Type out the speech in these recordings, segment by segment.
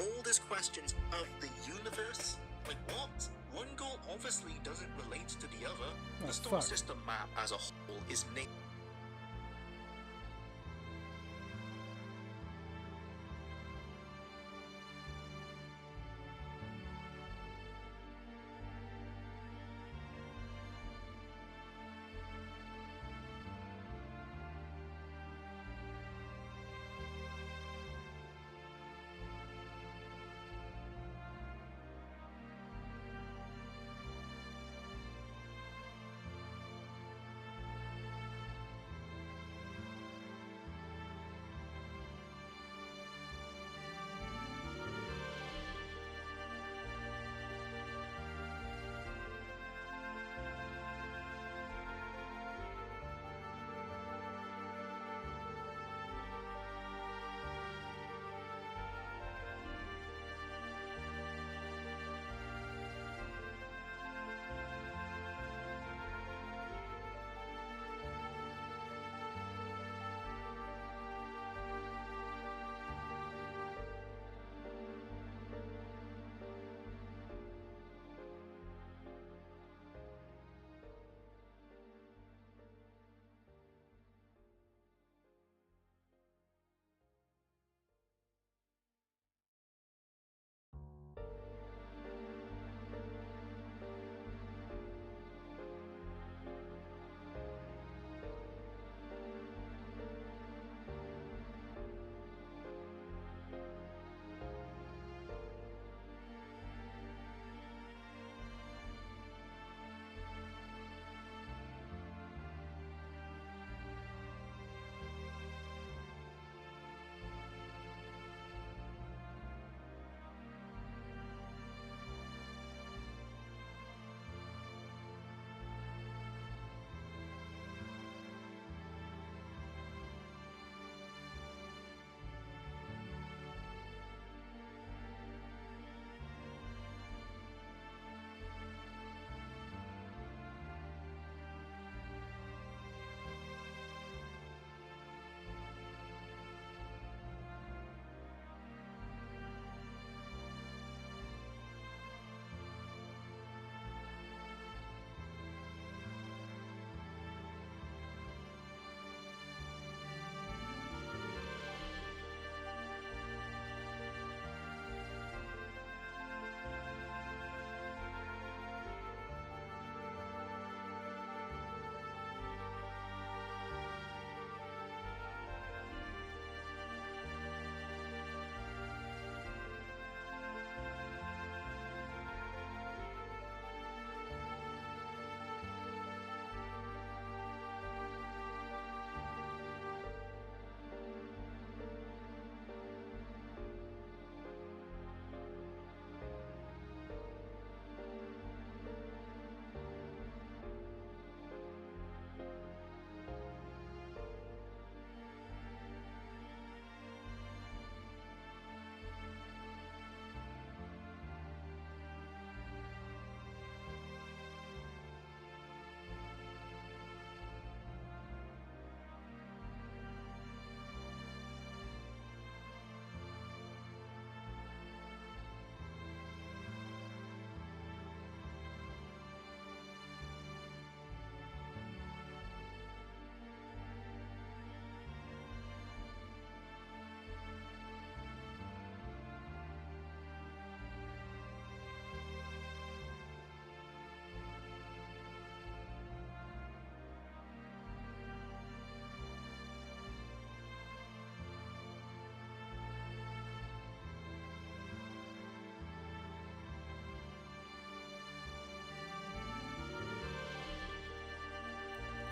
oldest questions of the universe. Like, what? One goal obviously doesn't relate to the other. Oh, the star fuck. system map as a whole is named.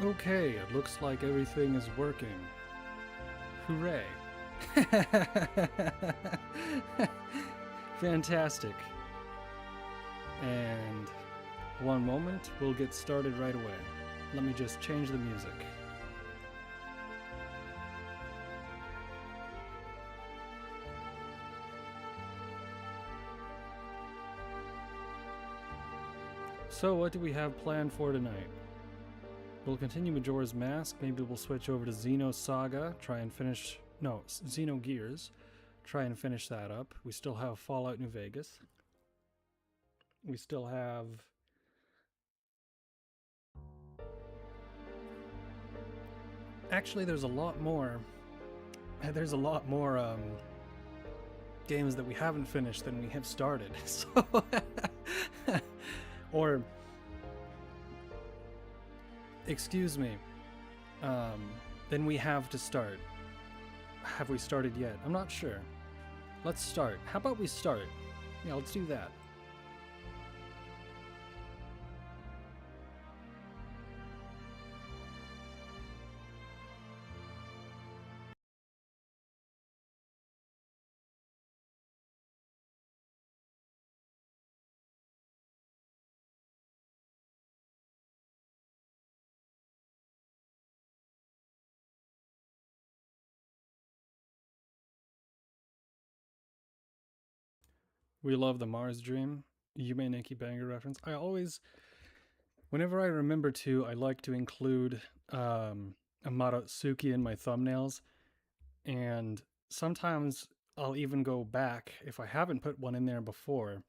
Okay, it looks like everything is working. Hooray. Fantastic. And one moment, we'll get started right away. Let me just change the music. So what do we have planned for tonight? We'll continue Majora's Mask, maybe we'll switch over to Xenosaga, try and finish, no, Xenogears, try and finish that up. We still have Fallout New Vegas. We still have... Actually, there's a lot more. There's a lot more games that we haven't finished than we have started. So, or, excuse me, then we have to start. Have we started yet? I'm not sure. Let's start. How about we start? Yeah, let's do that. We love the Mars Dream. Yume Nikki Banger reference. I always, whenever I remember to, I like to include a Marotsuki in my thumbnails. And sometimes I'll even go back, if I haven't put one in there before,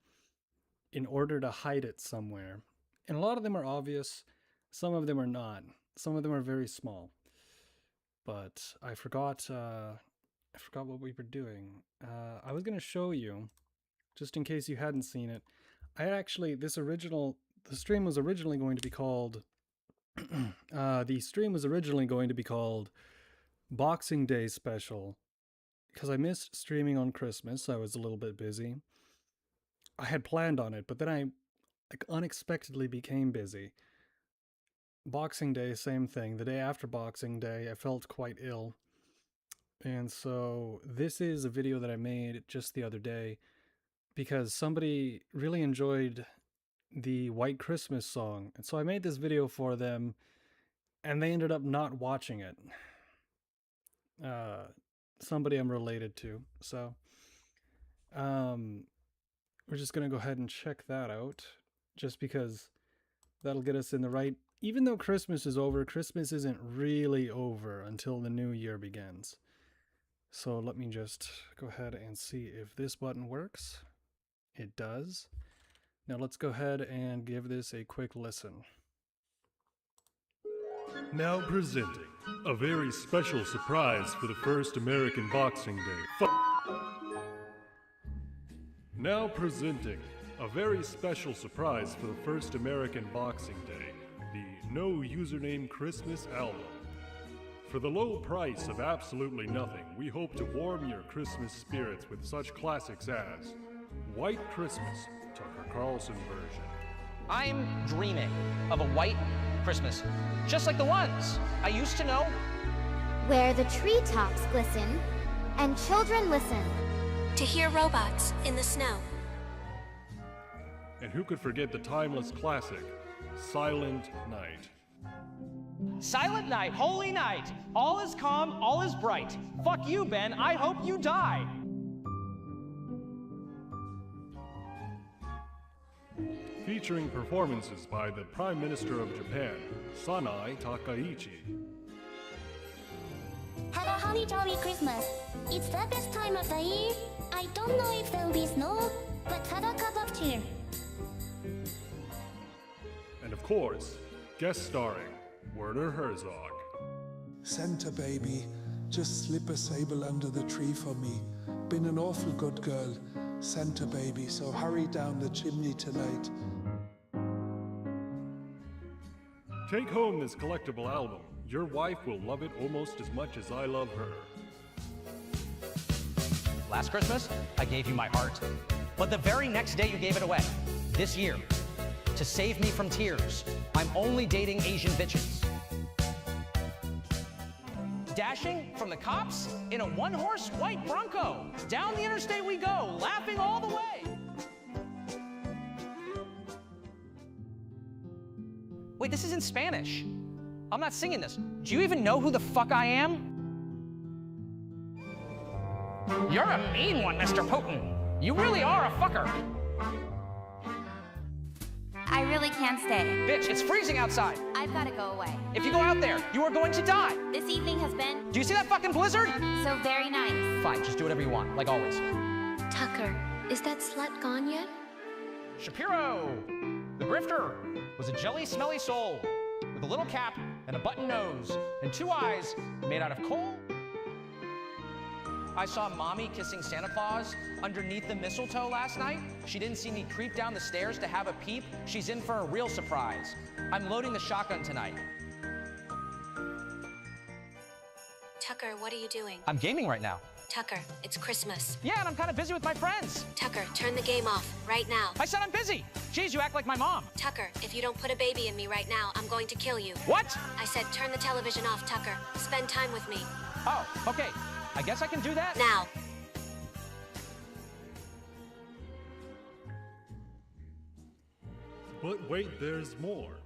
in order to hide it somewhere. And a lot of them are obvious. Some of them are not. Some of them are very small. But I forgot what we were doing. I was going to show you, just in case you hadn't seen it. I had actually, the stream was originally going to be called, Boxing Day Special, because I missed streaming on Christmas. I was a little bit busy. I had planned on it, but then I unexpectedly became busy. Boxing Day, same thing. The day after Boxing Day, I felt quite ill. And so this is a video that I made just the other day, because somebody really enjoyed the White Christmas song. And so I made this video for them, and they ended up not watching it. Somebody I'm related to. So, we're just going to go ahead and check that out, just because that'll get us in the right... Even though Christmas is over, Christmas isn't really over until the new year begins. So let me just go ahead and see if this button works. It does. Now let's go ahead and give this a quick listen. Now presenting a very special surprise for the first American Boxing Day. Now presenting a very special surprise for the first American Boxing Day, the No Username Christmas album. For the low price of absolutely nothing, we hope to warm your Christmas spirits with such classics as White Christmas, Tucker Carlson version. I'm dreaming of a white Christmas, just like the ones I used to know. Where the treetops glisten and children listen to hear robots in the snow. And who could forget the timeless classic, Silent Night. Silent night, holy night, all is calm, all is bright. Fuck you, Ben, I hope you die. Featuring performances by the Prime Minister of Japan, Sanai Takaichi. Have a holly jolly Christmas. It's the best time of the year. I don't know if there'll be snow, but have a cup of cheer. And of course, guest starring Werner Herzog. Santa baby, just slip a sable under the tree for me. Been an awful good girl, Santa baby, so hurry down the chimney tonight. Take home this collectible album. Your wife will love it almost as much as I love her. Last Christmas, I gave you my heart, but the very next day you gave it away. This year, to save me from tears, I'm only dating Asian bitches. Dashing from the cops in a one-horse white Bronco. Down the interstate we go, laughing all the way. Wait, this is in Spanish. I'm not singing this. Do you even know who the fuck I am? You're a mean one, Mr. Putin. You really are a fucker. I really can't stay. Bitch, it's freezing outside. I I've gotta go away. If you go out there, you are going to die. This evening has been Do you see that fucking blizzard? so very nice. Fine, just do whatever you want, like always. Tucker, is that slut gone yet? Shapiro, the grifter, was a jelly smelly soul with a little cap and a button nose and 2 eyes made out of coal. I saw Mommy kissing Santa Claus underneath the mistletoe last night. She didn't see me creep down the stairs to have a peep. She's in for a real surprise. I'm loading the shotgun tonight. Tucker, what are you doing? I'm gaming right now. Tucker, it's Christmas. Yeah, and I'm kind of busy with my friends. Tucker, turn the game off, right now. I said I'm busy. Jeez, you act like my mom. Tucker, if you don't put a baby in me right now, I'm going to kill you. What? I said turn the television off, Tucker. Spend time with me. Oh, okay. I guess I can do that. Now. But wait, there's more.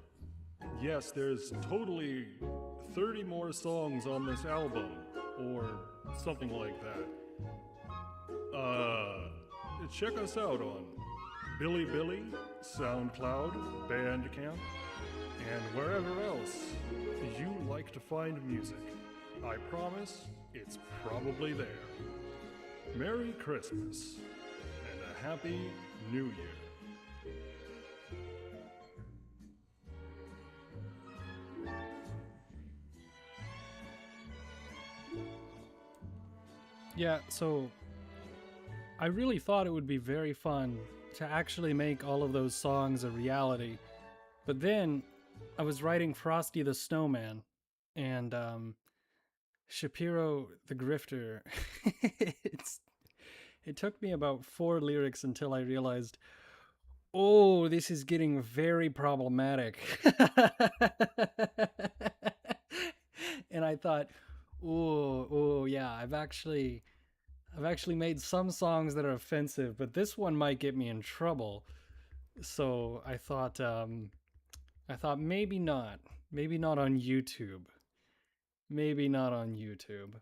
Yes, there's totally 30 more songs on this album, or something like that. Check us out on Bilibili, SoundCloud, Bandcamp, and wherever else you like to find music. I promise it's probably there. Merry Christmas and a Happy New Year. Yeah, so I really thought it would be very fun to actually make all of those songs a reality. But then I was writing Frosty the Snowman, and Shapiro the Grifter. It took me about 4 lyrics until I realized, oh, this is getting very problematic. And I thought, oh yeah, I've actually made some songs that are offensive, but this one might get me in trouble. So I thought maybe not on YouTube. Maybe not on YouTube.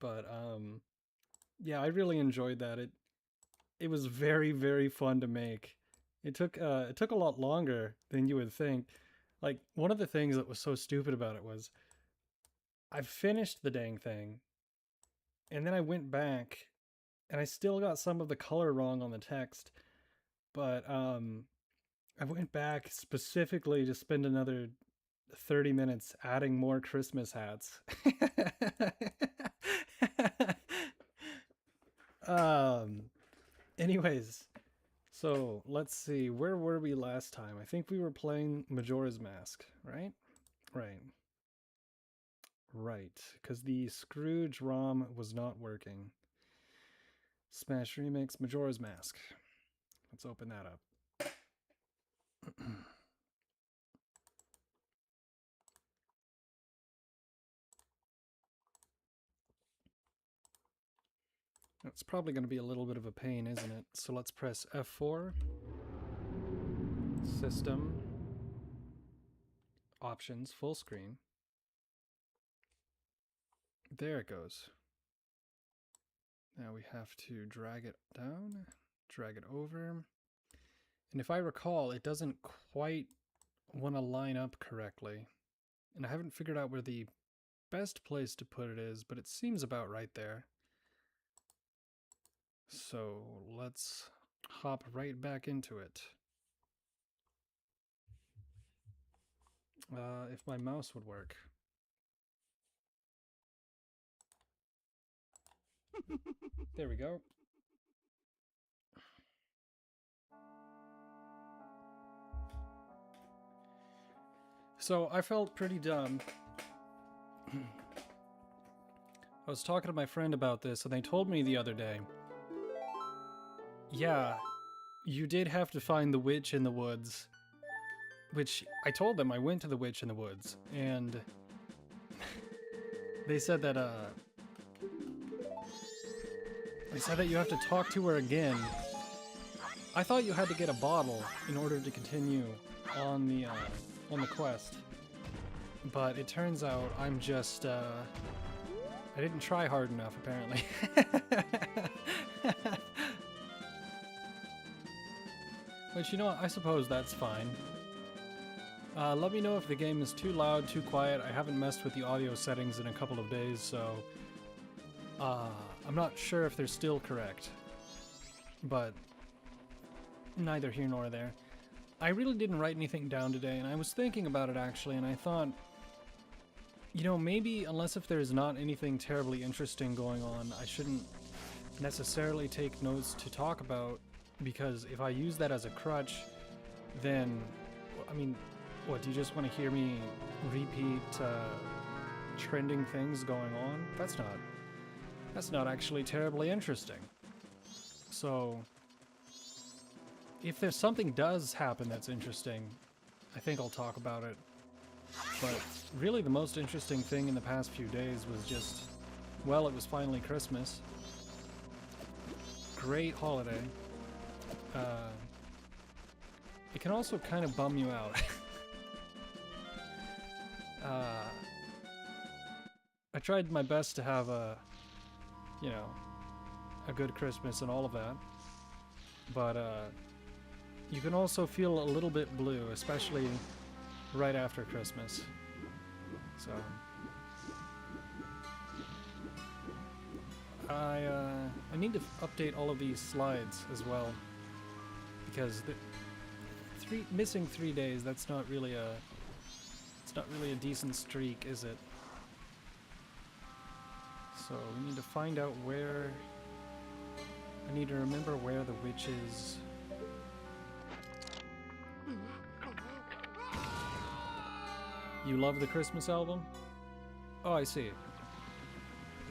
But yeah, I really enjoyed that. It was very, very fun to make. It took a lot longer than you would think. Like, one of the things that was so stupid about it was I finished the dang thing, and then I went back and I still got some of the color wrong on the text. But I went back specifically to spend another 30 minutes adding more Christmas hats. Anyways, so let's see, where were we last time? I think we were playing Majora's Mask, right? Right, because the Scrooge ROM was not working. Smash Remix, Majora's Mask. Let's open that up. It's probably going to be a little bit of a pain, isn't it? So let's press F4. System. Options, full screen. There it goes. Now we have to drag it down, drag it over. And if I recall, it doesn't quite want to line up correctly. And I haven't figured out where the best place to put it is, but it seems about right there. So let's hop right back into it. If my mouse would work. There we go. So I felt pretty dumb. I was talking to my friend about this, and they told me the other day, yeah, you did have to find the witch in the woods. Which, I told them I went to the witch in the woods, and they said that, you have to talk to her again. I thought you had to get a bottle in order to continue on the quest. But it turns out I'm just, I didn't try hard enough, apparently. But you know what, I suppose that's fine. Let me know if the game is too loud, too quiet. I haven't messed with the audio settings in a couple of days, so I'm not sure if they're still correct. But neither here nor there. I really didn't write anything down today, and I was thinking about it actually, and I thought, you know, maybe unless if there's not anything terribly interesting going on, I shouldn't necessarily take notes to talk about, because if I use that as a crutch, then, I mean, what, do you just want to hear me repeat trending things going on? That's not actually terribly interesting. So, if there's something does happen that's interesting, I think I'll talk about it. But really the most interesting thing in the past few days was just, well, it was finally Christmas. Great holiday. It can also kind of bum you out. I tried my best to have a, you know, a good Christmas and all of that, but you can also feel a little bit blue, especially right after Christmas. So I need to update all of these slides as well, because missing 3 days, it's not really a decent streak, is it? So we need to find out where, I need to remember where the witch is. You love the Christmas album? Oh, I see.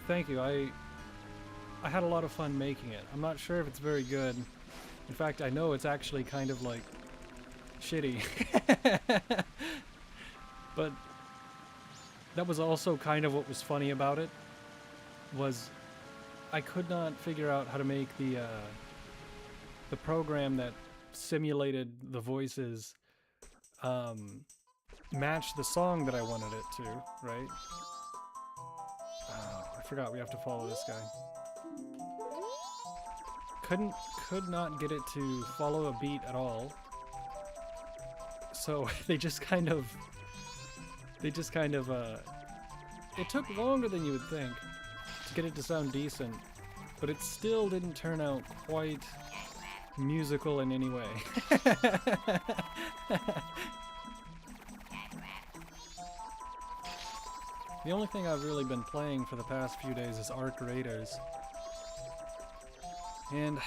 Thank you. I had a lot of fun making it. I'm not sure if it's very good. In fact, I know it's actually kind of like shitty. But that was also kind of what was funny about it, was I could not figure out how to make the program that simulated the voices match the song that I wanted it to, right? Oh, I forgot we have to follow this guy. Could not get it to follow a beat at all. So they just kind of it took longer than you would think to get it to sound decent, but it still didn't turn out quite musical in any way. The only thing I've really been playing for the past few days is Arc Raiders. And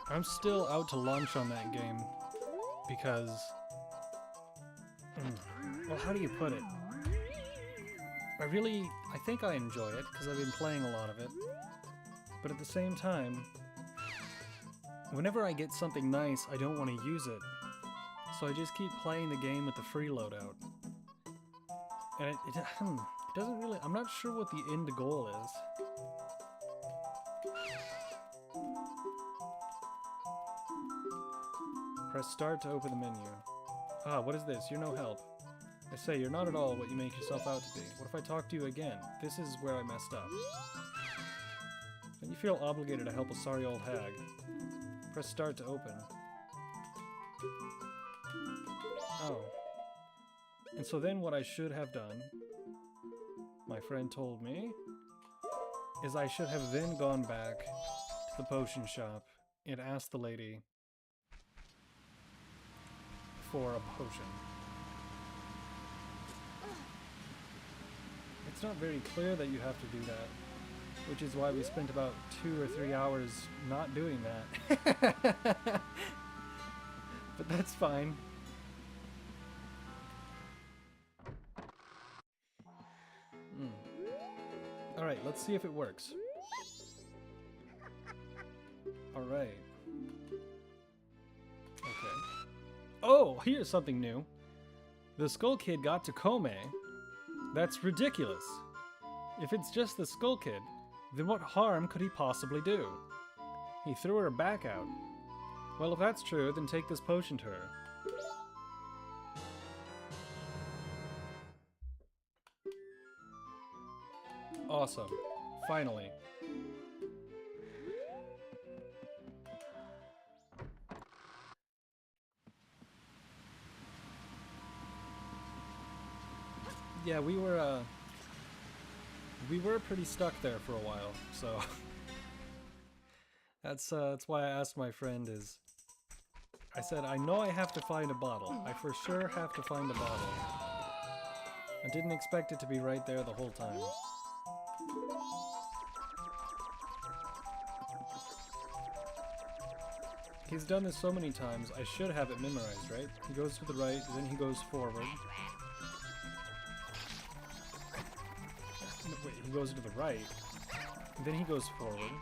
I'm still out to lunch on that game because, well, how do you put it? I think I enjoy it because I've been playing a lot of it, but at the same time, whenever I get something nice, I don't want to use it, so I just keep playing the game with the free loadout. And it doesn't really, I'm not sure what the end goal is. Press start to open the menu. Ah, what is this? You're no help. I say, you're not at all what you make yourself out to be. What if I talk to you again? This is where I messed up. Don't you feel obligated to help a sorry old hag? Press start to open. Oh. And so then what I should have done, my friend told me, is I should have then gone back to the potion shop and asked the lady for a potion. It's not very clear that you have to do that, which is why we spent about 2 or 3 hours not doing that. But that's fine. Alright, let's see if it works. Alright. Okay. Oh, here's something new. The Skull Kid got to Kome. That's ridiculous. If it's just the Skull Kid, then what harm could he possibly do? He threw her back out. Well, if that's true, then take this potion to her. Awesome. Finally. yeah, we were pretty stuck there for a while, so that's why I asked my friend is, I said, I know I have to find a bottle. I for sure have to find a bottle. I didn't expect it to be right there the whole time. He's done this so many times, I should have it memorized, right? He goes to the right, then he goes forward. No, wait, he goes to the right, then he goes forward,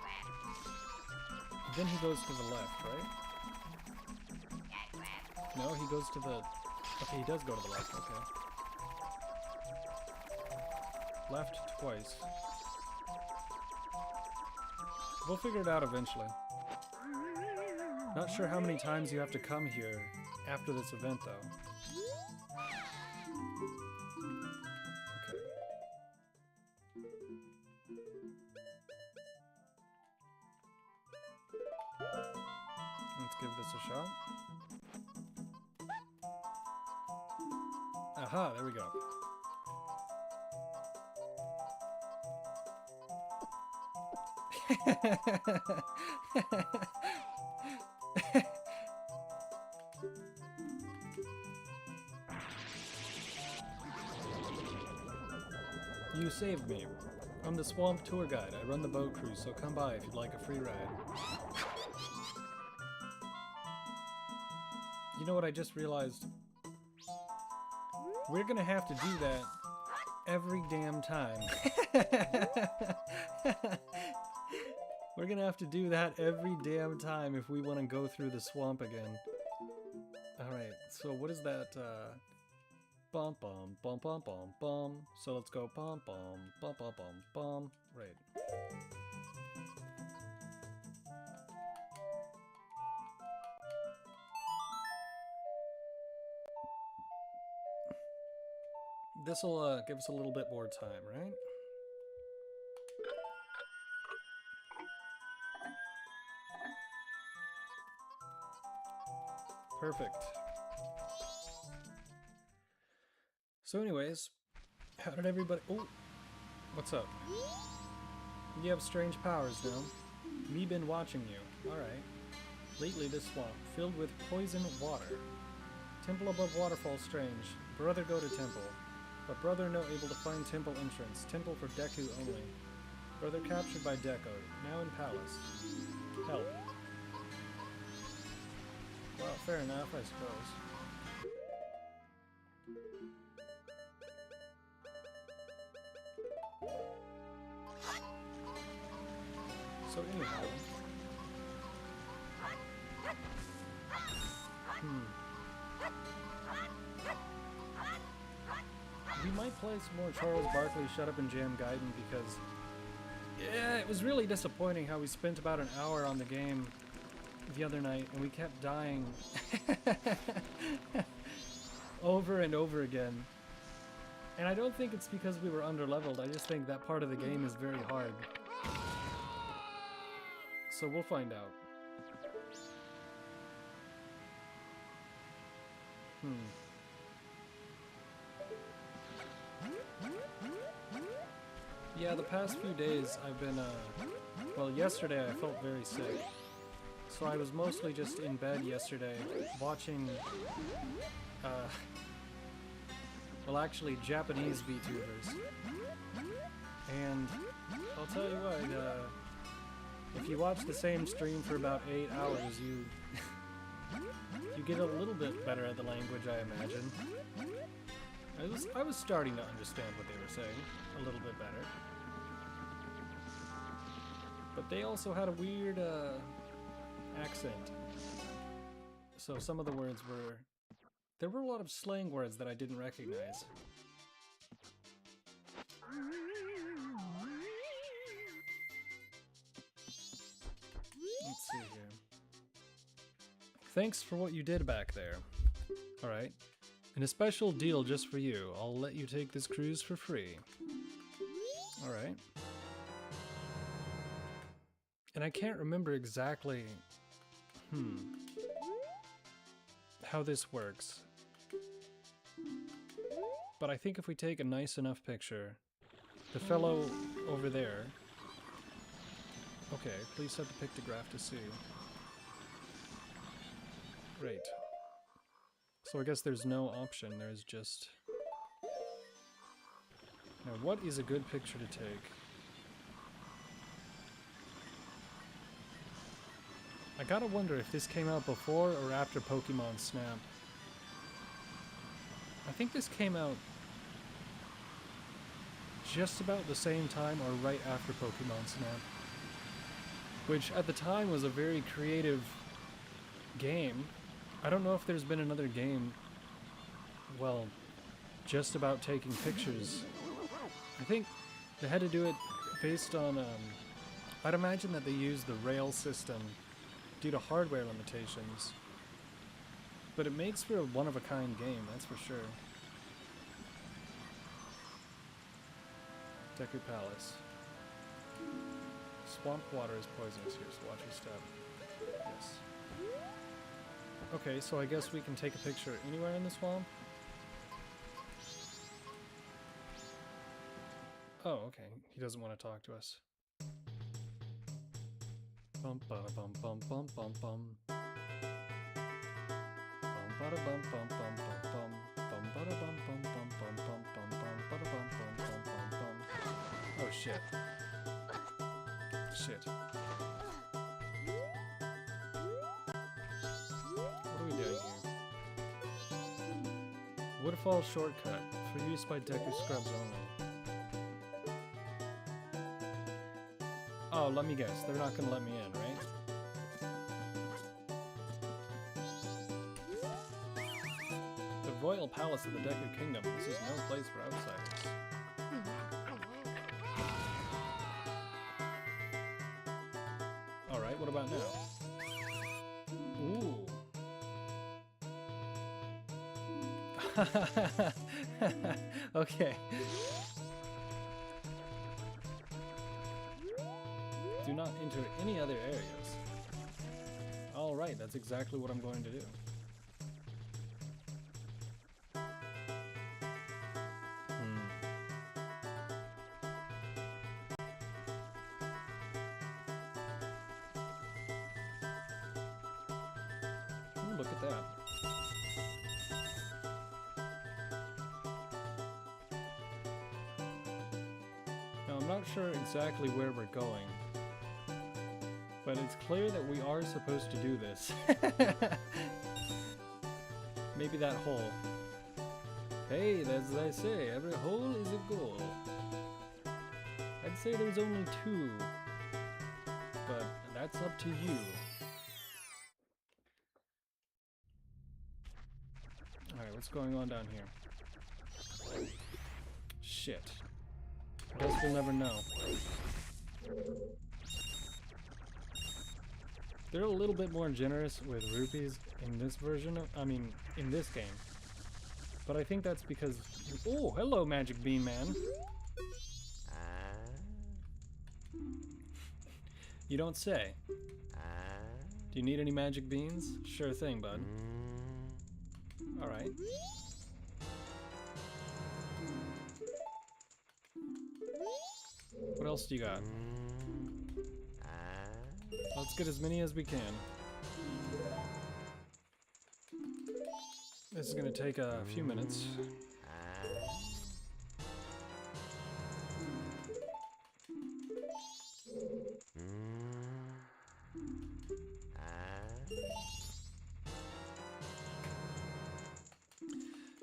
then he goes to the left, right? No, he goes to the... Okay, he does go to the left, okay. Left twice. We'll figure it out eventually. Not sure how many times you have to come here after this event, though. Okay. Let's give this a shot. Aha, there we go. You saved me. I'm the swamp tour guide. I run the boat cruise, so come by if you'd like a free ride. You know what I just realized? We're gonna have to do that every damn time. We're gonna have to do that every damn time if we want to go through the swamp again. Alright, so what is that? Bum bum bum bum bum bum. So let's go bum bum bum bum bum bum. Right. This'll give us a little bit more time, right? Perfect. So anyways, how did everybody... Oh! What's up? You have strange powers now. Me been watching you. Alright. Lately this swamp, filled with poison water. Temple above waterfall strange. Brother go to temple. But brother no able to find temple entrance. Temple for Deku only. Brother captured by Deku. Now in palace. Help. Well, fair enough, I suppose. So anyhow... We might play some more Charles Barkley Shut Up and Jam Gaiden because... Yeah, it was really disappointing how we spent about an hour on the game the other night and we kept dying over and over again. And I don't think it's because we were underleveled, I just think that part of the game is very hard. So we'll find out. Yeah, the past few days I've been, well, yesterday I felt very sick. So I was mostly just in bed yesterday, watching, well actually Japanese VTubers. And I'll tell you what, if you watch the same stream for about 8 hours, you get a little bit better at the language, I imagine. I was starting to understand what they were saying a little bit better. But they also had a weird accent. So some of the words were... There were a lot of slang words that I didn't recognize. Let's see here. Thanks for what you did back there. Alright. And a special deal just for you. I'll let you take this cruise for free. Alright. And I can't remember exactly... how this works. But I think if we take a nice enough picture, the fellow over there... Okay, please set the pictograph to see. Great. So I guess there's no option, there's just... Now what is a good picture to take? I gotta wonder if this came out before or after Pokemon Snap. I think this came out just about the same time or right after Pokemon Snap. Which at the time was a very creative game. I don't know if there's been another game, well, just about taking pictures. I think they had to do it based on, I'd imagine that they used the rail system due to hardware limitations. But it makes for a one-of-a-kind game, that's for sure. Deku Palace. Swamp water is poisonous here, so watch your step. Yes. Okay, so I guess we can take a picture anywhere in the swamp? Oh, okay. He doesn't want to talk to us. Bum ba bum bum bum bum bum. Bum ba bum bum bum bum bum. Bum ba bum bum bum bum bum bum bum ba bum bum bum bum bum. Oh shit. Shit. What are we doing here? Woodfall shortcut for use by Deku Scrubs only. Oh, let me guess. They're not gonna let me in, right? The Royal Palace of the Deku Kingdom. This is no place for outsiders. Alright, what about now? Ooh. Okay. Do not enter any other areas. Alright, that's exactly what I'm going to do. Ooh, look at that. Now, I'm not sure exactly where we're going. But it's clear that we are supposed to do this. Maybe that hole. Hey, as I say, every hole is a goal. I'd say there's only 2. But that's up to you. Alright, what's going on down here? Shit. Guess we'll never know. They're a little bit more generous with rupees in this version of, in this game. But I think that's because... Oh, hello, Magic Bean Man. You don't say. Do you need any magic beans? Sure thing, bud. Alright. What else do you got? Let's get as many as we can. This is gonna take a few minutes.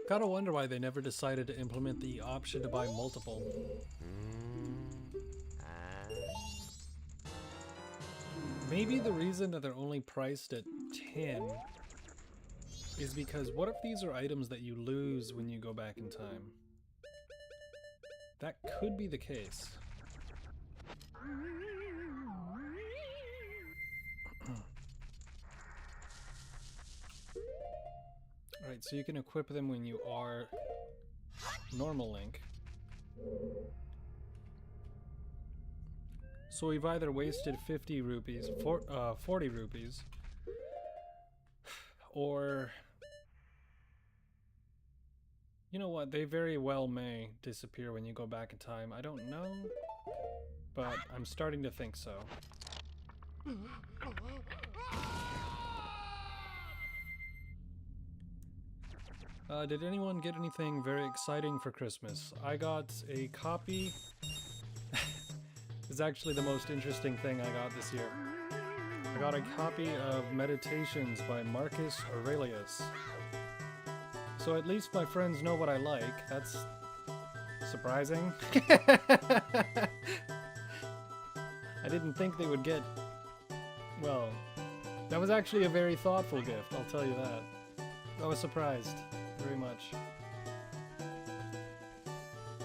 Gotta wonder why they never decided to implement the option to buy multiple. Maybe the reason that they're only priced at 10 is because what if these are items that you lose when you go back in time? That could be the case. Alright, so you can equip them when you are normal Link. So we've either wasted 50 rupees, 40 rupees, or You know what? They very well may disappear when you go back in time. I don't know, but I'm starting to think so. Did anyone get anything very exciting for Christmas? I got a copy. It's actually the most interesting thing I got this year. I got a copy of Meditations by Marcus Aurelius. So at least my friends know what I like. That's surprising. I didn't think they would get... Well, that was actually a very thoughtful gift, I'll tell you that. I was surprised very much.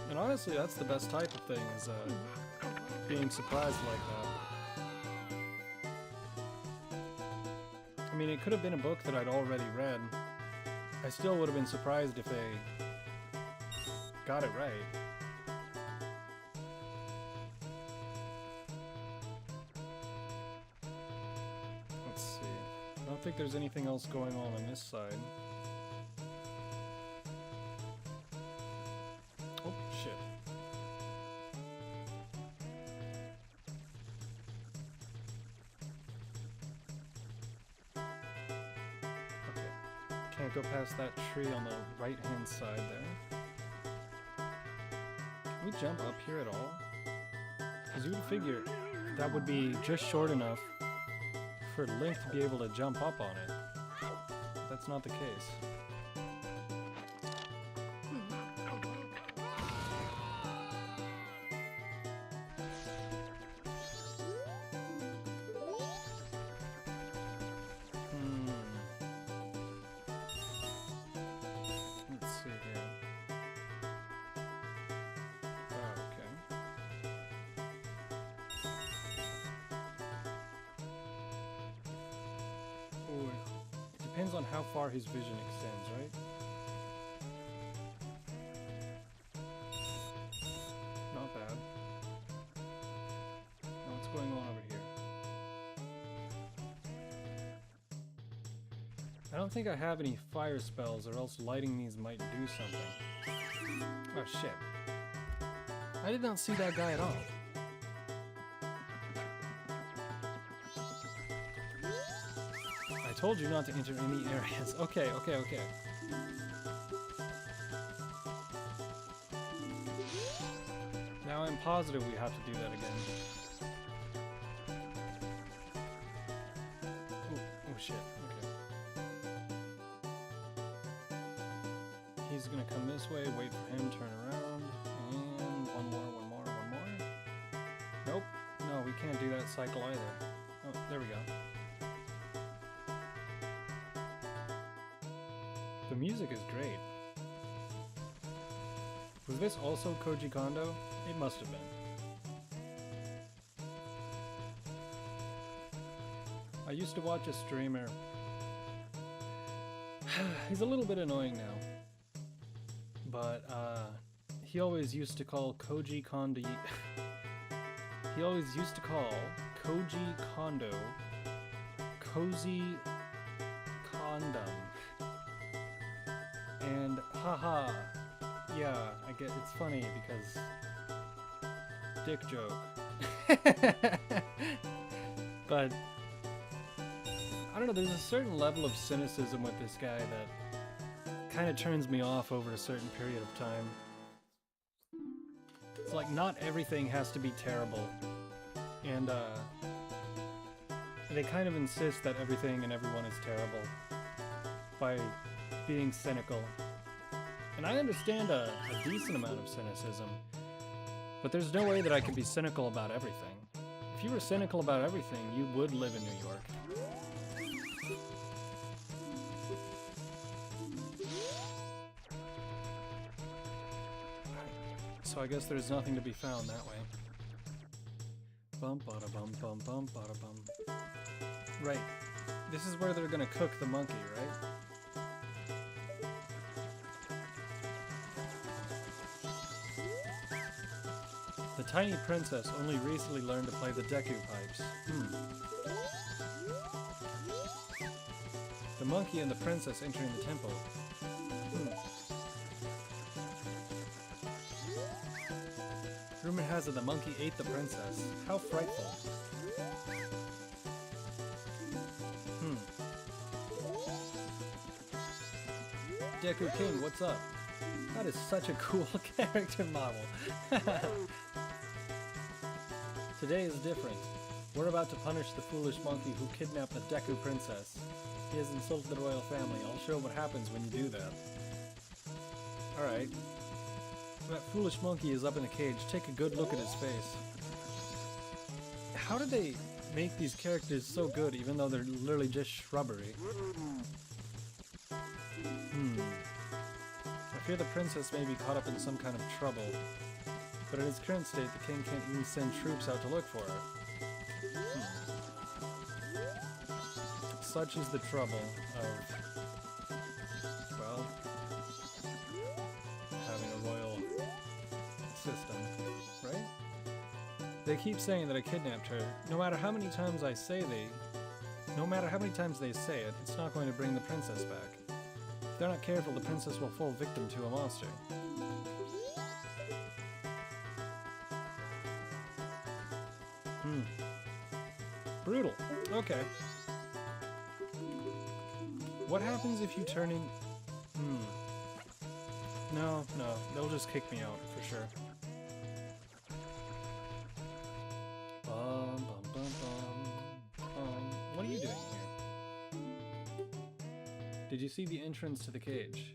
And honestly, that's the best type of thing, is being surprised like that. I mean, it could have been a book that I'd already read. I still would have been surprised if they got it right. Let's see. I don't think there's anything else going on this side. Oh, shit. Can't go past that tree on the right-hand side there. Can we jump up here at all? Because you would figure that would be just short enough for Link to be able to jump up on it. That's not the case. Depends on how far his vision extends, right? Not bad. Now what's going on over here? I don't think I have any fire spells, or else lighting these might do something. Oh shit. I did not see that guy at all. I told you not to enter any areas. Okay. Now I'm positive we have to do that again. Oh shit, okay. He's gonna come this way, wait for him, turn around, and one more. Nope, no, we can't do that cycle either. Oh, there we go. The music is great. Was this also Koji Kondo? It must have been. I used to watch a streamer. He's a little bit annoying now. But, he always used to call Koji Kondo... he always used to call Koji Kondo Cozy Condom. And haha, yeah, I get it's funny because dick joke. But I don't know, there's a certain level of cynicism with this guy that kind of turns me off over a certain period of time. It's like not everything has to be terrible. And they kind of insist that everything and everyone is terrible by being cynical. And I understand a decent amount of cynicism, but there's no way that I can be cynical about everything. If you were cynical about everything, you would live in New York. So I guess there's nothing to be found that way. Bum bada bum bum bum bada bum. Right. This is where they're gonna cook the monkey, right? The tiny princess only recently learned to play the Deku pipes. The monkey and the princess entering the temple. Rumor has it the monkey ate the princess. How frightful. Deku King, what's up? That is such a cool character model. Today is different. We're about to punish the foolish monkey who kidnapped the Deku princess. He has insulted the royal family. I'll show what happens when you do that. Alright. That foolish monkey is up in a cage. Take a good look at his face. How did they make these characters so good even though they're literally just shrubbery? I fear the princess may be caught up in some kind of trouble. But in its current state, the king can't even send troops out to look for her. Such is the trouble of, well, having a royal system, right? They keep saying that I kidnapped her. No matter how many times they say it, it's not going to bring the princess back. If they're not careful, the princess will fall victim to a monster. Brutal. Okay. What happens if you turn in... No, they'll just kick me out, for sure. What are you doing here? Did you see the entrance to the cage?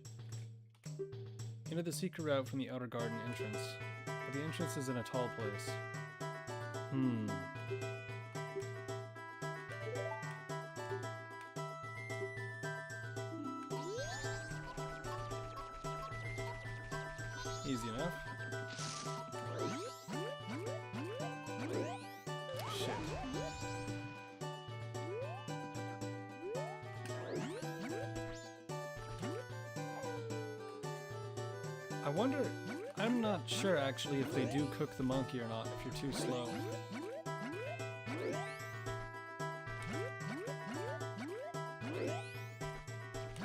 Enter the secret route from the outer garden entrance. But the entrance is in a tall place. Easy enough. Shit. I wonder, I'm not sure actually if they do cook the monkey or not, if you're too slow.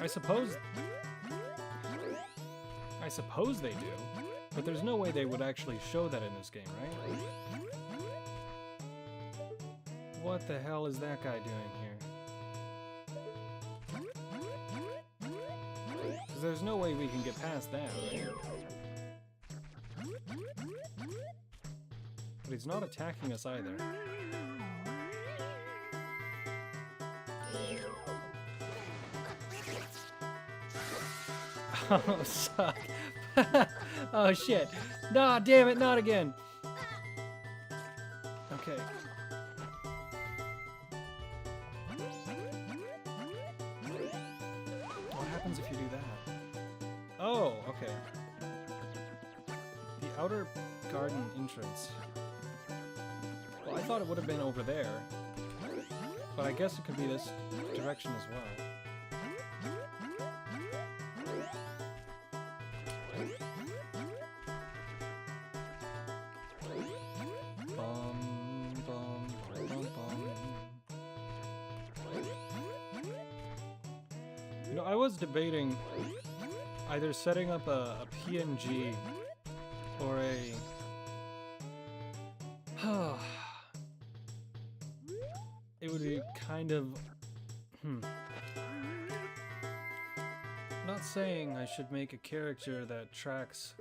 I suppose they do, but there's no way they would actually show that in this game, right? What the hell is that guy doing here? Because there's no way we can get past that, right? But he's not attacking us either. Oh, suck. Oh, shit. Nah, damn it, not again. Okay. What happens if you do that? Oh, okay. The outer garden entrance. Well, I thought it would have been over there. But I guess it could be this direction as well. I was debating either setting up a PNG or a... It would be kind of... Not saying I should make a character that tracks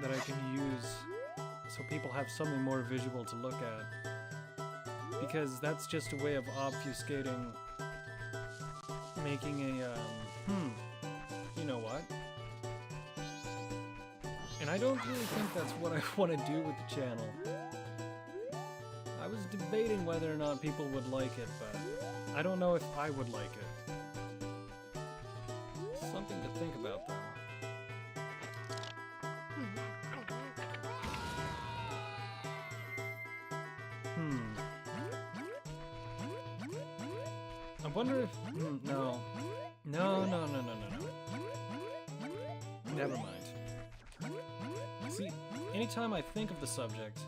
that I can use so people have something more visual to look at. Because that's just a way of obfuscating making a, you know what? And I don't really think that's what I want to do with the channel. I was debating whether or not people would like it, but I don't know if I would like it. Something to think about, though. I wonder if... No. No. Never mind. See, anytime I think of the subject,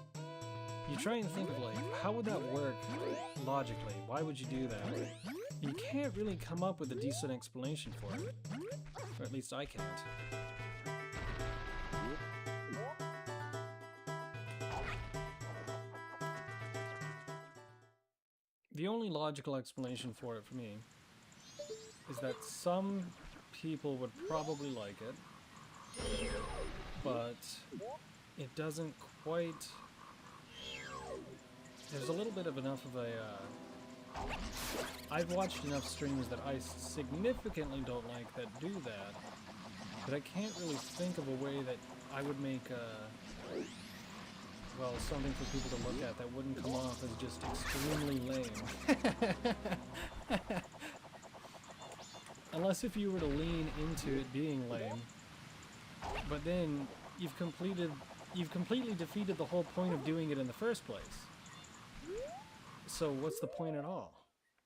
you try and think of, like, how would that work logically? Why would you do that? You can't really come up with a decent explanation for it. Or at least I can't. The only logical explanation for it for me is that some people would probably like it, but it doesn't quite... There's a little bit of enough of a... I've watched enough streams that I significantly don't like that do that, but I can't really think of a way that I would make well, something for people to look at that wouldn't come off as just extremely lame. Unless if you were to lean into it being lame, but then you've completely defeated the whole point of doing it in the first place. So what's the point at all,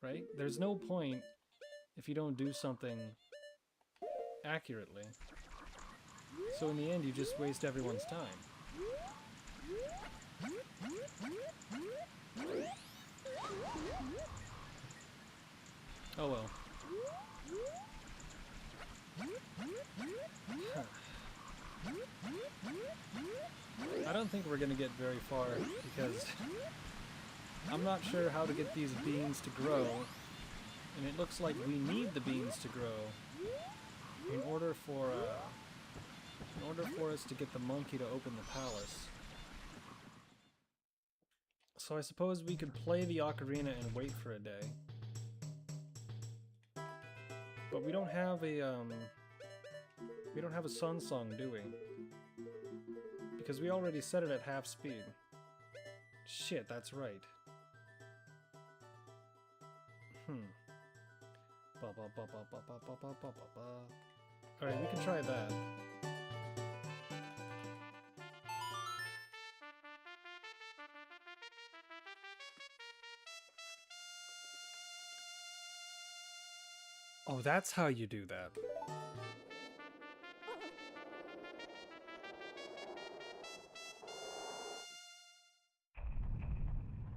right? There's no point if you don't do something accurately. So in the end, you just waste everyone's time. Oh well. Huh. I don't think we're gonna get very far because I'm not sure how to get these beans to grow, and it looks like we need the beans to grow in order for us to get the monkey to open the palace. So I suppose we could play the ocarina and wait for a day. But we don't have a sun song, do we? Because we already set it at half speed. Shit, that's right. Alright, we can try that. Oh, that's how you do that.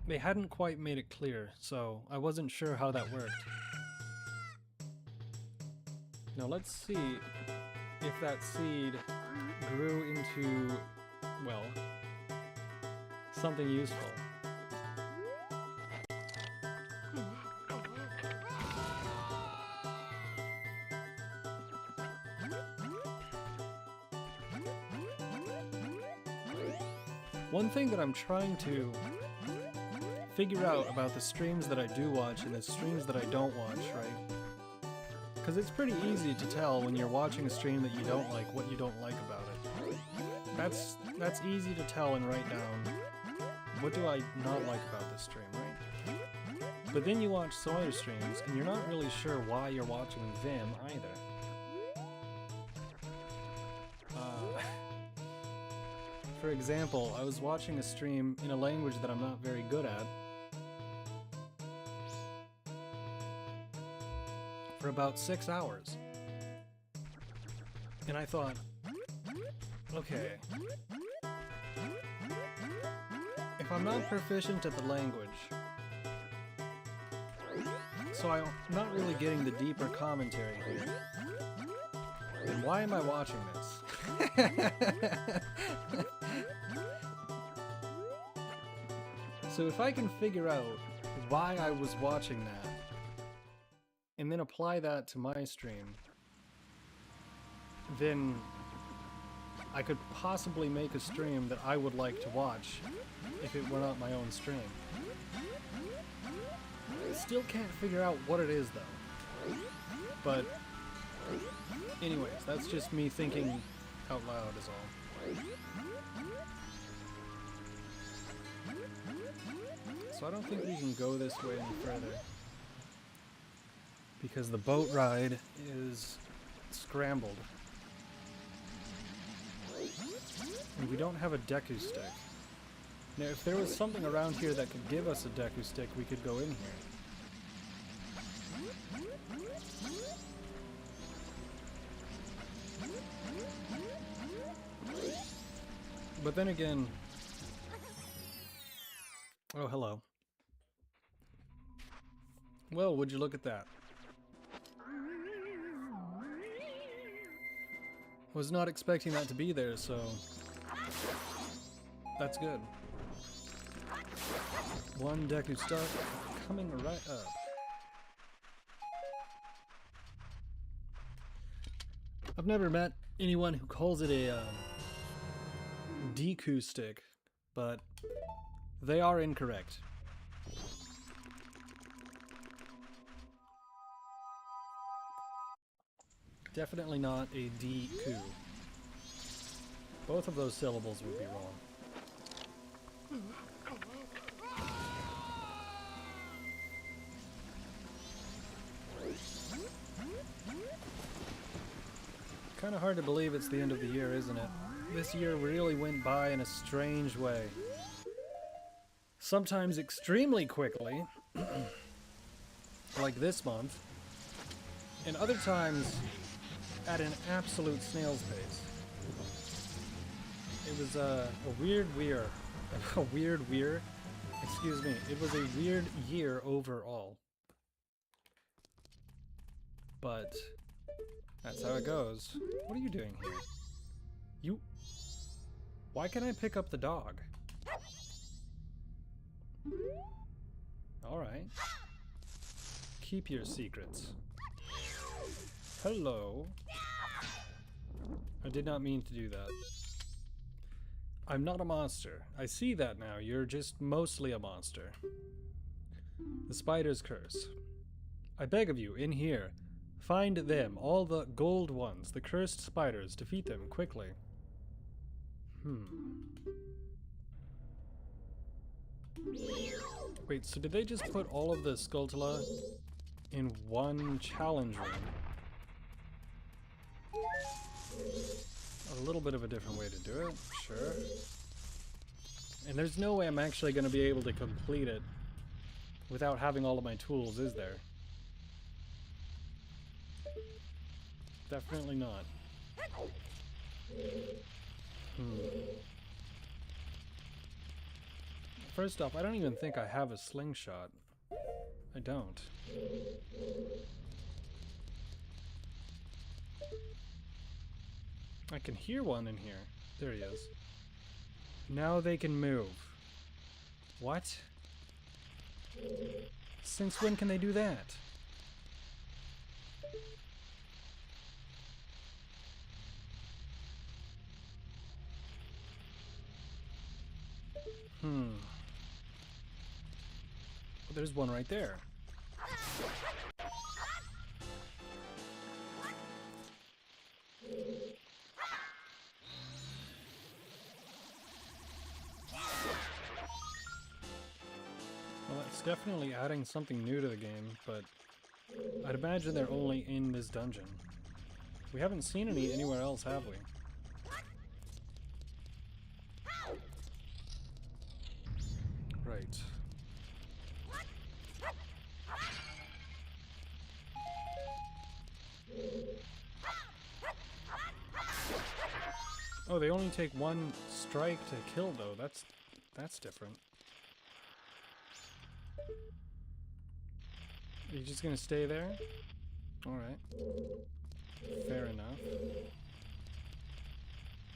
They hadn't quite made it clear, so I wasn't sure how that worked. Now let's see if that seed grew into, well, something useful. One thing that I'm trying to figure out about the streams that I do watch and the streams that I don't watch, right? Because it's pretty easy to tell when you're watching a stream that you don't like what you don't like about it. That's easy to tell and write down. What do I not like about this stream, right? But then you watch some other streams and you're not really sure why you're watching them either. For example, I was watching a stream in a language that I'm not very good at for about 6 hours. And I thought, okay, if I'm not proficient at the language, so I'm not really getting the deeper commentary here, then why am I watching this? So if I can figure out why I was watching that, and then apply that to my stream, then I could possibly make a stream that I would like to watch if it were not my own stream. I still can't figure out what it is though. But anyways, that's just me thinking out loud is all. So I don't think we can go this way any further, because the boat ride is scrambled. And we don't have a Deku stick. Now if there was something around here that could give us a Deku stick, we could go in here. But then again... Oh, hello. Well, would you look at that? Was not expecting that to be there, so... That's good. One Deku stuck. coming right up. I've never met anyone who calls it a Deku stick, but they are incorrect. Definitely not a Deku. Both of those syllables would be wrong. Kind of hard to believe it's the end of the year, isn't it? This year really went by in a strange way. Sometimes extremely quickly, like this month, and other times at an absolute snail's pace. It was a weird, excuse me, it was a weird year overall. But that's how it goes. What are you doing here? You... Why can't I pick up the dog? Alright. Keep your secrets. Hello. I did not mean to do that. I'm not a monster. I see that now. You're just mostly a monster. The spider's curse. I beg of you, in here. Find them, all the gold ones, the cursed spiders. Defeat them quickly. Wait, so did they just put all of the Skulltula in one challenge room? A little bit of a different way to do it, sure. And there's no way I'm actually going to be able to complete it without having all of my tools, is there? Definitely not. First off, I don't even think I have a slingshot. I don't. I can hear one in here. There he is. Now they can move. What? Since when can they do that? Well, there's one right there. Well, it's definitely adding something new to the game, but I'd imagine they're only in this dungeon. We haven't seen any anywhere else, have we? Right. Oh, they only take one strike to kill, though. That's different. Are you just gonna stay there? Alright. Fair enough.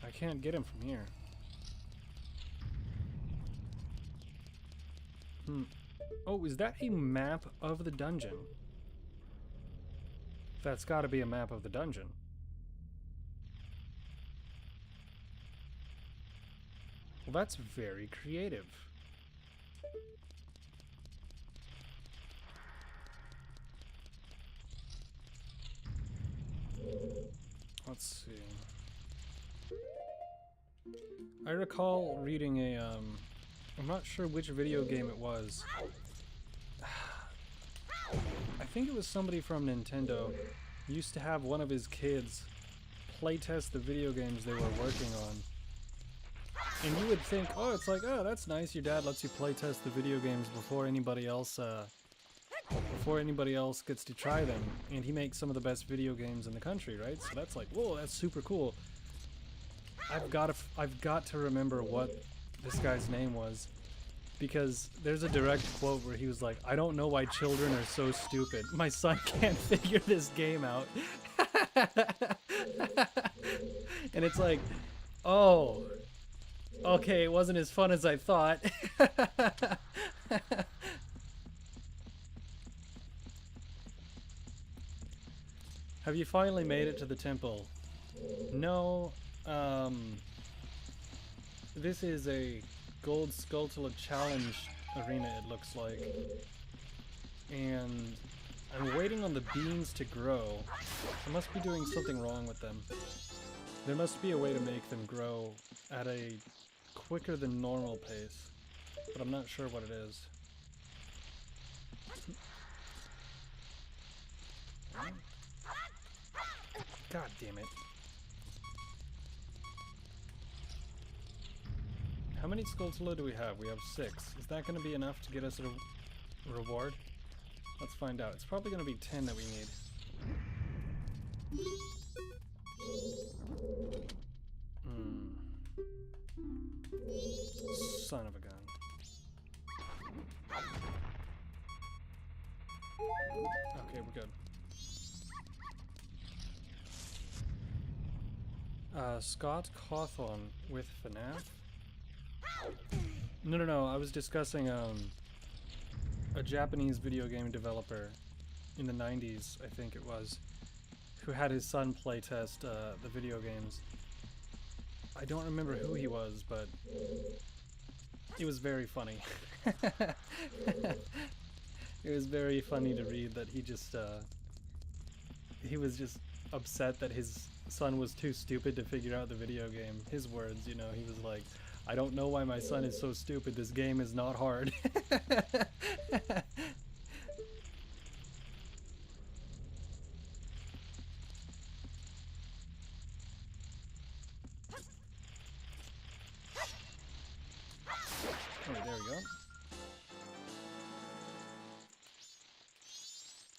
I can't get him from here. Oh, is that a map of the dungeon? That's gotta be a map of the dungeon. Well, that's very creative. Let's see. I recall reading a, I'm not sure which video game it was. I think it was somebody from Nintendo used to have one of his kids playtest the video games they were working on. And you would think, oh, it's like, oh, that's nice. Your dad lets you playtest the video games before anybody else gets to try them. And he makes some of the best video games in the country, right? So that's like, whoa, that's super cool. I've got to remember what this guy's name was, because there's a direct quote where he was like, I don't know why children are so stupid. My son can't figure this game out. And it's like, oh, okay, it wasn't as fun as I thought. Have you finally made it to the temple? No, this is a Gold Skulltula Challenge arena, it looks like. And I'm waiting on the beans to grow. I must be doing something wrong with them. There must be a way to make them grow at a quicker than normal pace, but I'm not sure what it is. God damn it. How many Skulltula do we have? We have 6. Is that going to be enough to get us a reward? Let's find out. It's probably going to be 10 that we need. Son of a gun. Okay, we're good. Scott Cawthon with FNAF? No, I was discussing a Japanese video game developer in the 90s, I think it was, who had his son playtest the video games. I don't remember who he was, but it was very funny. It was very funny to read that he was just upset that his son was too stupid to figure out the video game. His words, you know, he was like, I don't know why my son is so stupid, this game is not hard. Alright, there we go.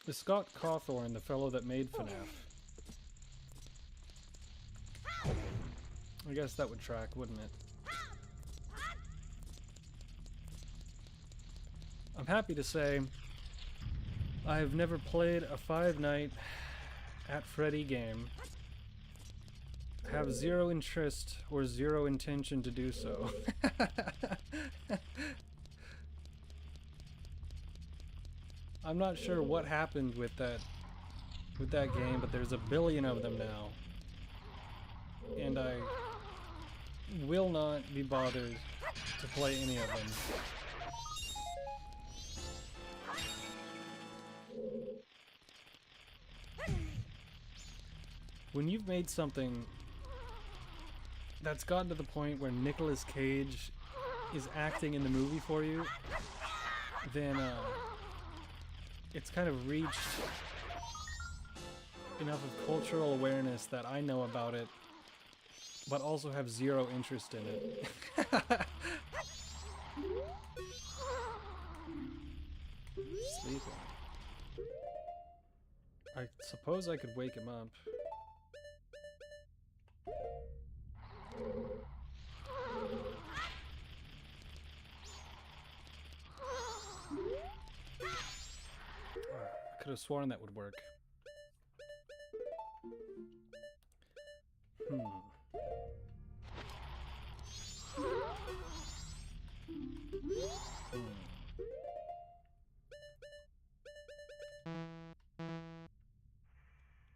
The Scott Cawthorn, the fellow that made FNAF. I guess that would track, wouldn't it? I'm happy to say I've never played a Five Nights at Freddy game. Have zero interest or zero intention to do so. I'm not sure what happened with that game, but there's a billion of them now. And I will not be bothered to play any of them. When you've made something that's gotten to the point where Nicolas Cage is acting in the movie for you, then it's kind of reached enough of cultural awareness that I know about it, but also have zero interest in it. Sleeping. I suppose I could wake him up. I could have sworn that would work.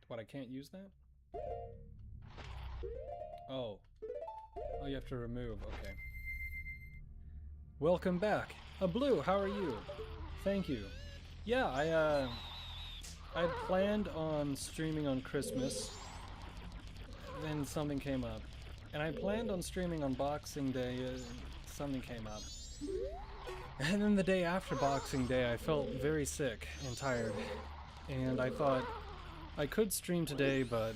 What, I can't use that? Oh. Oh, you have to remove, okay. Welcome back. Blue, how are you? Thank you. Yeah, I planned on streaming on Christmas, then something came up. And I planned on streaming on Boxing Day, something came up. And then the day after Boxing Day, I felt very sick and tired. And I thought, I could stream today, but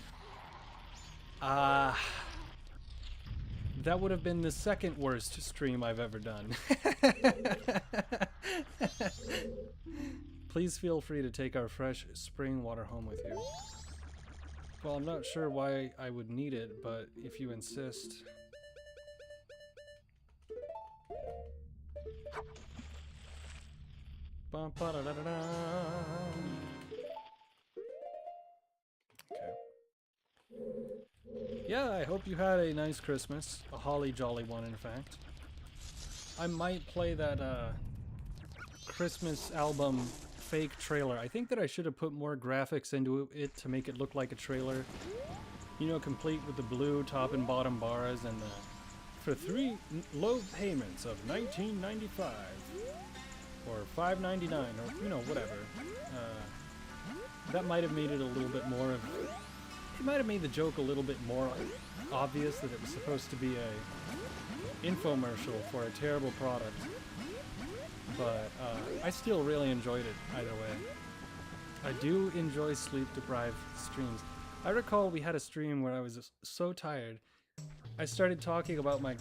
that would have been the second worst stream I've ever done. Please feel free to take our fresh spring water home with you. Well, I'm not sure why I would need it, but if you insist. Ba-ba-da-da-da-da. Yeah, I hope you had a nice Christmas. A holly jolly one, in fact. I might play that Christmas album fake trailer. I think that I should have put more graphics into it to make it look like a trailer. You know, complete with the blue top and bottom bars and for 3 low payments of $19.95 or $5.99 or, you know, whatever. That might have made it a little bit more of... It might have made the joke a little bit more obvious that it was supposed to be a infomercial for a terrible product. But I still really enjoyed it either way. I do enjoy sleep-deprived streams. I recall we had a stream where I was so tired. I started talking about my...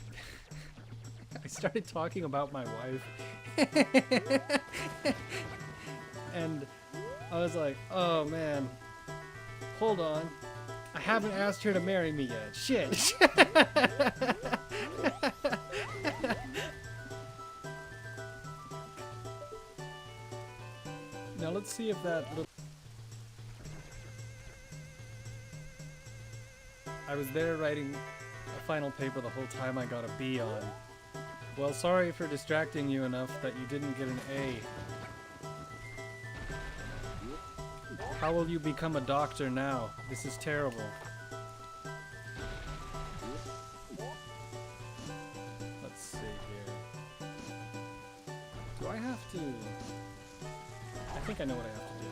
I started talking about my wife. And I was like, oh man, hold on. I haven't asked her to marry me yet. Shit. Now let's see if that little... I was there writing a final paper the whole time I got a B on. Well, sorry for distracting you enough that you didn't get an A. How will you become a doctor now? This is terrible. Let's see here. Do I have to... I think I know what I have to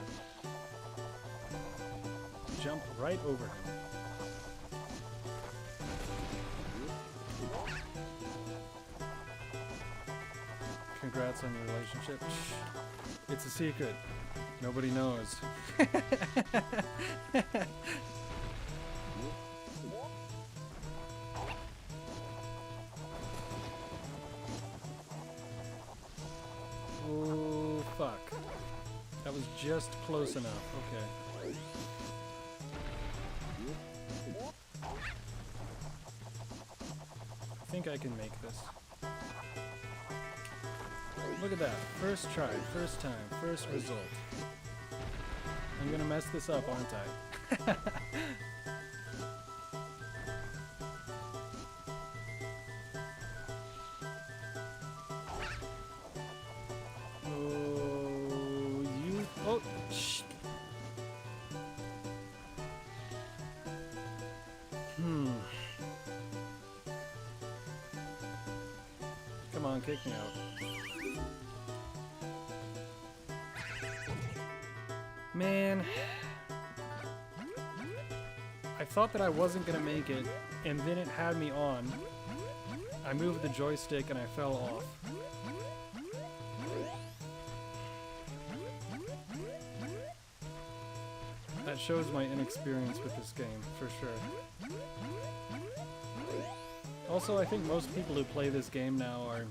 do. Jump right over him. Congrats on your relationship. Shh. It's a secret. Nobody knows. Oh, fuck. That was just close enough. Okay. I think I can make this. Look at that. First try, first time, first result. I'm gonna mess this up, aren't I? Oh, you... Oh, shh. Come on, kick me out. Man, I thought that I wasn't gonna make it, and then it had me on. I moved the joystick and I fell off. That shows my inexperience with this game, for sure. Also, I think most people who play this game now are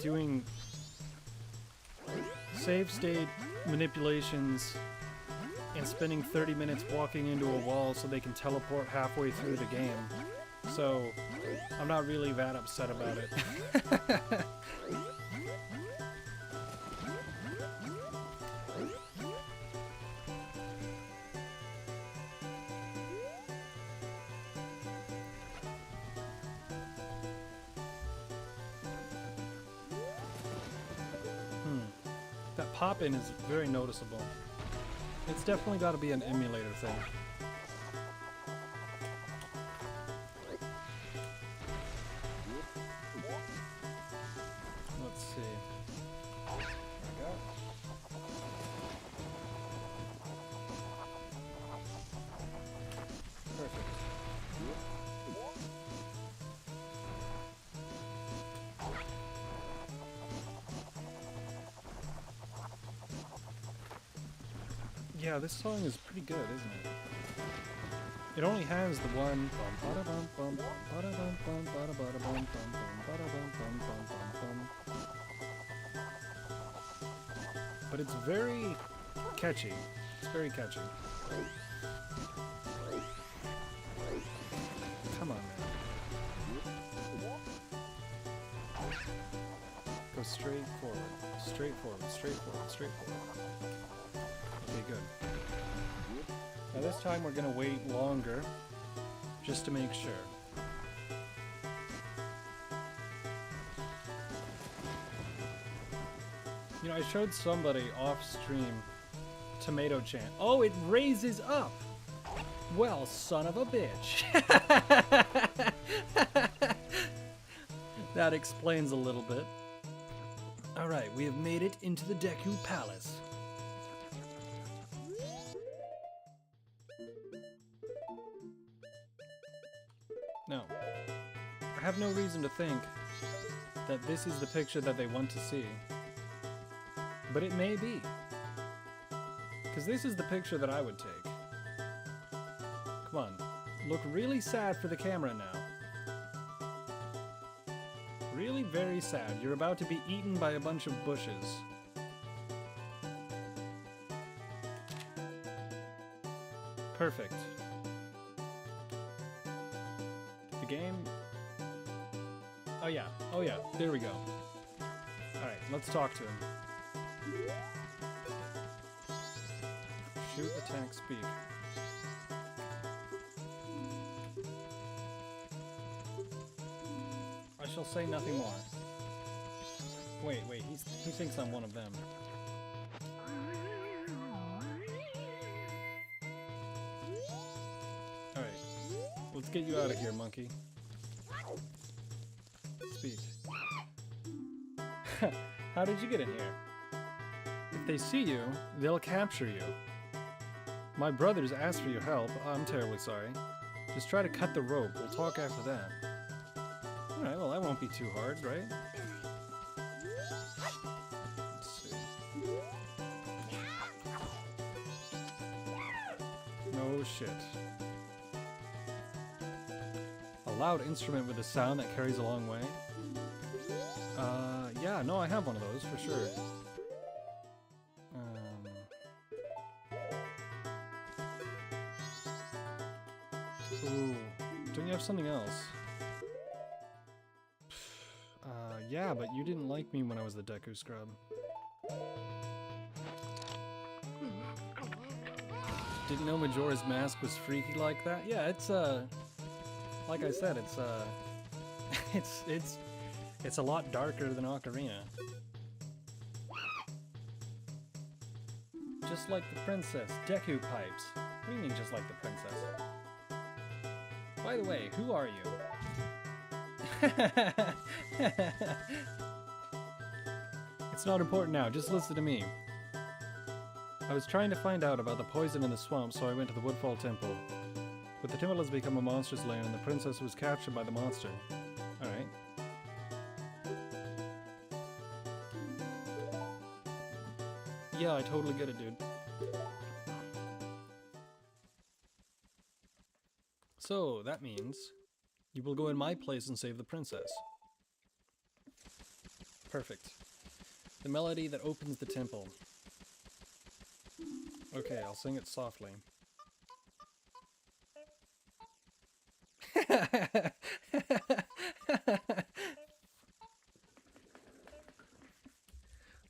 doing save state manipulations and spending 30 minutes walking into a wall so they can teleport halfway through the game. So, I'm not really that upset about it. That pop-in is very noticeable. It's definitely got to be an emulator thing. Let's see. There we go. Perfect. Yeah, this song is pretty good, isn't it? It only has the one but it's very catchy. It's very catchy. Come on, man. Go straight forward. Straight forward, straight forward, straight forward. Okay, good. Now this time we're gonna wait longer, just to make sure. You know, I showed somebody off stream Tomato Chant. Oh, it raises up! Well, son of a bitch. That explains a little bit. Alright, we have made it into the Deku Palace. No. I have no reason to think that this is the picture that they want to see. But it may be. Because this is the picture that I would take. Come on. Look really sad for the camera now. Really very sad. You're about to be eaten by a bunch of bushes. Perfect. The game... Oh yeah, there we go. Alright, let's talk to him. Shoot, attack, speak. I shall say nothing more. Wait, he thinks I'm one of them. Alright, let's get you out of here, monkey. Speak. How did you get in here? If they see you, they'll capture you. My brothers asked for your help. I'm terribly sorry. Just try to cut the rope. We'll talk after that. Alright, well that won't be too hard, right? Let's see. No shit. A loud instrument with a sound that carries a long way? Yeah, no, I have one of those for sure. Ooh, don't you have something else? Yeah, but you didn't like me when I was the Deku Scrub. Didn't know Majora's Mask was freaky like that? Yeah, it's, like I said, it's a lot darker than Ocarina. Just like the princess, Deku Pipes. What do you mean just like the princess? By the way, who are you? It's not important now, just listen to me. I was trying to find out about the poison in the swamp, so I went to the Woodfall Temple. But the temple has become a monster's lair, and the princess was captured by the monster. Alright. Yeah, I totally get it, dude. So, that means you will go in my place and save the princess. Perfect. The melody that opens the temple. Okay, I'll sing it softly.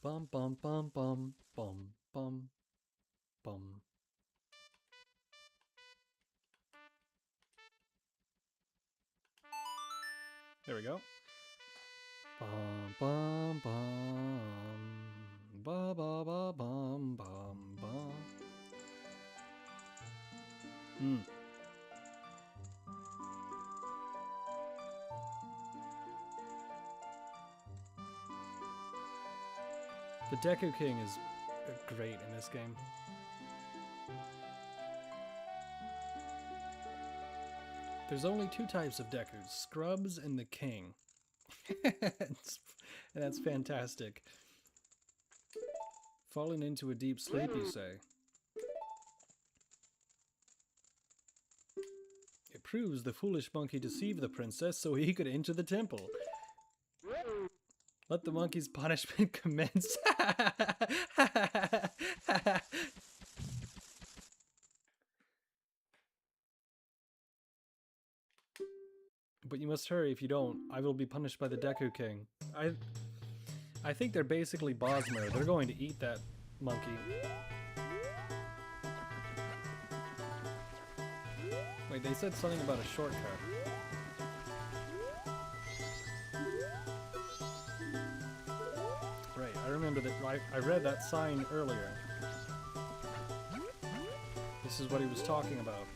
Bum bum bum bum bum bum bum. There we go. Bum bum bum ba ba ba bum bum bum. The Deku King is great in this game. There's only two types of Dekus, Scrubs and the King. That's fantastic. Fallen into a deep sleep, you say? It proves the foolish monkey deceived the princess so he could enter the temple. Let the monkey's punishment commence. But you must hurry. If you don't, I will be punished by the Deku King. I think they're basically Bosmer. They're going to eat that monkey. Wait, they said something about a shortcut. Right, I remember around with it. I read that sign earlier. This is what he was talking about.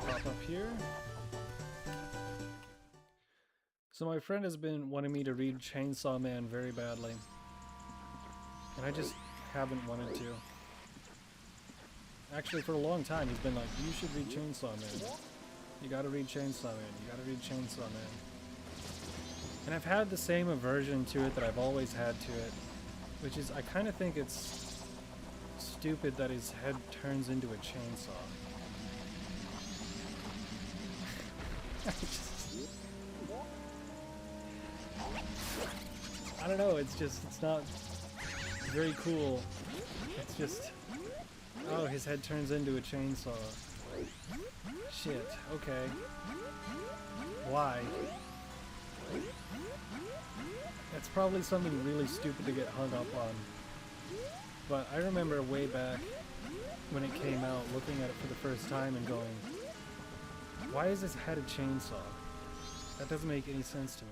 Pop up here. So my friend has been wanting me to read Chainsaw Man very badly. And I just haven't wanted to. Actually, for a long time, he's been like, you should read Chainsaw Man. You gotta read Chainsaw Man. You gotta read Chainsaw Man. And I've had the same aversion to it that I've always had to it. Which is, I kind of think it's stupid that his head turns into a chainsaw. I don't know, it's not very cool. It's just, oh, his head turns into a chainsaw. Shit, okay. Why? That's probably something really stupid to get hung up on. But I remember way back when it came out, looking at it for the first time and going, why is his head a chainsaw? That doesn't make any sense to me.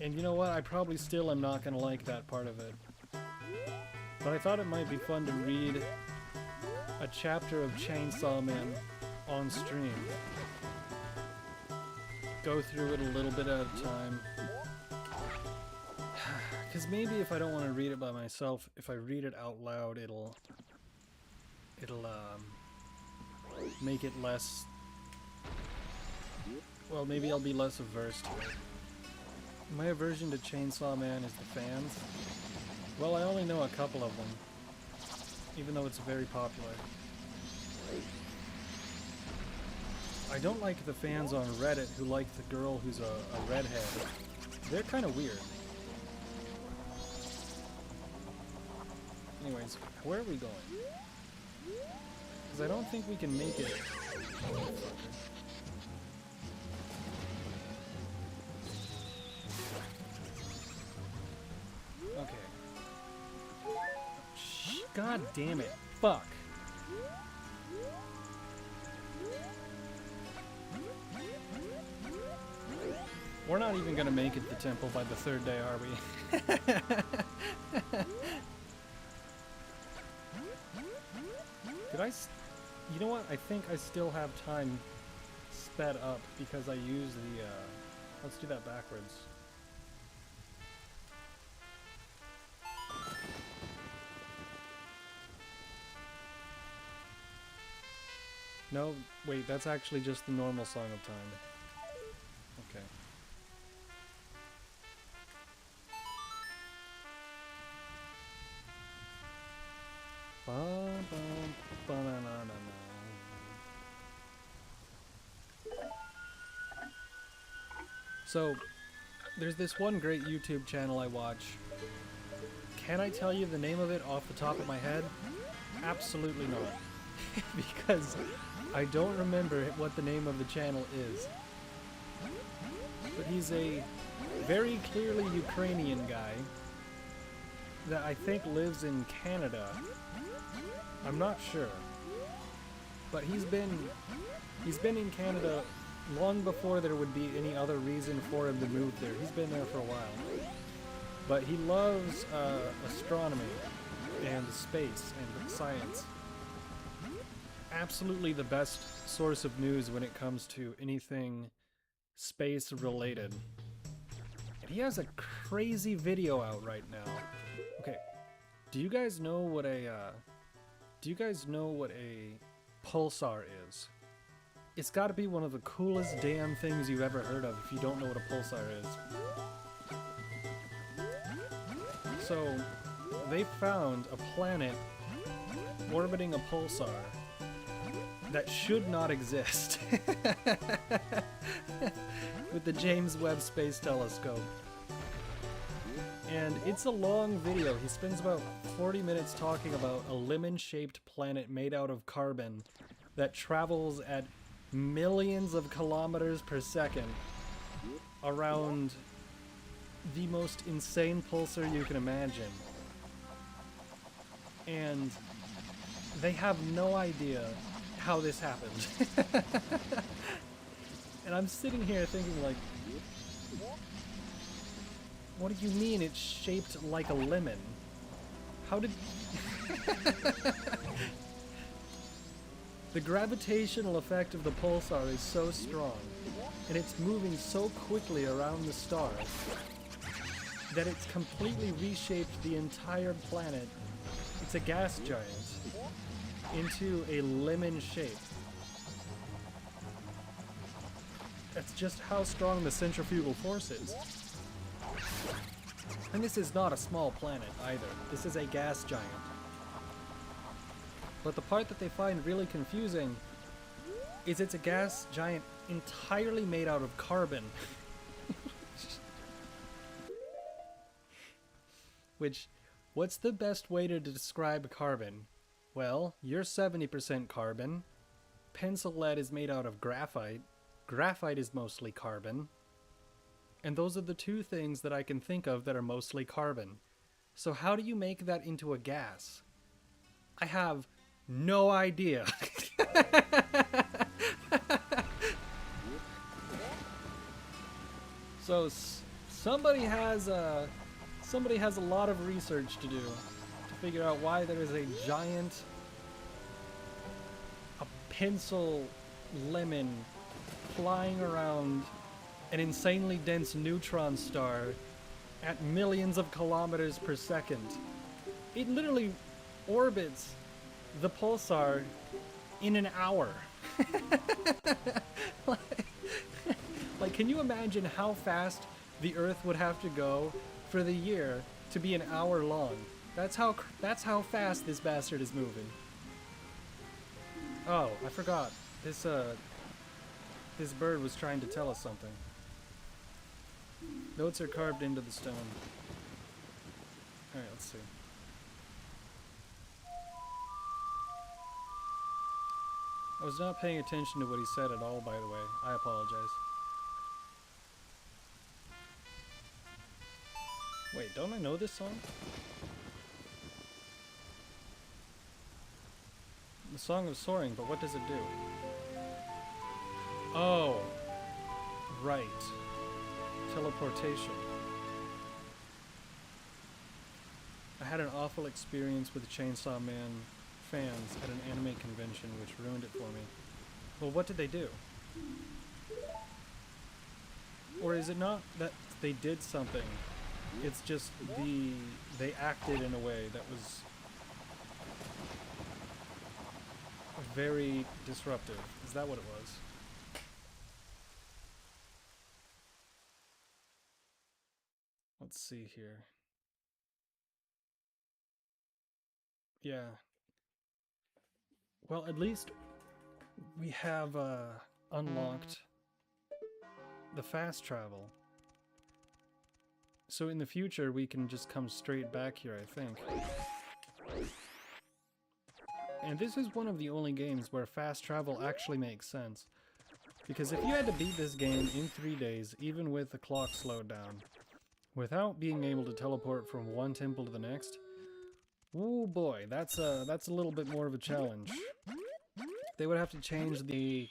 And you know what? I probably still am not gonna like that part of it. But I thought it might be fun to read a chapter of Chainsaw Man on stream. Go through it a little bit at a time. Because maybe if I don't want to read it by myself, if I read it out loud, it'll make it less... Well, maybe I'll be less averse to it. My aversion to Chainsaw Man is the fans. Well, I only know a couple of them, even though it's very popular. I don't like the fans on Reddit who like the girl who's a redhead. They're kind of weird. Anyways, where are we going? Because I don't think we can make it. Okay. God damn it. Fuck. We're not even gonna make it to the temple by the third day, are we? Did I... You know what? I think I still have time sped up because I used the... Let's do that backwards. No, wait, that's actually just the normal Song of Time. Okay. So, there's this one great YouTube channel I watch. Can I tell you the name of it off the top of my head? Absolutely not. Because I don't remember what the name of the channel is. But he's a very clearly Ukrainian guy that I think lives in Canada. I'm not sure. But he's been in Canada long before there would be any other reason for him to move there. He's been there for a while. But he loves astronomy and space and science. Absolutely the best source of news when it comes to anything space related. And he has a crazy video out right now. Okay, do you guys know what a pulsar is? It's got to be one of the coolest damn things you've ever heard of if you don't know what a pulsar is. So, they found a planet orbiting a pulsar that should not exist with the James Webb Space Telescope. And it's a long video. He spends about 40 minutes talking about a lemon-shaped planet made out of carbon that travels at millions of kilometers per second around the most insane pulsar you can imagine. And they have no idea how this happened. And I'm sitting here thinking like, what do you mean it's shaped like a lemon? How did... The gravitational effect of the pulsar is so strong, and it's moving so quickly around the star, that it's completely reshaped the entire planet. It's a gas giant into a lemon shape. That's just how strong the centrifugal force is. And this is not a small planet either. This is a gas giant. But the part that they find really confusing is it's a gas giant entirely made out of carbon. Which, what's the best way to describe carbon? Well, you're 70% carbon. Pencil lead is made out of graphite. Graphite is mostly carbon. And those are the two things that I can think of that are mostly carbon. So how do you make that into a gas? I have no idea. So somebody has a lot of research to do to figure out why there is a giant, a pencil lemon flying around an insanely dense neutron star at millions of kilometers per second. It literally orbits the pulsar in an hour. Like, can you imagine how fast the Earth would have to go for the year to be an hour long? That's how fast this bastard is moving. Oh, I forgot. This bird was trying to tell us something. Notes are carved into the stone. Alright, let's see. I was not paying attention to what he said at all, by the way. I apologize. Wait, don't I know this song? The Song of Soaring, but what does it do? Oh, right. Teleportation. I had an awful experience with Chainsaw Man fans at an anime convention, which ruined it for me. Well, what did they do? Or is it not that they did something? It's just they acted in a way that was very disruptive. Is that what it was? Let's see here. Yeah. Well, at least we have unlocked the fast travel. So in the future, we can just come straight back here, I think. And this is one of the only games where fast travel actually makes sense. Because if you had to beat this game in 3 days, even with the clock slowed down, without being able to teleport from one temple to the next, oh boy, that's a little bit more of a challenge. They would have to change the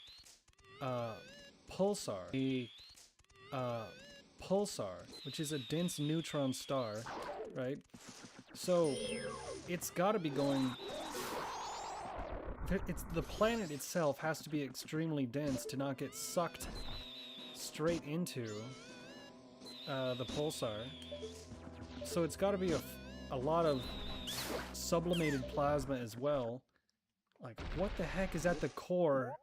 pulsar. The pulsar, which is a dense neutron star, right? So it's got to be going... the planet itself has to be extremely dense to not get sucked straight into the pulsar. So it's got to be a lot of sublimated plasma as well. Like, what the heck is at the core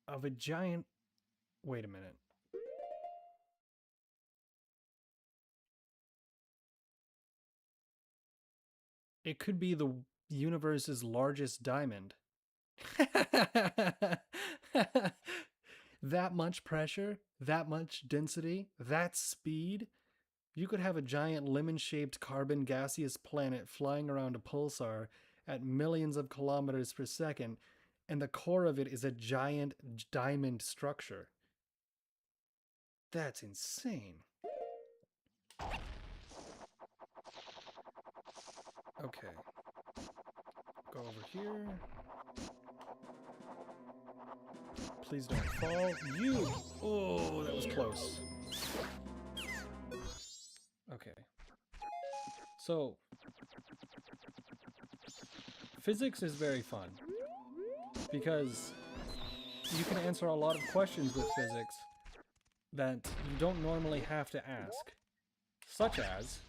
of a giant... Wait a minute. It could be the universe's largest diamond. That much pressure, that much density, that speed. You could have a giant lemon-shaped carbon gaseous planet flying around a pulsar at millions of kilometers per second, and the core of it is a giant diamond structure. That's insane. Okay. Go over here. Please don't fall. You! Oh, that was close. Okay. So, physics is very fun because you can answer a lot of questions with physics that you don't normally have to ask. Such as,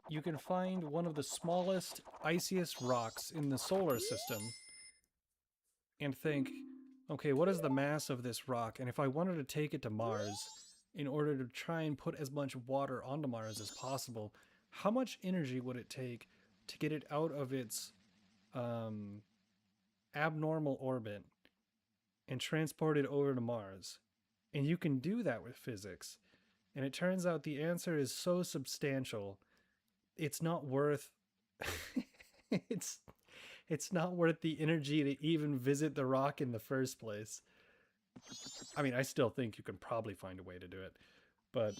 you can find one of the smallest, iciest rocks in the solar system and think, okay, what is the mass of this rock? And if I wanted to take it to Mars in order to try and put as much water onto Mars as possible, how much energy would it take to get it out of its abnormal orbit and transport it over to Mars? And you can do that with physics. And it turns out the answer is so substantial, it's not worth it's not worth the energy to even visit the rock in the first place. I mean, I still think you can probably find a way to do it, but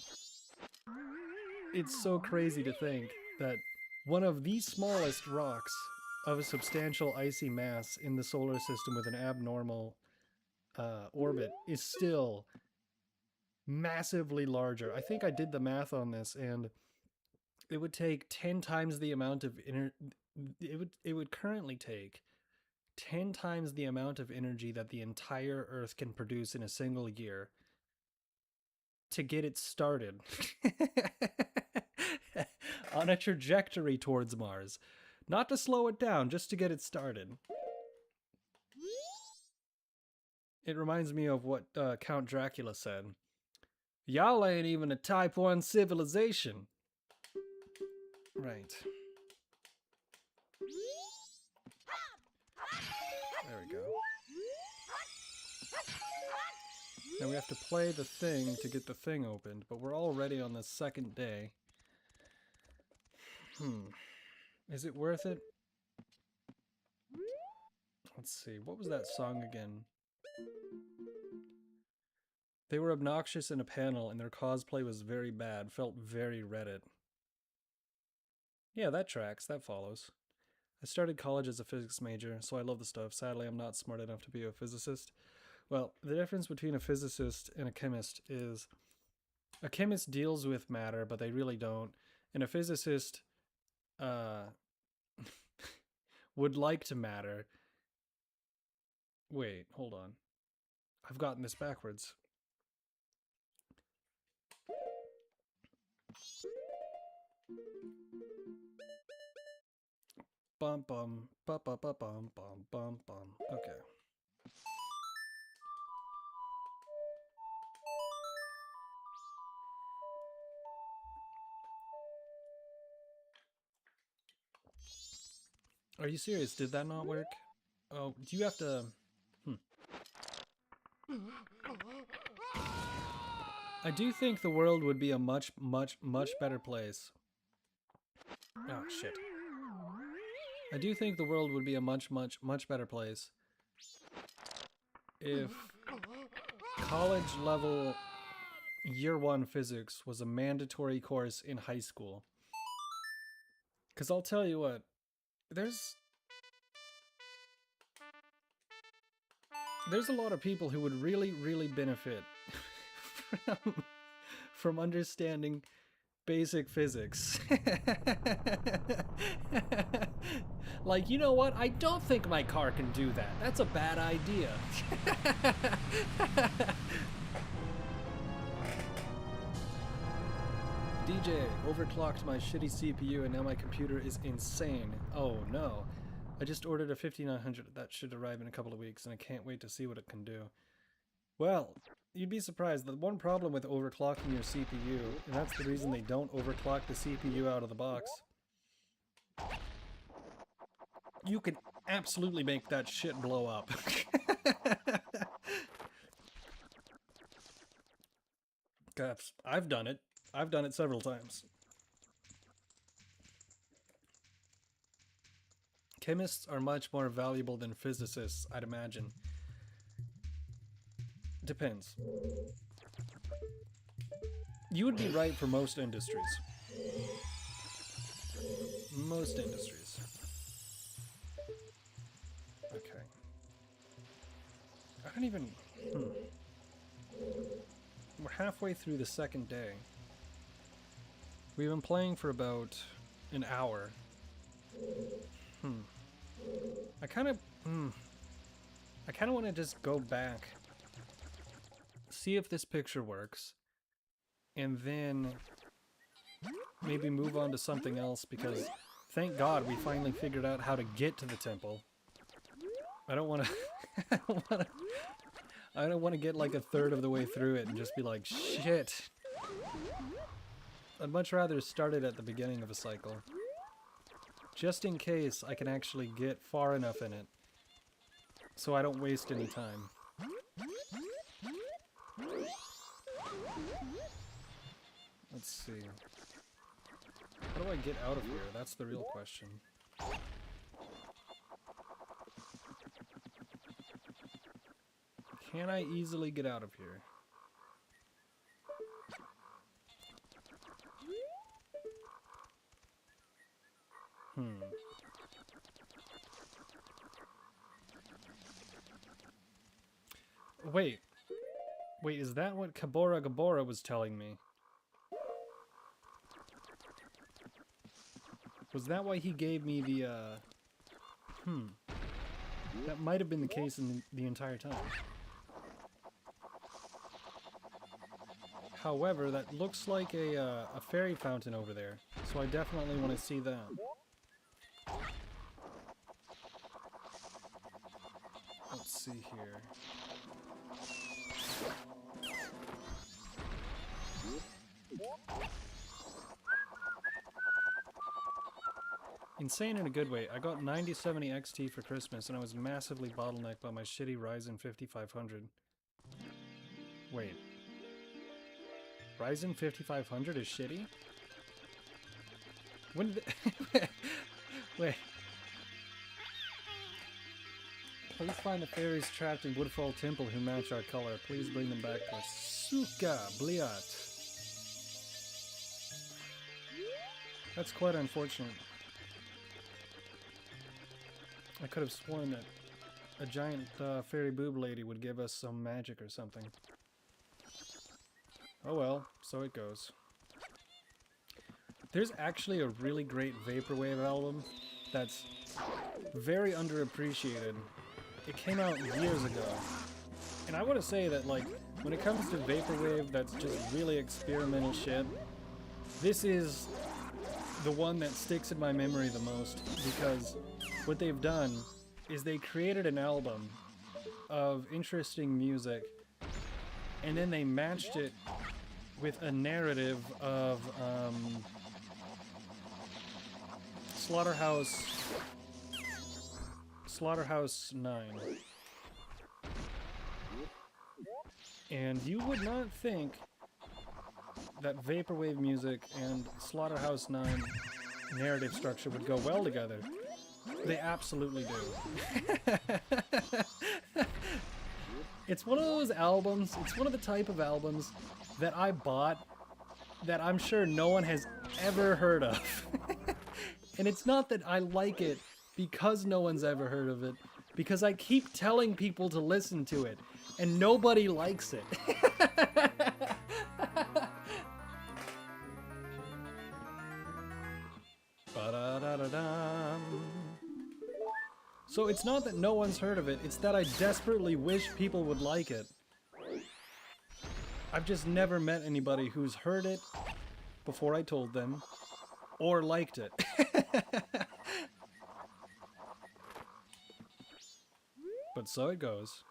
it's so crazy to think that one of the smallest rocks of a substantial icy mass in the solar system with an abnormal orbit is still massively larger. I think I did the math on this, and it would take 10 times the amount of it would currently take 10 times the amount of energy that the entire Earth can produce in a single year to get it started on a trajectory towards Mars. Not to slow it down, just to get it started. It reminds me of what Count Dracula said. Y'all ain't even a Type 1 civilization. Right. There we go. Now we have to play the thing to get the thing opened, but we're already on the second day. Is it worth it? Let's see, what was that song again? They were obnoxious in a panel and their cosplay was very bad, felt very Reddit. Yeah, that tracks, that follows. I started college as a physics major, so I love the stuff. Sadly, I'm not smart enough to be a physicist. Well, the difference between a physicist and a chemist is a chemist deals with matter, but they really don't. And a physicist would like to matter. Wait, hold on. I've gotten this backwards. Bum bum ba ba ba bum bum bum bum. Okay. Are you serious? Did that not work? Oh, do you have to... I do think the world would be a much better place. Oh, shit. I do think the world would be a much better place if college level year 1 physics was a mandatory course in high school. Because I'll tell you what, there's a lot of people who would really benefit from understanding basic physics. Like, you know what? I don't think my car can do that. That's a bad idea. DJ, overclocked my shitty CPU and now my computer is insane. Oh no. I just ordered a 5900 that should arrive in a couple of weeks and I can't wait to see what it can do. Well, you'd be surprised. The one problem with overclocking your CPU, and that's the reason they don't overclock the CPU out of the box, you can absolutely make that shit blow up. I've done it. I've done it several times. Chemists are much more valuable than physicists, I'd imagine. Depends. You would be right for most industries. Most industries. Okay. don't even... We're halfway through the second day. We've been playing for about an hour. I kind of want to just go back, see if this picture works, and then maybe move on to something else, because thank God we finally figured out how to get to the temple. I don't want to I don't want to get like a third of the way through it and just be like, shit. I'd much rather start it at the beginning of a cycle, just in case I can actually get far enough in it so I don't waste any time. Let's see. How do I get out of here? That's the real question. Can I easily get out of here? Wait. Wait, is that what Kabora Gabora was telling me? Was that why he gave me the, That might have been the case in the entire time. However, that looks like a fairy fountain over there, so I definitely want to see that. Let's see here. Insane in a good way. I got 9070 XT for Christmas and I was massively bottlenecked by my shitty Ryzen 5500. Wait. Ryzen 5500 is shitty? When did it... Wait. Please find the fairies trapped in Woodfall Temple who match our color. Please bring them back to us. Suka Bliat. That's quite unfortunate. I could have sworn that a giant fairy boob lady would give us some magic or something. Oh well, so it goes. There's actually a really great Vaporwave album that's very underappreciated. It came out years ago. And I want to say that, like, when it comes to Vaporwave that's just really experimental shit, this is the one that sticks in my memory the most, because what they've done is they created an album of interesting music and then they matched it with a narrative of Slaughterhouse 9. And you would not think that Vaporwave music and Slaughterhouse 9 narrative structure would go well together. They absolutely do. It's one of those albums, it's one of the type of albums that I bought that I'm sure no one has ever heard of. And it's not that I like it because no one's ever heard of it, because I keep telling people to listen to it, and nobody likes it. So it's not that no one's heard of it, it's that I desperately wish people would like it. I've just never met anybody who's heard it before I told them, or liked it. But so it goes.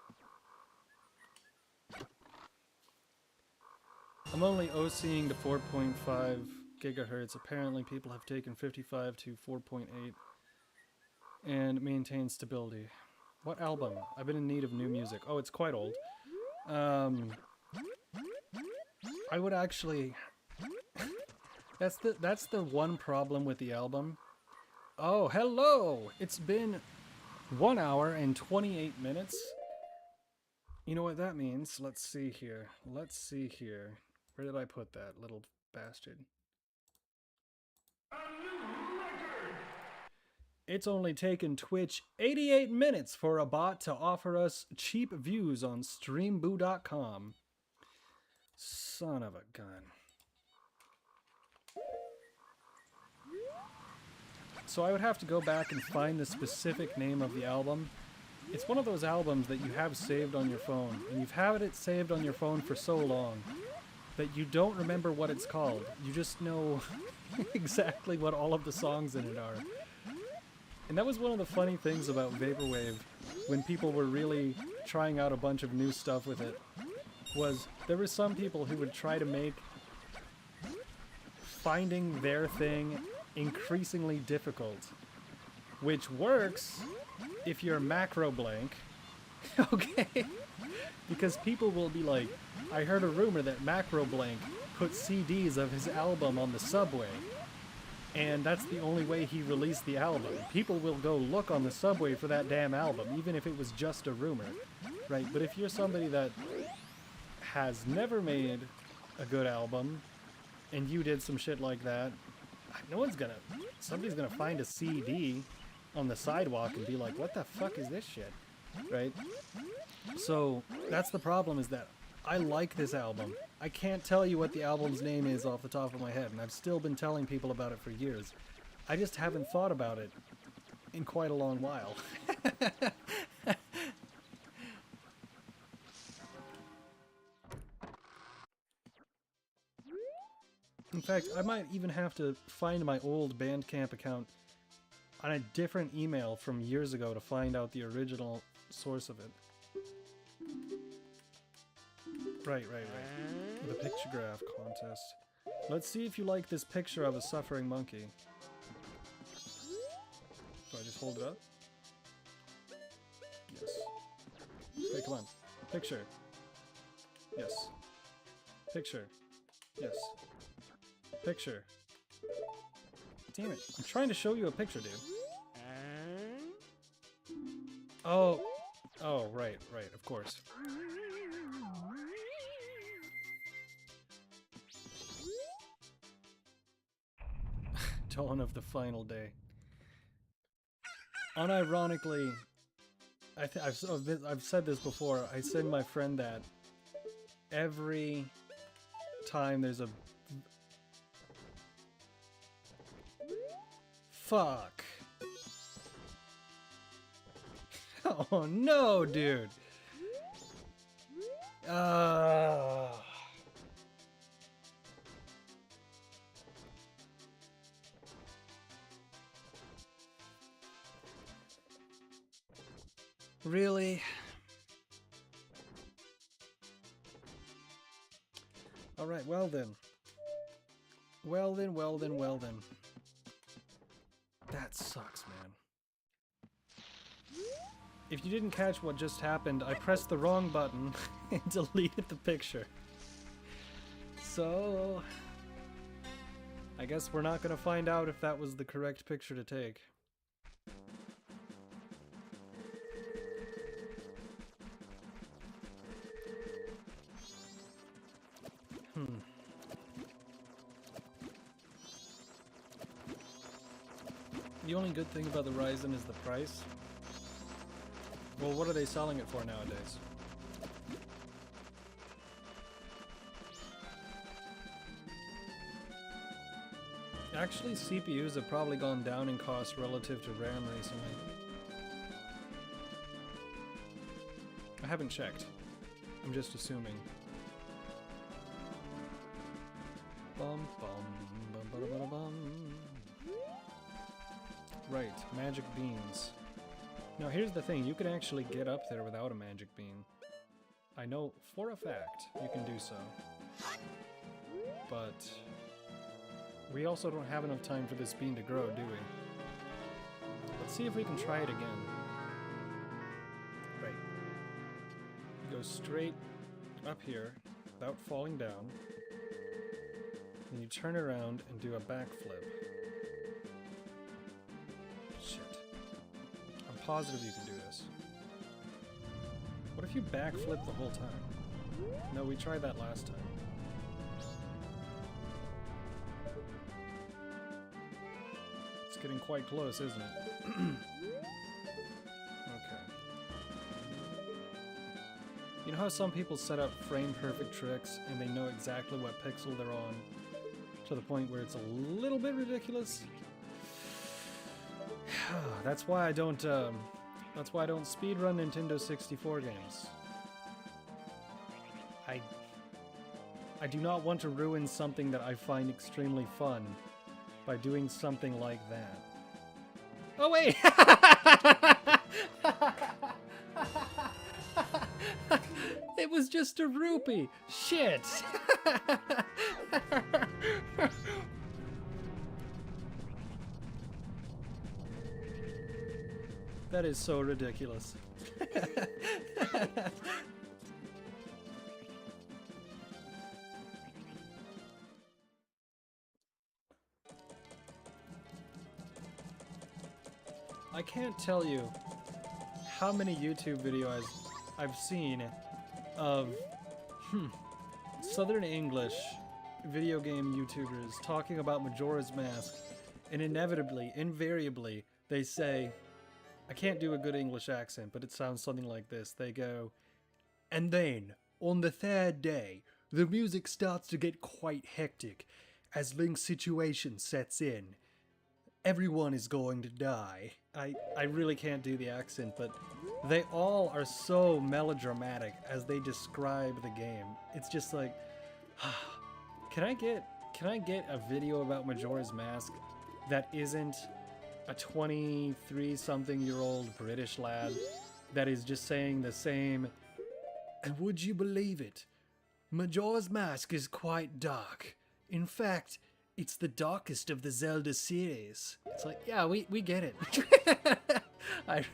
I'm only OCing to 4.5 gigahertz. Apparently people have taken 55 to 4.8 and maintain stability. What album? I've been in need of new music. Oh, it's quite old. I would actually... That's the one problem with the album. Oh, hello! It's been 1 hour and 28 minutes. You know what that means? Let's see here. Let's see here. Where did I put that little bastard? It's only taken Twitch 88 minutes for a bot to offer us cheap views on streamboo.com. Son of a gun. So I would have to go back and find the specific name of the album. It's one of those albums that you have saved on your phone, and you've had it saved on your phone for so long that you don't remember what it's called. You just know exactly what all of the songs in it are. And that was one of the funny things about Vaporwave, when people were really trying out a bunch of new stuff with it, was there were some people who would try to make finding their thing increasingly difficult, which works if you're macro blank, okay? Because people will be like, I heard a rumor that Macro Blank put CDs of his album on the subway, and that's the only way he released the album. People will go look on the subway for that damn album, even if it was just a rumor, right? But if you're somebody that has never made a good album, and you did some shit like that, somebody's gonna find a CD on the sidewalk and be like, what the fuck is this shit, right? So that's the problem, is that I like this album. I can't tell you what the album's name is off the top of my head, and I've still been telling people about it for years. I just haven't thought about it in quite a long while. In fact, I might even have to find my old Bandcamp account on a different email from years ago to find out the original source of it. Right. The pictograph contest. Let's see if you like this picture of a suffering monkey. Do I just hold it up? Yes. Hey, come on. Picture. Yes. Picture. Yes. Picture. Damn it. I'm trying to show you a picture, dude. Oh, right, of course. Dawn of the final day. Unironically, I've said this before, I send my friend that every time there's a... Fuck. Oh no, dude. Really? Alright, well then. Well then. That sucks, man. If you didn't catch what just happened, I pressed the wrong button and deleted the picture. So... I guess we're not gonna find out if that was the correct picture to take. The only good thing about the Ryzen is the price. Well, what are they selling it for nowadays? Actually, CPUs have probably gone down in cost relative to RAM recently. I haven't checked. I'm just assuming. Bum bum bum bum bum bum. Right, magic beans. Now here's the thing, you can actually get up there without a magic bean. I know for a fact you can do so. But we also don't have enough time for this bean to grow, do we? Let's see if we can try it again. Right. You go straight up here without falling down. Then you turn around and do a backflip. Positive you can do this. What if you backflip the whole time? No, we tried that last time. It's getting quite close, isn't it? Okay. You know how some people set up frame-perfect tricks and they know exactly what pixel they're on to the point where it's a little bit ridiculous? That's why I don't speedrun Nintendo 64 games. I do not want to ruin something that I find extremely fun by doing something like that. Oh wait! It was just a rupee! Shit! That is so ridiculous. I can't tell you how many YouTube videos I've seen of Southern English video game YouTubers talking about Majora's Mask, and invariably, they say, I can't do a good English accent, but it sounds something like this. They go, and then, on the third day, the music starts to get quite hectic as Link's situation sets in. Everyone is going to die. I really can't do the accent, but they all are so melodramatic as they describe the game. It's just like, can I get a video about Majora's Mask that isn't a 23-something-year-old British lad that is just saying the same, and would you believe it? Majora's Mask is quite dark. In fact, it's the darkest of the Zelda series. It's like, yeah, we get it. I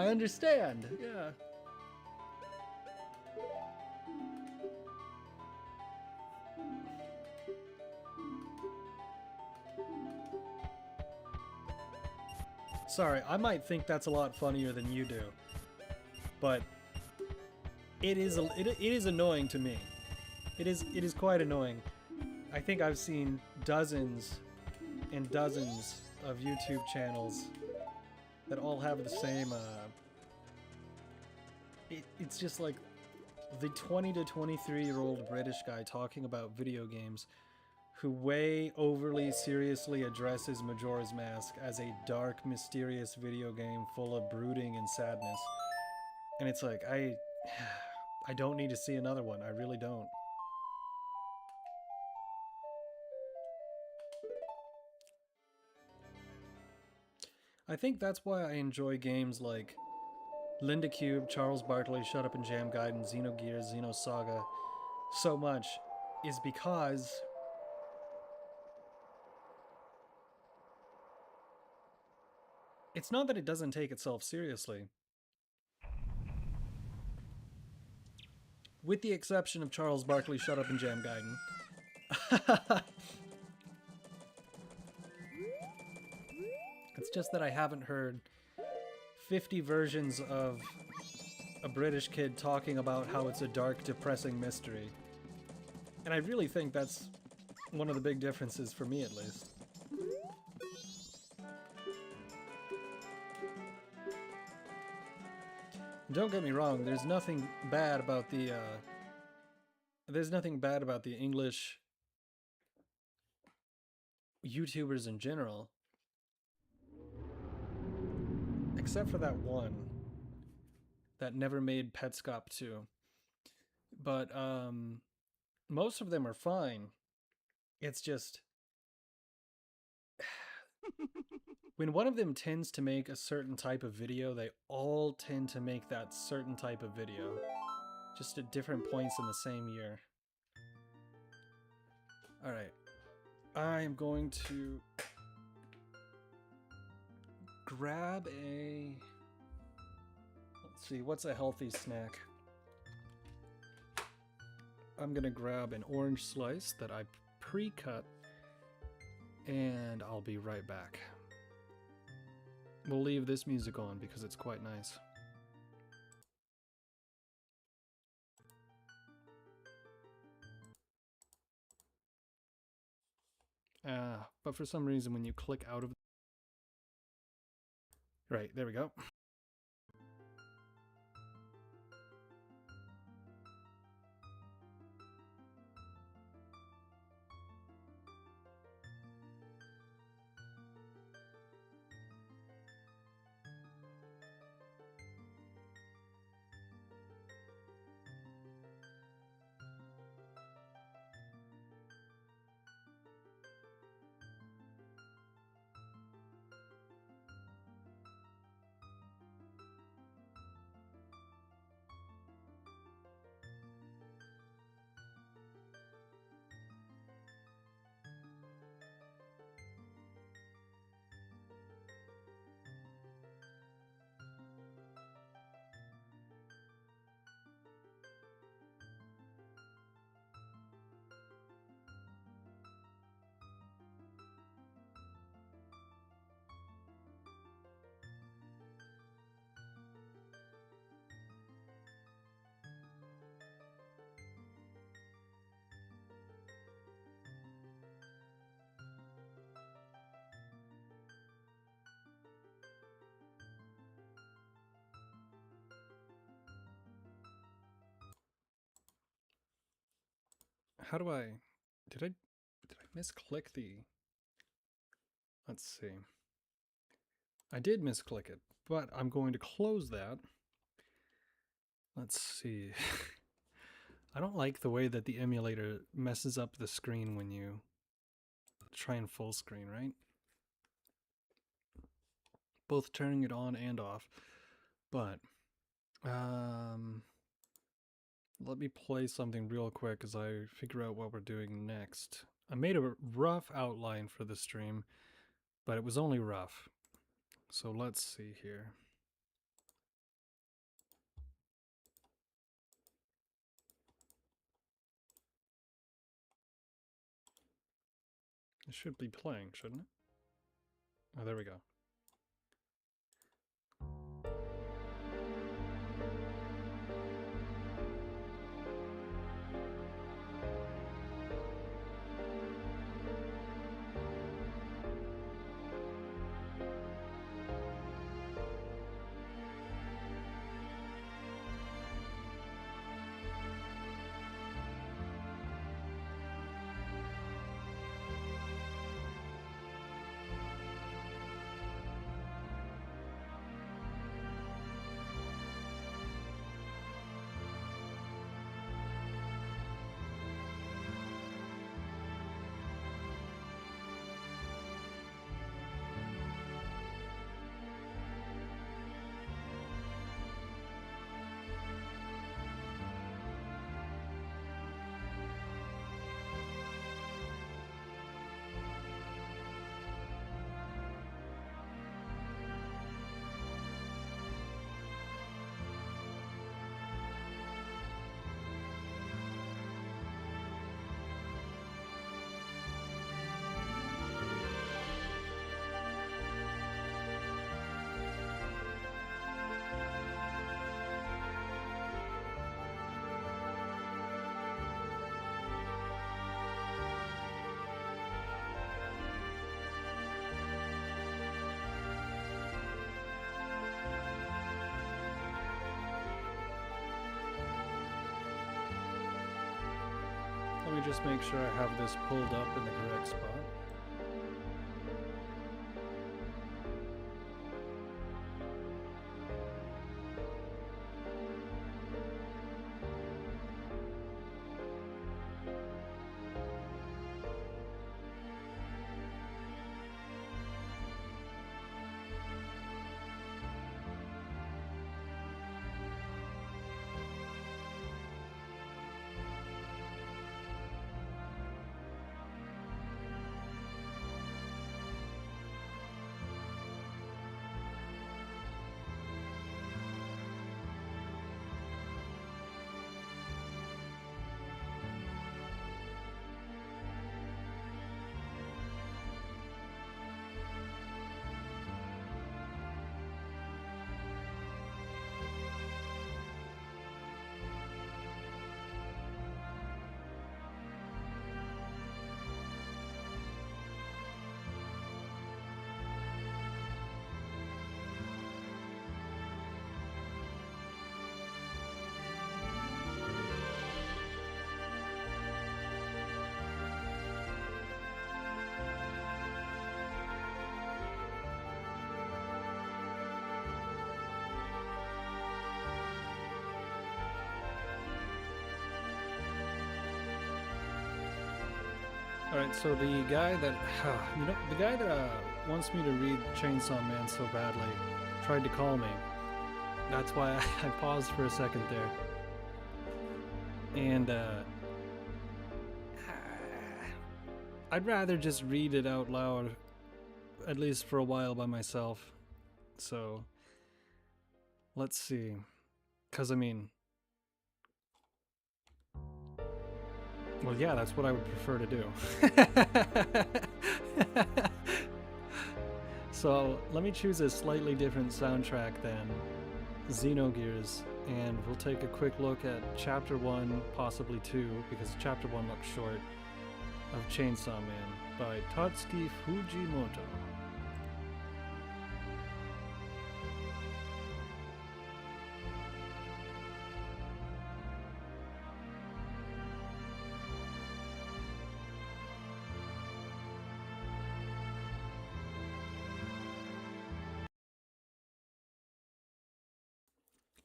understand, yeah. Sorry, I might think that's a lot funnier than you do, but it is annoying to me. It is quite annoying. I think I've seen dozens and dozens of YouTube channels that all have the same, it's just like the 20 to 23-year-old British guy talking about video games who way overly seriously addresses Majora's Mask as a dark, mysterious video game full of brooding and sadness. And it's like, I don't need to see another one. I really don't. I think that's why I enjoy games like Linda Cube, Charles Barkley, Shut Up and Jam Gaiden, Xenogears, Xenosaga so much, is because it's not that it doesn't take itself seriously. With the exception of Charles Barkley, Shut Up and Jam Gaiden. It's just that I haven't heard 50 versions of a British kid talking about how it's a dark, depressing mystery. And I really think that's one of the big differences for me, at least. Don't get me wrong, there's nothing bad about the English YouTubers in general. Except for that one that never made Petscop 2. But most of them are fine. It's just when one of them tends to make a certain type of video, they all tend to make that certain type of video, just at different points in the same year. Alright, I am going to grab a... Let's see, what's a healthy snack? I'm gonna grab an orange slice that I pre-cut, and I'll be right back. We'll leave this music on because it's quite nice. But for some reason when you click out of Right, there we go. How do I... Did I misclick the... Let's see. I did misclick it, but I'm going to close that. Let's see. I don't like the way that the emulator messes up the screen when you try and full screen, right? Both turning it on and off. But, let me play something real quick as I figure out what we're doing next. I made a rough outline for the stream, but it was only rough. So let's see here. It should be playing, shouldn't it? Oh, there we go. Let me just make sure I have this pulled up in the correct spot. Alright, so the guy that, the guy that wants me to read Chainsaw Man so badly tried to call me. That's why I paused for a second there. And, I'd rather just read it out loud, at least for a while by myself. So, let's see. 'Cause I mean, well, yeah, that's what I would prefer to do. So, let me choose a slightly different soundtrack than Xenogears, and we'll take a quick look at Chapter 1, possibly 2, because Chapter 1 looks short, of Chainsaw Man by Tatsuki Fujimoto.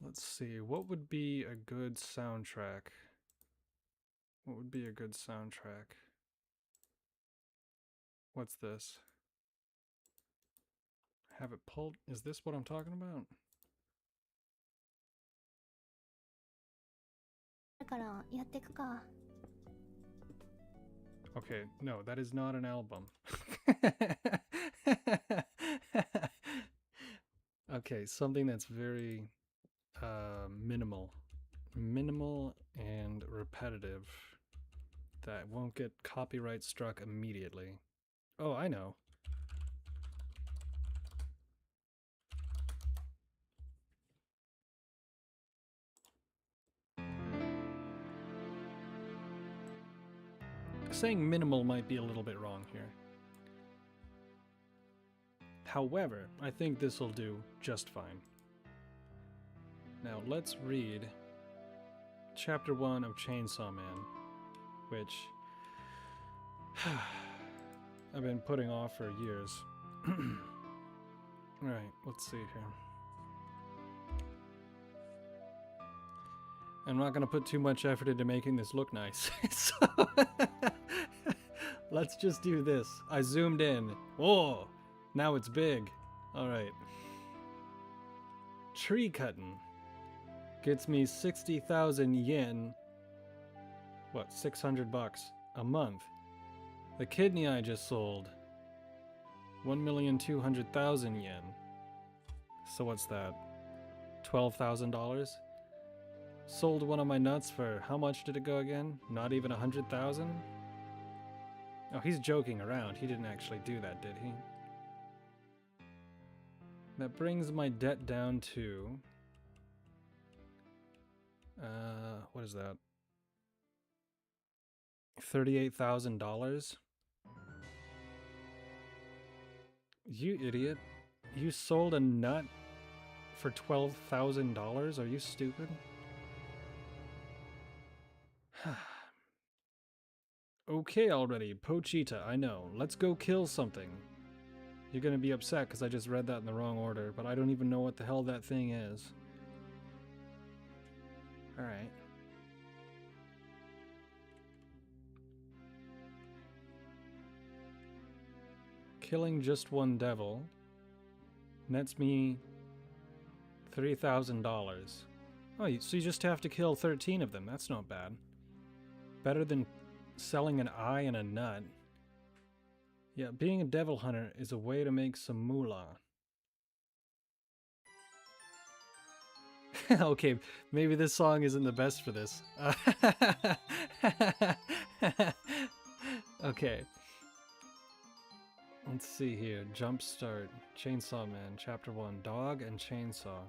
Let's see, what would be a good soundtrack? What would be a good soundtrack? What's this? Have it pulled? Is this what I'm talking about? Okay, no, that is not an album. Okay, something that's very minimal and repetitive that won't get copyright struck immediately. Oh, I know. Saying minimal might be a little bit wrong here. However, I think this will do just fine. Now let's read Chapter 1 of Chainsaw Man, which I've been putting off for years. Alright, let's see here. I'm not gonna put too much effort into making this look nice. So let's just do this. I zoomed in. Oh, now it's big. Alright. Tree cutting gets me 60,000 yen. What, 600 bucks a month. The kidney I just sold, 1,200,000 yen. So what's that? $12,000? Sold one of my nuts for, how much did it go again? Not even 100,000? Oh, he's joking around. He didn't actually do that, did he? That brings my debt down to... what is that? $38,000? You idiot. You sold a nut for $12,000? Are you stupid? Okay already, Pochita, I know. Let's go kill something. You're gonna be upset because I just read that in the wrong order, but I don't even know what the hell that thing is. Alright. Killing just one devil nets me $3,000. Oh, so you just have to kill 13 of them. That's not bad. Better than selling an eye and a nut. Yeah, being a devil hunter is a way to make some moolah. Okay, maybe this song isn't the best for this. Okay. Let's see here. Jumpstart. Chainsaw Man. Chapter 1. Dog and Chainsaw.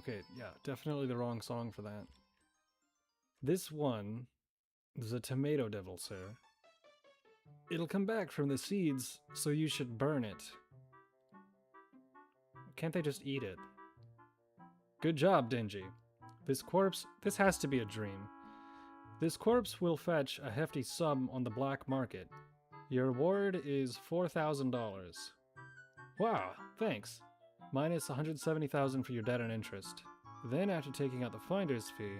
Okay, yeah, definitely the wrong song for that. This one is a tomato devil, sir. It'll come back from the seeds, so you should burn it. Can't they just eat it? Good job, Denji. This has to be a dream. This corpse will fetch a hefty sum on the black market. Your reward is $4,000. Wow, thanks. Minus $170,000 for your debt and interest. Then, after taking out the finder's fee,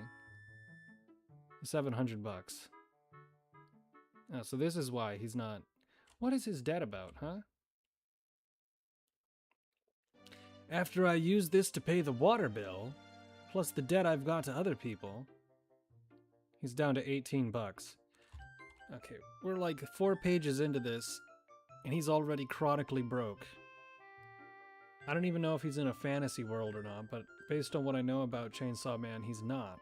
$700 bucks. Oh, so this is why he's not... What is his debt about, huh? After I use this to pay the water bill, plus the debt I've got to other people, he's down to 18 bucks. Okay, we're like 4 pages into this, and he's already chronically broke. I don't even know if he's in a fantasy world or not, but based on what I know about Chainsaw Man, he's not.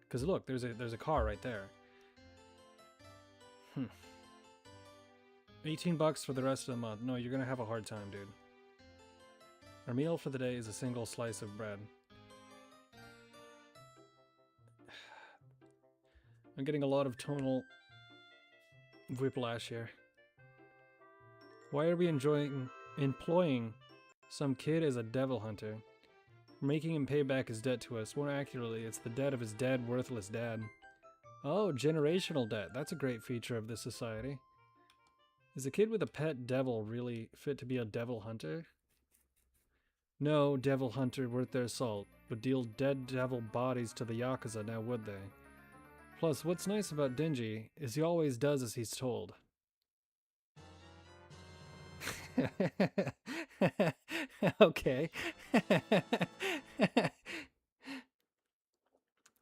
Because look, there's a car right there. 18 bucks for the rest of the month. No, you're gonna have a hard time, dude. Our meal for the day is a single slice of bread. I'm getting a lot of tonal whiplash here. Why are we employing some kid as a devil hunter? We're making him pay back his debt to us. More accurately, it's the debt of his dead, worthless dad. Oh, generational debt. That's a great feature of this society. Is a kid with a pet devil really fit to be a devil hunter? No devil hunter worth their salt would deal dead devil bodies to the Yakuza, now would they? Plus, what's nice about Denji is he always does as he's told. Okay.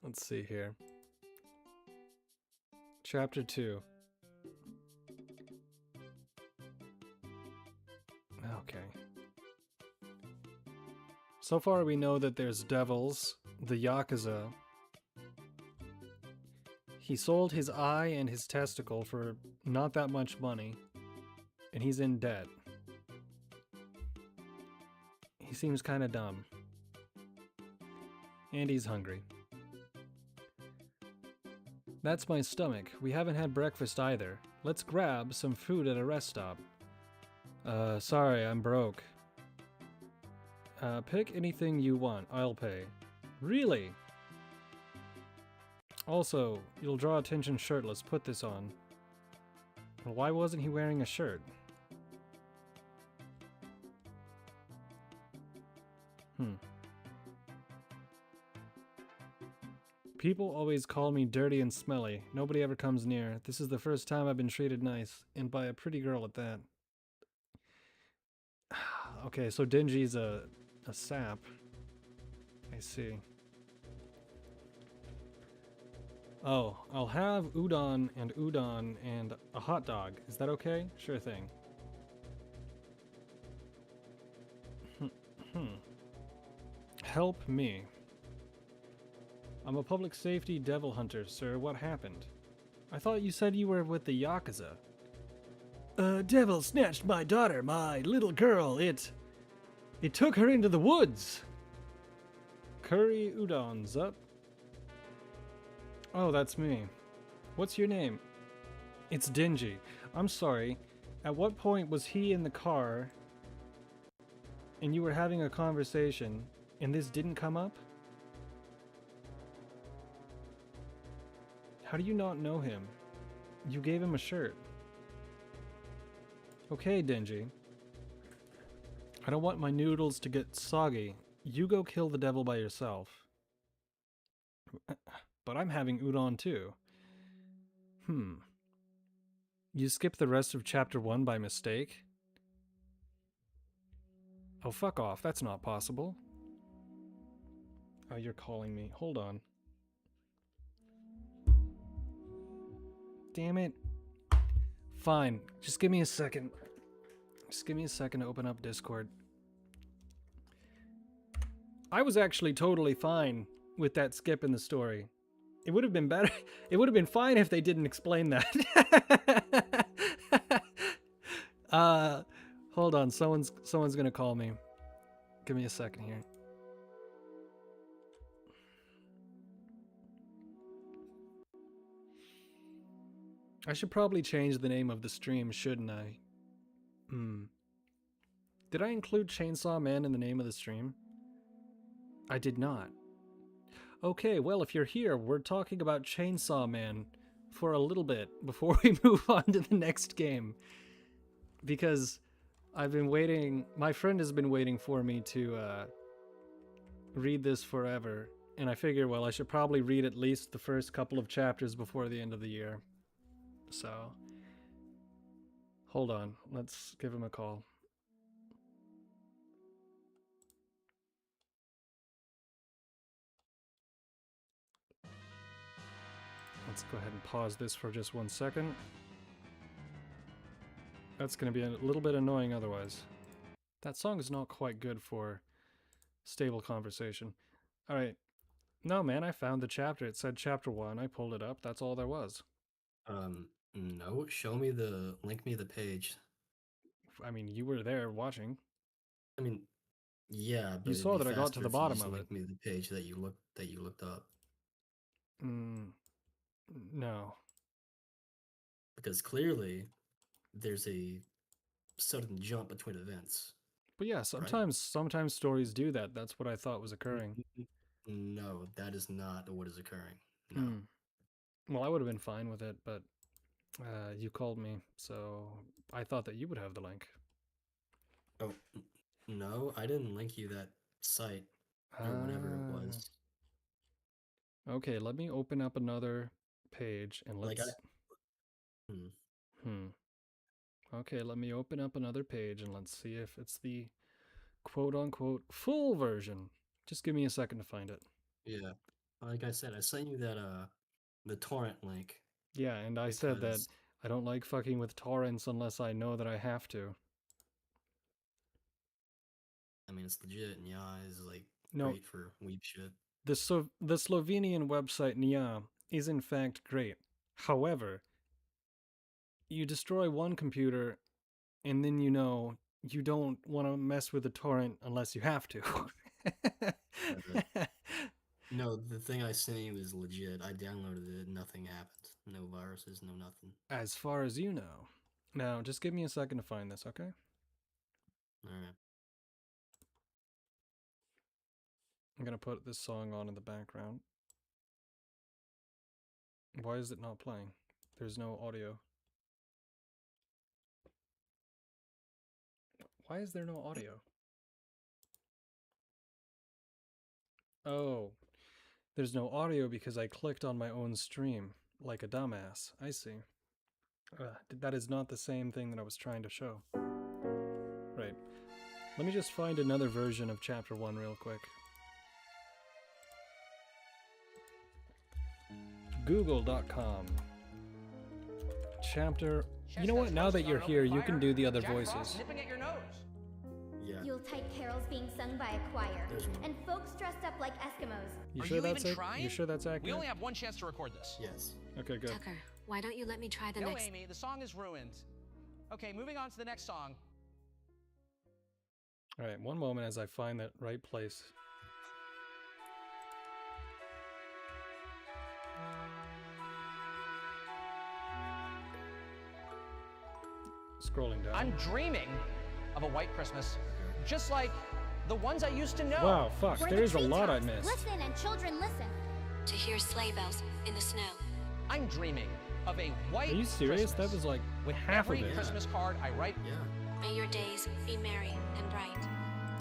Let's see here. Chapter 2. Okay. So far we know that there's devils, the Yakuza. He sold his eye and his testicle for not that much money, and he's in debt. He seems kinda dumb. And he's hungry. That's my stomach. We haven't had breakfast either. Let's grab some food at a rest stop. Sorry, I'm broke. Pick anything you want. I'll pay. Really? Also, you'll draw attention shirtless. Put this on. Well, why wasn't he wearing a shirt? People always call me dirty and smelly. Nobody ever comes near. This is the first time I've been treated nice, and by a pretty girl at that. Okay, so Denji's a sap. I see. Oh, I'll have udon and a hot dog. Is that okay? Sure thing. Help me. I'm a public safety devil hunter, sir. What happened? I thought you said you were with the Yakuza. Devil snatched my daughter, my little girl. It took her into the woods. Curry udon's up. Oh, that's me. What's your name? It's Denji. I'm sorry. At what point was he in the car and you were having a conversation and this didn't come up? How do you not know him? You gave him a shirt. Okay, Denji. I don't want my noodles to get soggy. You go kill the devil by yourself. But I'm having udon too. You skipped the rest of chapter 1 by mistake? Oh, fuck off. That's not possible. Oh, you're calling me. Hold on. Damn it. Fine. Just give me a second. Just give me a second to open up Discord. I was actually totally fine with that skip in the story. It would have been better. It would have been fine if they didn't explain that. Hold on. Someone's gonna call me. Give me a second here. I should probably change the name of the stream, shouldn't I? Did I include Chainsaw Man in the name of the stream? I did not. Okay, well, if you're here, we're talking about Chainsaw Man for a little bit before we move on to the next game. Because I've been waiting, my friend has been waiting for me to read this forever. And I figure, well, I should probably read at least the first couple of chapters before the end of the year. So, hold on. Let's give him a call. Let's go ahead and pause this for just 1 second. That's going to be a little bit annoying otherwise. That song is not quite good for stable conversation. All right. No, man, I found the chapter. It said chapter 1. I pulled it up. That's all there was. No, link me the page. I mean, you were there watching. I mean, yeah, but You saw that I got to the bottom of it. Link me the page that you looked up. No. Because clearly, there's a sudden jump between events. But yeah, sometimes stories do that. That's what I thought was occurring. No, that is not what is occurring. No. Well, I would have been fine with it, but you called me, so I thought that you would have the link. Oh, no, I didn't link you that site or whatever it was. Okay, let me open up another page and let's... Okay, let me open up another page and let's see if it's the quote-unquote full version. Just give me a second to find it. Yeah, like I said, I sent you that the torrent link. Yeah, and I said that I don't like fucking with torrents unless I know that I have to. I mean, it's legit, and yeah, it's like great for weeb shit. The Slovenian website Nia is in fact great. However, you destroy one computer, and then you know you don't want to mess with the torrent unless you have to. No, the thing I sent you is legit. I downloaded it, nothing happened. No viruses, no nothing. As far as you know. Now, just give me a second to find this, okay? Alright. I'm gonna put this song on in the background. Why is it not playing? There's no audio. Why is there no audio? Oh, there's no audio because I clicked on my own stream like a dumbass. I see. That is not the same thing that I was trying to show. Right. Let me just find another version of chapter 1 real quick. Google.com. Chapter... You know what? Now that you're here, you can do the other voices. Yeah. Yuletide carols being sung by a choir, and folks dressed up like Eskimos. You sure that's it? You sure that's accurate? We only have one chance to record this. Yes. Okay, good. Tucker, why don't you let me try the No, next... Amy, the song is ruined. Okay, moving on to the next song. All right, one moment as I find that right place. Scrolling down. I'm dreaming of a white Christmas, just like the ones I used to know. Wow, fuck, there's a lot I missed. Listen and children listen. To hear sleigh bells in the snow. I'm dreaming of a white Are you serious? Christmas, That was like with half every of it. Christmas card I write. Yeah. May your days be merry and bright.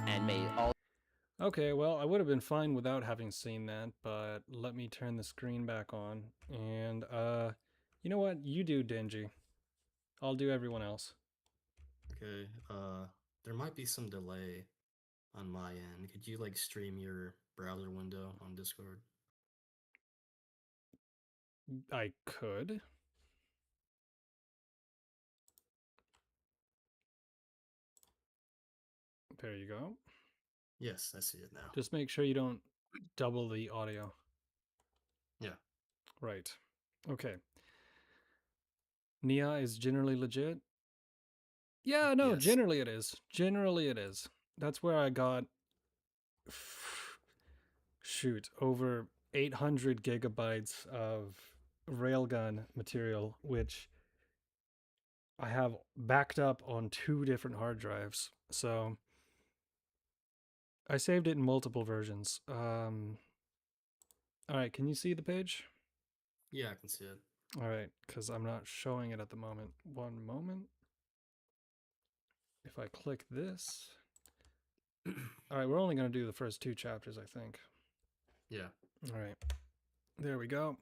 And may all... Okay, well, I would have been fine without having seen that, but let me turn the screen back on. And, you know what? You do Dingy. I'll do everyone else. Okay, there might be some delay on my end. Could you, like, stream your browser window on Discord? I could. There you go. Yes, I see it now. Just make sure you don't double the audio. Yeah. Right. Okay. Nia is generally legit. Yeah, no, Yes. generally it is. Generally it is. That's where I got, shoot, over 800 gigabytes of railgun material, which I have backed up on 2 different hard drives. So I saved it in multiple versions. All right, can you see the page? Yeah, I can see it. All right, because I'm not showing it at the moment. One moment. If I click this. All right, we're only going to do the first 2 chapters, I think. Yeah. All right. There we go.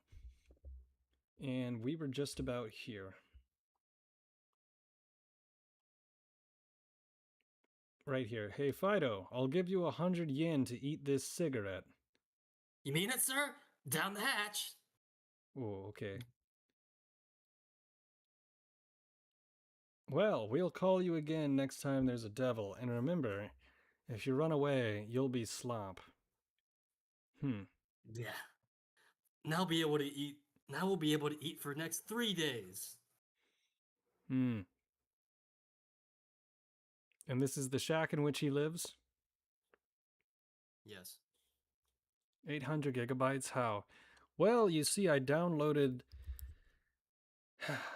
And we were just about here. Right here. Hey, Fido, I'll give you 100 yen to eat this cigarette. You mean it, sir? Down the hatch. Oh, okay. Well, we'll call you again next time there's a devil, and remember, if you run away, you'll be slop. Yeah. Now we'll be able to eat. Now we'll be able to eat for the next 3 days. And this is the shack in which he lives? Yes. 800 gigabytes? How? Well, you see, I downloaded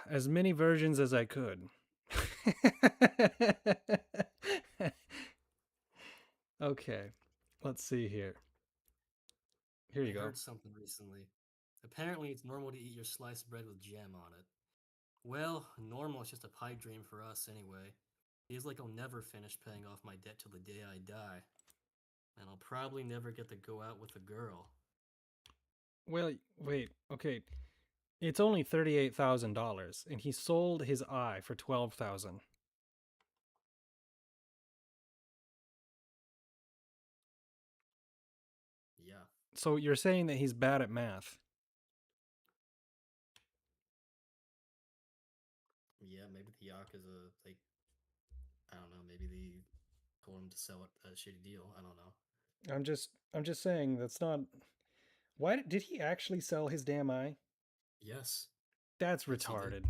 as many versions as I could. Okay, let's see here. Here you I go. heard something recently. Apparently, it's normal to eat your sliced bread with jam on it. Well, normal is just a pipe dream for us anyway. Feels like I'll never finish paying off my debt till the day I die. And I'll probably never get to go out with a girl. Well, wait, okay. It's only $38,000, and he sold his eye for $12,000. Yeah. So you're saying that he's bad at math? Yeah, maybe the Yakuza, like, I don't know, maybe they told him to sell it a shitty deal. I don't know. I'm just saying that's not. Why did he actually sell his damn eye? Yes. That's Yes, he did. retarded.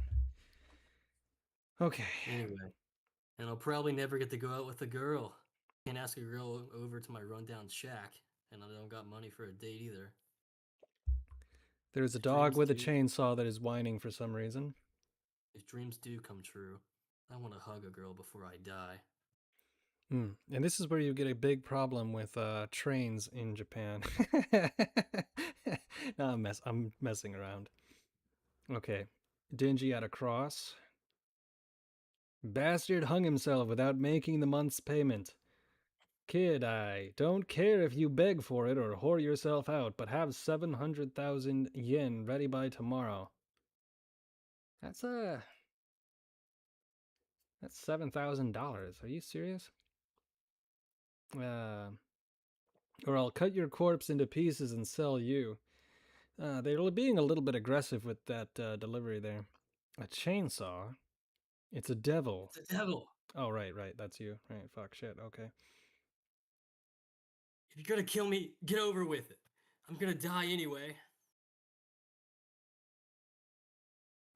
Okay. Anyway, and I'll probably never get to go out with a girl. Can't ask a girl over to my rundown shack, and I don't got money for a date either. There's a If dog dreams with a do- chainsaw that is whining for some reason. If dreams do come true, I want to hug a girl before I die. And this is where you get a big problem with trains in Japan. No, I'm messing around. Okay. Dingy at a cross. Bastard hung himself without making the month's payment. Kid, I don't care if you beg for it or whore yourself out, but have 700,000 yen ready by tomorrow. That's $7,000. Are you serious? Or I'll cut your corpse into pieces and sell you. They're being a little bit aggressive with that delivery there. A chainsaw? It's a devil. It's a devil! Oh, right, that's you. Right, fuck, shit, okay. If you're gonna kill me, get over with it. I'm gonna die anyway.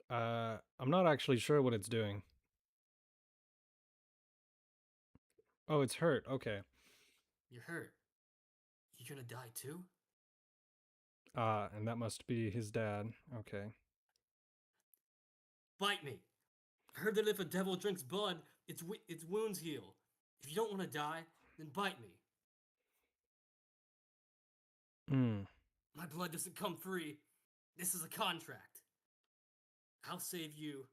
I'm not actually sure what it's doing. Oh, it's hurt, okay. You're hurt. You're gonna die too? And that must be his dad. Okay. Bite me! I heard that if a devil drinks blood, its wounds heal. If you don't want to die, then bite me. My blood doesn't come free. This is a contract. I'll save you,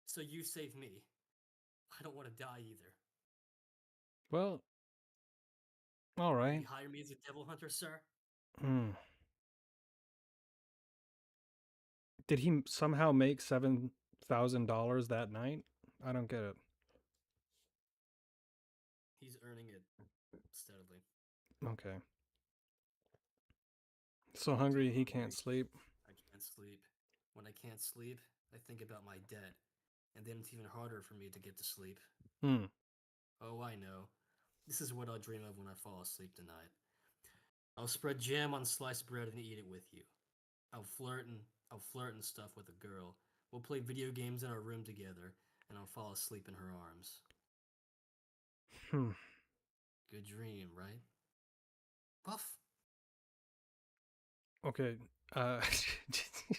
so you save me. I don't want to die either. Well, all Will right. you hire me as a devil hunter, sir? Did he somehow make $7,000 that night? I don't get it. He's earning it steadily. Okay. So hungry he can't sleep. I can't sleep. When I can't sleep, I think about my debt. And then it's even harder for me to get to sleep. Oh, I know. This is what I'll dream of when I fall asleep tonight. I'll spread jam on sliced bread and eat it with you. I'll flirt and stuff with a girl. We'll play video games in our room together, and I'll fall asleep in her arms. Good dream, right? Puff. Okay.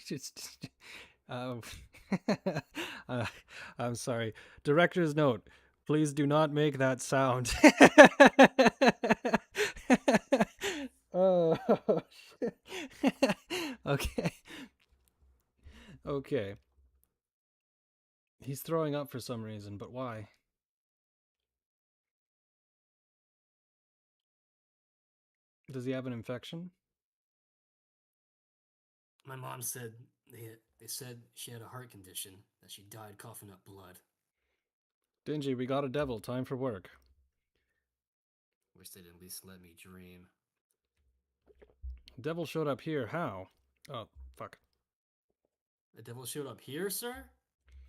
Just I'm sorry. Director's note. Please do not make that sound. Oh, shit. Okay. Okay. He's throwing up for some reason, but why? Does he have an infection? My mom said They said she had a heart condition, that she died coughing up blood. Dingy, we got a devil. Time for work. Wish they'd at least let me dream. Devil showed up here. How? Oh, fuck. The devil showed up here, sir?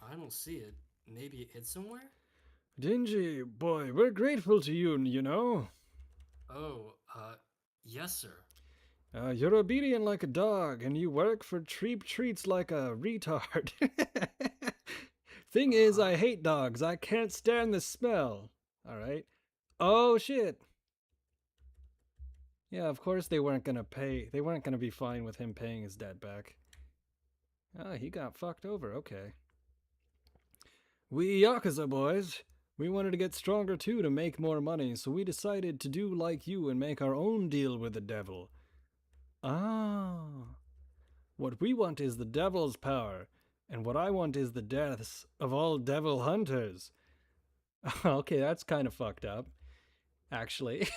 I don't see it. Maybe it hid somewhere? Dingy, boy, we're grateful to you, you know. Oh, yes, sir. You're obedient like a dog, and you work for cheap treats like a retard. Thing is, I hate dogs. I can't stand the smell. Alright. Oh, shit. Yeah, of course they weren't gonna pay. They weren't gonna be fine with him paying his debt back. Ah, he got fucked over. Okay. We Yakuza boys, we wanted to get stronger too to make more money, so we decided to do like you and make our own deal with the devil. Ah. What we want is the devil's power, and what I want is the deaths of all devil hunters. Okay, that's kind of fucked up, actually.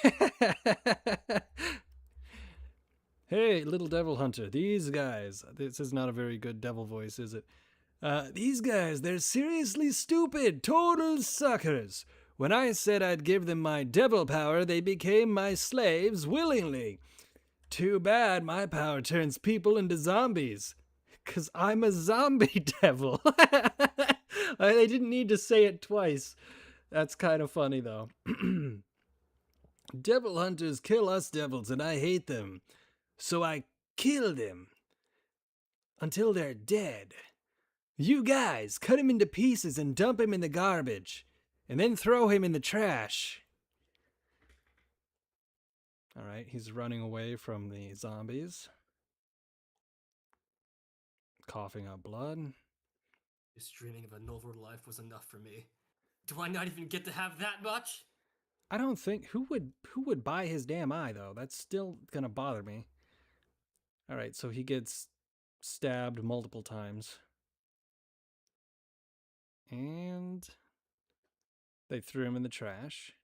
Hey, little devil hunter, these guys... This is not a very good devil voice, is it? These guys, they're seriously stupid, total suckers. When I said I'd give them my devil power, they became my slaves willingly. Too bad my power turns people into zombies. 'Cause I'm a zombie devil. They didn't need to say it twice. That's kind of funny, though. Devil hunters kill us devils, and I hate them. So I kill them. Until they're dead. You guys, cut him into pieces and dump him in the garbage. And then throw him in the trash. Alright, he's running away from the zombies. Coughing up blood. Just dreaming of a noble life was enough for me. Do I not even get to have that much? I don't think... Who would buy his damn eye, though? That's still gonna bother me. Alright, so he gets stabbed multiple times. And... they threw him in the trash.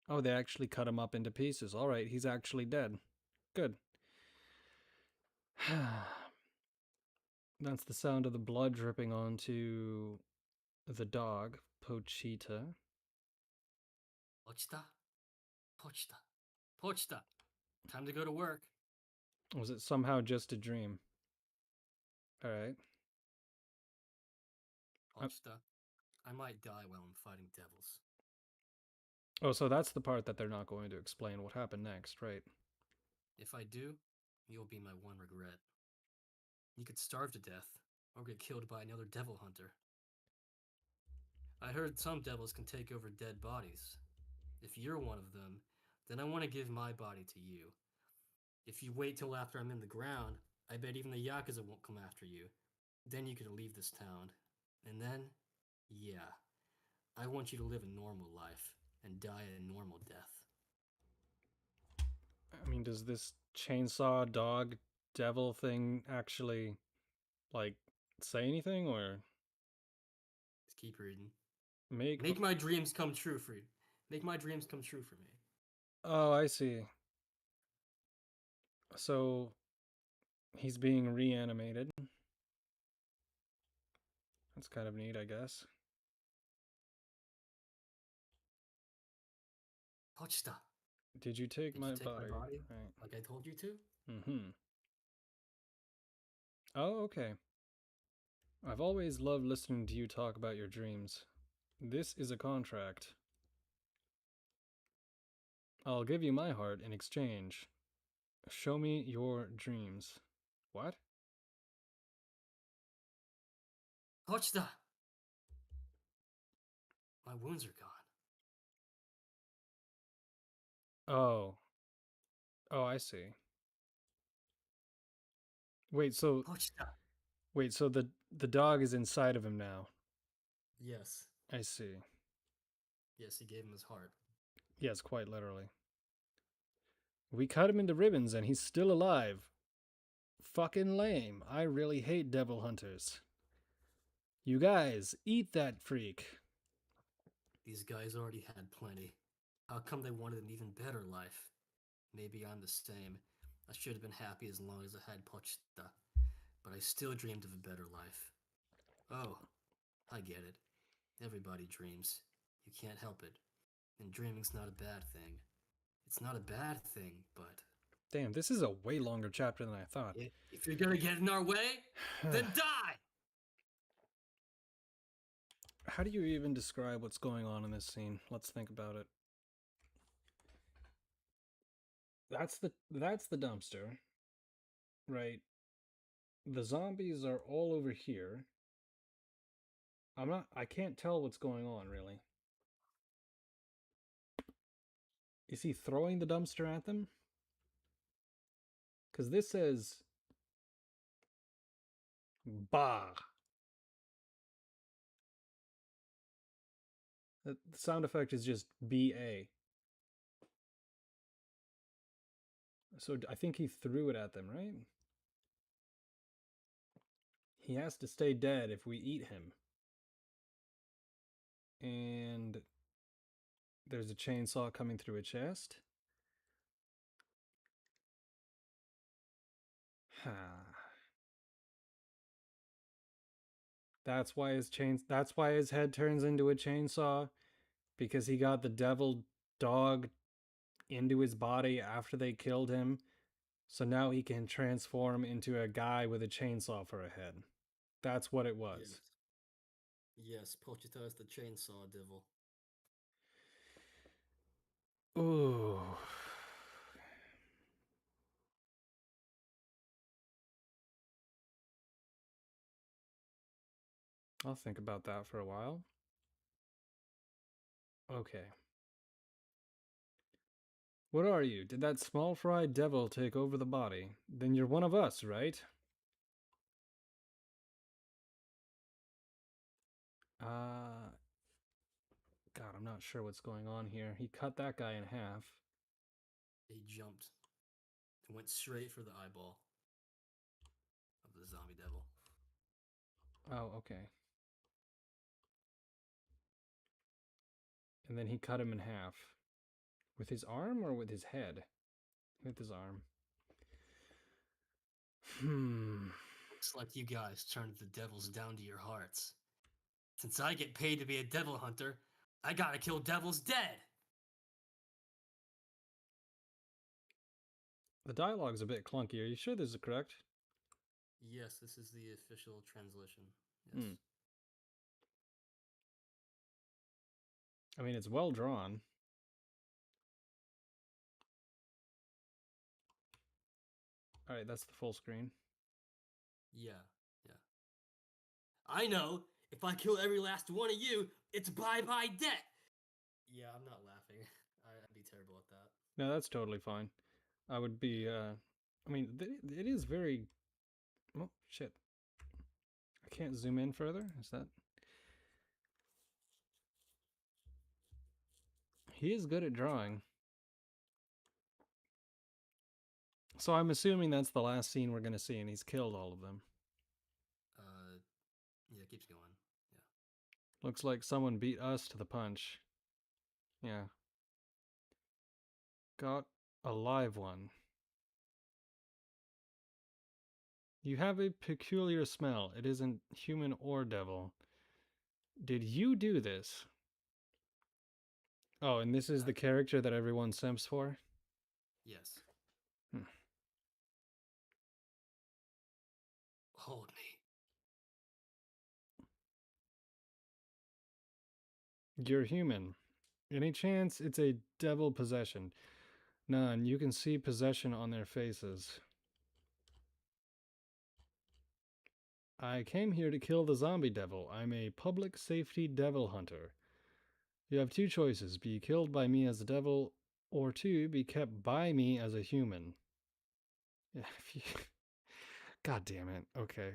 Oh, they actually cut him up into pieces. Alright, he's actually dead. Good. That's the sound of the blood dripping onto the dog, Pochita. Pochita? Pochita. Pochita. Time to go to work. Was it somehow just a dream? Alright. Pochita. I might die while I'm fighting devils. Oh, so that's the part that they're not going to explain what happened next, right? If I do, you'll be my one regret. You could starve to death, or get killed by another devil hunter. I heard some devils can take over dead bodies. If you're one of them, then I want to give my body to you. If you wait till after I'm in the ground, I bet even the Yakuza won't come after you. Then you could leave this town. And then, yeah, I want you to live a normal life and die a normal death. I mean, does this chainsaw dog devil thing actually, like, say anything, or? Just keep reading. Make my dreams come true for you. Make my dreams come true for me. Oh, I see. So, he's being reanimated. That's kind of neat, I guess. Pochita. Did you take my body? Right. Like I told you to? Mm-hmm. Oh, okay. I've always loved listening to you talk about your dreams. This is a contract. I'll give you my heart in exchange. Show me your dreams. What? Pochita! My wounds are gone. Oh. Oh, I see. Wait, so... Pochita! Wait, so the dog is inside of him now? Yes. I see. Yes, he gave him his heart. Yes, quite literally. We cut him into ribbons and he's still alive. Fucking lame. I really hate devil hunters. You guys, eat that freak. These guys already had plenty. How come they wanted an even better life? Maybe I'm the same. I should have been happy as long as I had Pochita. but I still dreamed of a better life. Oh, I get it. Everybody dreams. You can't help it. And dreaming's not a bad thing. It's not a bad thing, but... Damn, this is a way longer chapter than I thought. If you're gonna get in our way, then die! How do you even describe what's going on in this scene? Let's think about it. That's the dumpster, right? The zombies are all over here. I can't tell what's going on, really. Is he throwing the dumpster at them? Because this says... Bah! The sound effect is just B-A. So I think he threw it at them, right? He has to stay dead if we eat him. And there's a chainsaw coming through a chest. That's why his head turns into a chainsaw, because he got the devil dog into his body after they killed him. So now he can transform into a guy with a chainsaw for a head. That's what it was. Yes, Pochita is the chainsaw devil. Ooh. I'll think about that for a while. Okay. What are you? Did that small fried devil take over the body? Then you're one of us, right? God, I'm not sure what's going on here. He cut that guy in half. He jumped and went straight for the eyeball of the zombie devil. Oh, okay. And then he cut him in half. With his arm or with his head? With his arm. Looks like you guys turned the devils down to your hearts. Since I get paid to be a devil hunter, I gotta kill devils dead! The dialogue's a bit clunky. Are you sure this is correct? Yes, this is the official translation. Yes. I mean, it's well drawn. Alright, that's the full screen. Yeah. I know! If I kill every last one of you, it's bye-bye debt! Yeah, I'm not laughing. I'd be terrible at that. No, that's totally fine. I would be, I mean, it is very... Oh, shit. I can't zoom in further? Is that... He is good at drawing. So I'm assuming that's the last scene we're going to see, and he's killed all of them. Yeah, it keeps going. Yeah. Looks like someone beat us to the punch. Yeah. Got a live one. You have a peculiar smell. It isn't human or devil. Did you do this? Oh, and this is the character that everyone simps for? Yes. Hold me. You're human. Any chance it's a devil possession? None. You can see possession on their faces. I came here to kill the zombie devil. I'm a public safety devil hunter. You have two choices. Be killed by me as a devil, or two, be kept by me as a human. God damn it. Okay.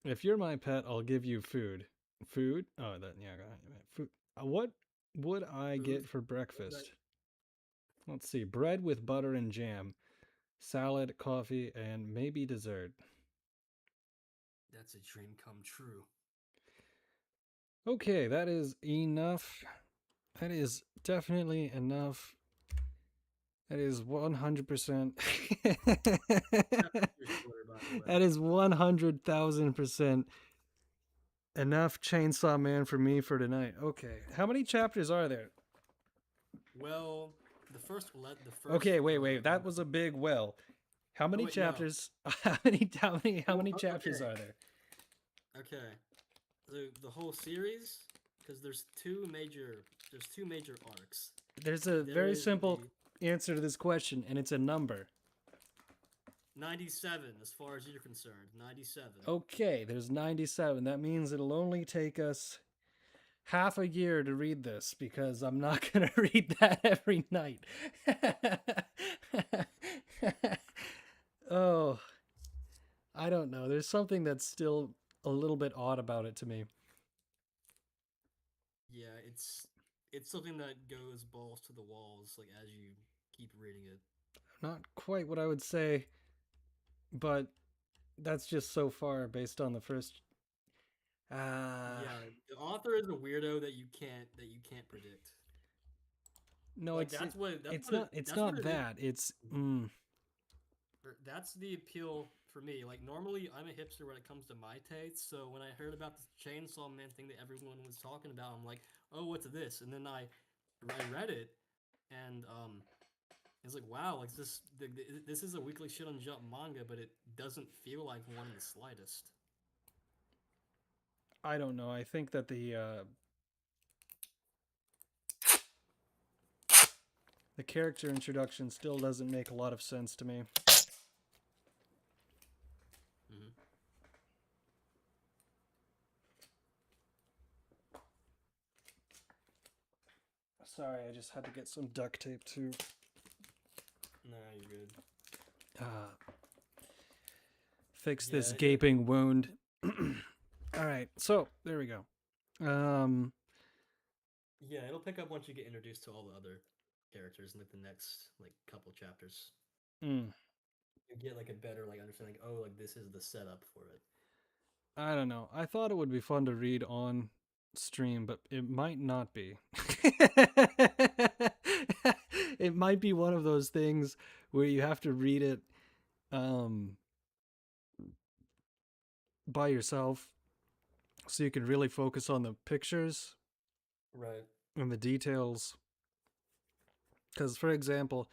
If you're my pet, I'll give you food. Food? Oh, food. What would I get for breakfast? Let's see. Bread with butter and jam. Salad, coffee, and maybe dessert. That's a dream come true. Okay, that is enough. That is definitely enough. That is 100%. That is 100,000% enough Chainsaw Man for me for tonight. Okay, how many chapters are there? Well, the first. Okay, wait. That was a big well. How many chapters? No. How many chapters are there? Okay, the whole series, because there's two major arcs. There's a very simple answer to this question, and it's a number. 97, as far as you're concerned. 97. Okay, there's 97. That means it'll only take us half a year to read this, because I'm not going to read that every night. Oh, I don't know. There's something that's still a little bit odd about it to me. Yeah, it's something that goes balls to the walls, like, as you keep reading it. Not quite what I would say, but that's just so far based on the first. Yeah, the author is a weirdo that you can't predict. No, like, it's not that. It's That's the appeal for me. Like, normally I'm a hipster when it comes to my tastes, so when I heard about the Chainsaw Man thing that everyone was talking about, I'm like, oh, what's this? And then I read it, and it's like, wow, like this is a Weekly Shit on Jump manga, but it doesn't feel like one in the slightest. I don't know. I think that the character introduction still doesn't make a lot of sense to me. Mm-hmm. Sorry, I just had to get some duct tape too. Nah, you're good. Fix this gaping wound. All right, so there we go. Yeah, it'll pick up once you get introduced to all the other characters in like the next couple chapters. You get like a better understanding. Oh, like this is the setup for it. I don't know. I thought it would be fun to read on stream, but it might not be. It might be one of those things where you have to read it by yourself so you can really focus on the pictures, right, and the details. Because, for example,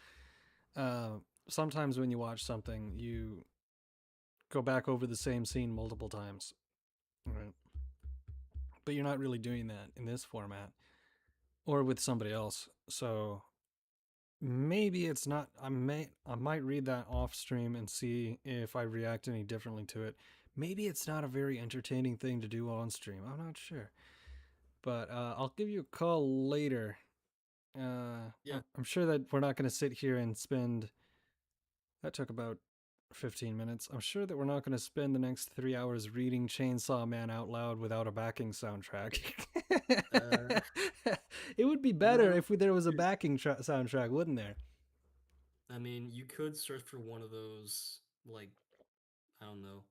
sometimes when you watch something, you go back over the same scene multiple times, right? But you're not really doing that in this format or with somebody else. So maybe it's not. I might read that off stream and see if I react any differently to it. Maybe it's not a very entertaining thing to do on stream. I'm not sure, but I'll give you a call later. Yeah, I'm sure that we're not going to sit here and spend. That took about 15 minutes. I'm sure that we're not going to spend the next 3 hours reading Chainsaw Man out loud without a backing soundtrack. It would be better if there was a backing soundtrack, wouldn't there? I mean, you could search for one of those, I don't know,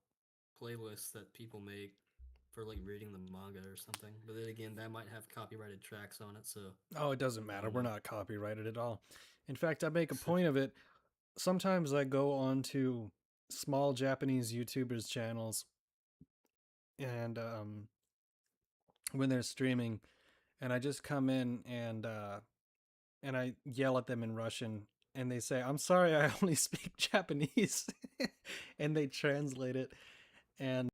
playlists that people make for reading the manga or something. But then again, that might have copyrighted tracks on it, so... Oh, it doesn't matter. We're not copyrighted at all. In fact, I make a point of it. Sometimes I go on to small Japanese YouTubers' channels, and when they're streaming, and I just come in and I yell at them in Russian, and they say, "I'm sorry, I only speak Japanese," and they translate it, and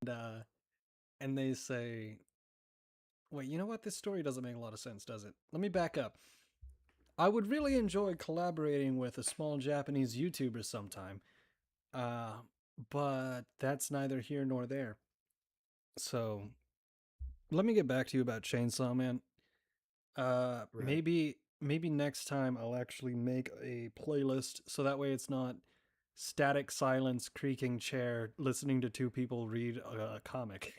they say, "Wait, you know what? This story doesn't make a lot of sense, does it? Let me back up. I would really enjoy collaborating with a small Japanese YouTuber sometime, but that's neither here nor there. So, let me get back to you about Chainsaw Man. Right. Maybe next time I'll actually make a playlist so that way it's not static silence, creaking chair, listening to two people read a comic."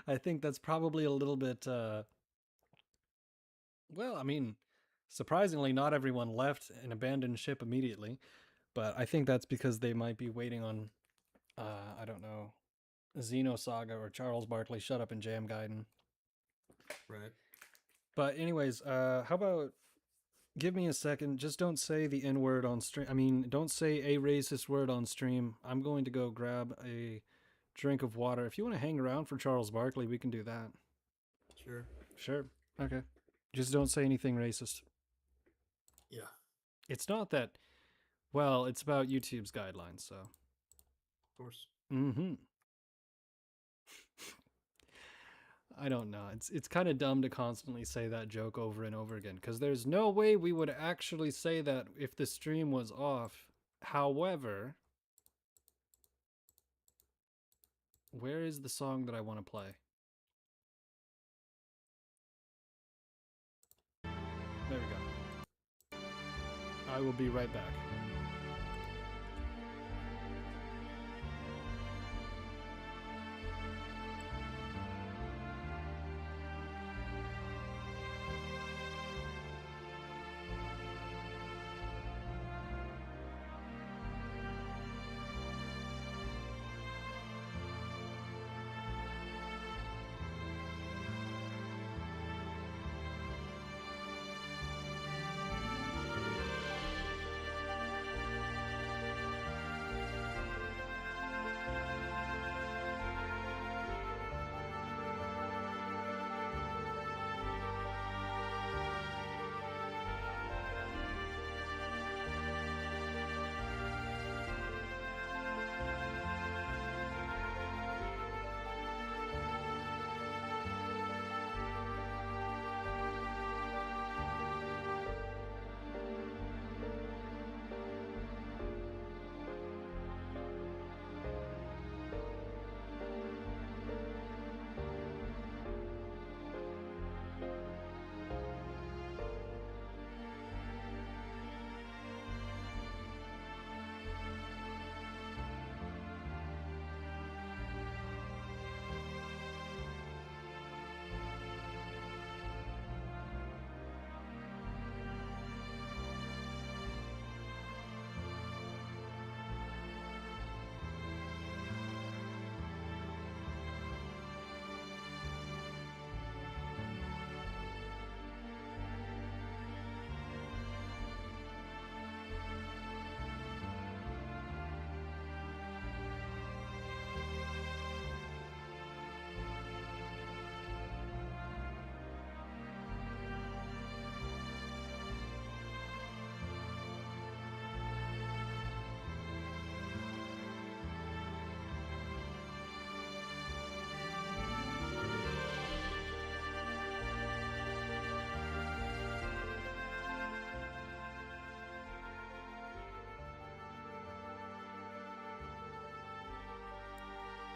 I think that's probably a little bit, well, I mean, surprisingly, not everyone left and abandoned ship immediately, but I think that's because they might be waiting on, I don't know, Xenosaga or Charles Barkley Shut Up and Jam Gaiden. Right. But anyways, how about Give me a second. Just don't say the N-word on stream. I mean, don't say a racist word on stream. I'm going to go grab a drink of water. If you want to hang around for Charles Barkley, we can do that. Sure. Sure. Okay. Just don't say anything racist. Yeah. It's not that... Well, it's about YouTube's guidelines, so... Of course. Mm-hmm. I don't know. It's kind of dumb to constantly say that joke over and over again, because there's no way we would actually say that if the stream was off. However, where is the song that I want to play? There we go. I will be right back.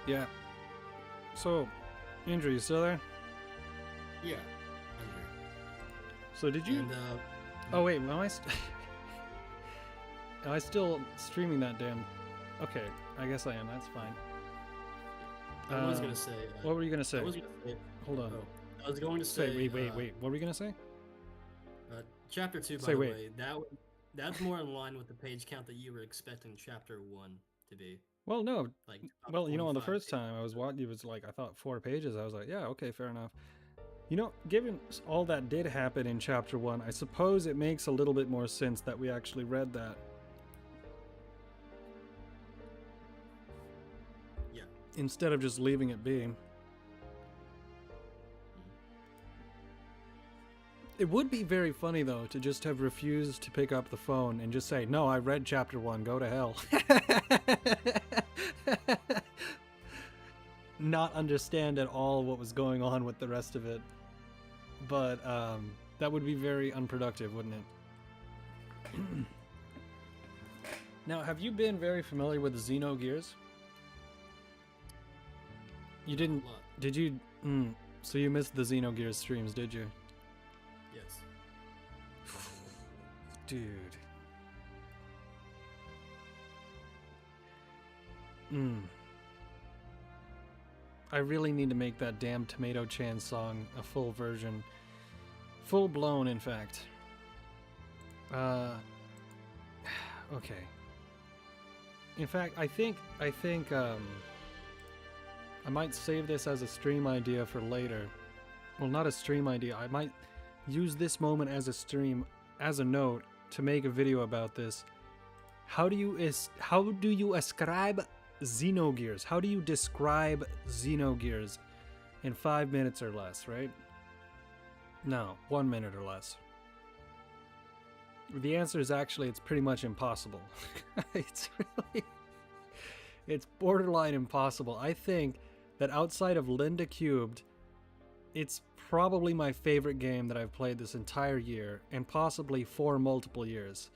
Yeah. So, Andrew, you still there? Yeah. I'm here. So did you... And, oh wait, am I am I still streaming that damn... Okay, I guess I am, that's fine. I was gonna say... what were you gonna say? I was gonna say... Hold on. I was going to say... Wait, what were we gonna say? Chapter 2, by the way, that's more in line with the page count that you were expecting Chapter 1 to be. Well, no. Like, well, you know, on the first pages. time I was watching, it was like, I thought 4 pages. I was like, yeah, okay, fair enough. You know, given all that did happen in Chapter 1, I suppose it makes a little bit more sense that we actually read that. Yeah. Instead of just leaving it be. It would be very funny, though, to just have refused to pick up the phone and just say, no, I read Chapter 1, go to hell. Not understand at all what was going on with the rest of it. But that would be very unproductive, wouldn't it? Now, have you been very familiar with Xenogears? You didn't... Did you... so you missed the Xenogears streams, did you? Yes. Dude. I really need to make that damn Tomato Chan song a full version. Full blown, in fact. Okay. In fact, I think I might save this as a stream idea for later. Well, not a stream idea. I might use this moment as a stream as a note to make a video about this. How do you ascribe Xenogears? How do you describe Xenogears in 5 minutes or less, right? No, 1 minute or less. The answer is actually it's pretty much impossible. It's borderline impossible. I think that outside of Linda Cubed, it's probably my favorite game that I've played this entire year, and possibly for multiple years.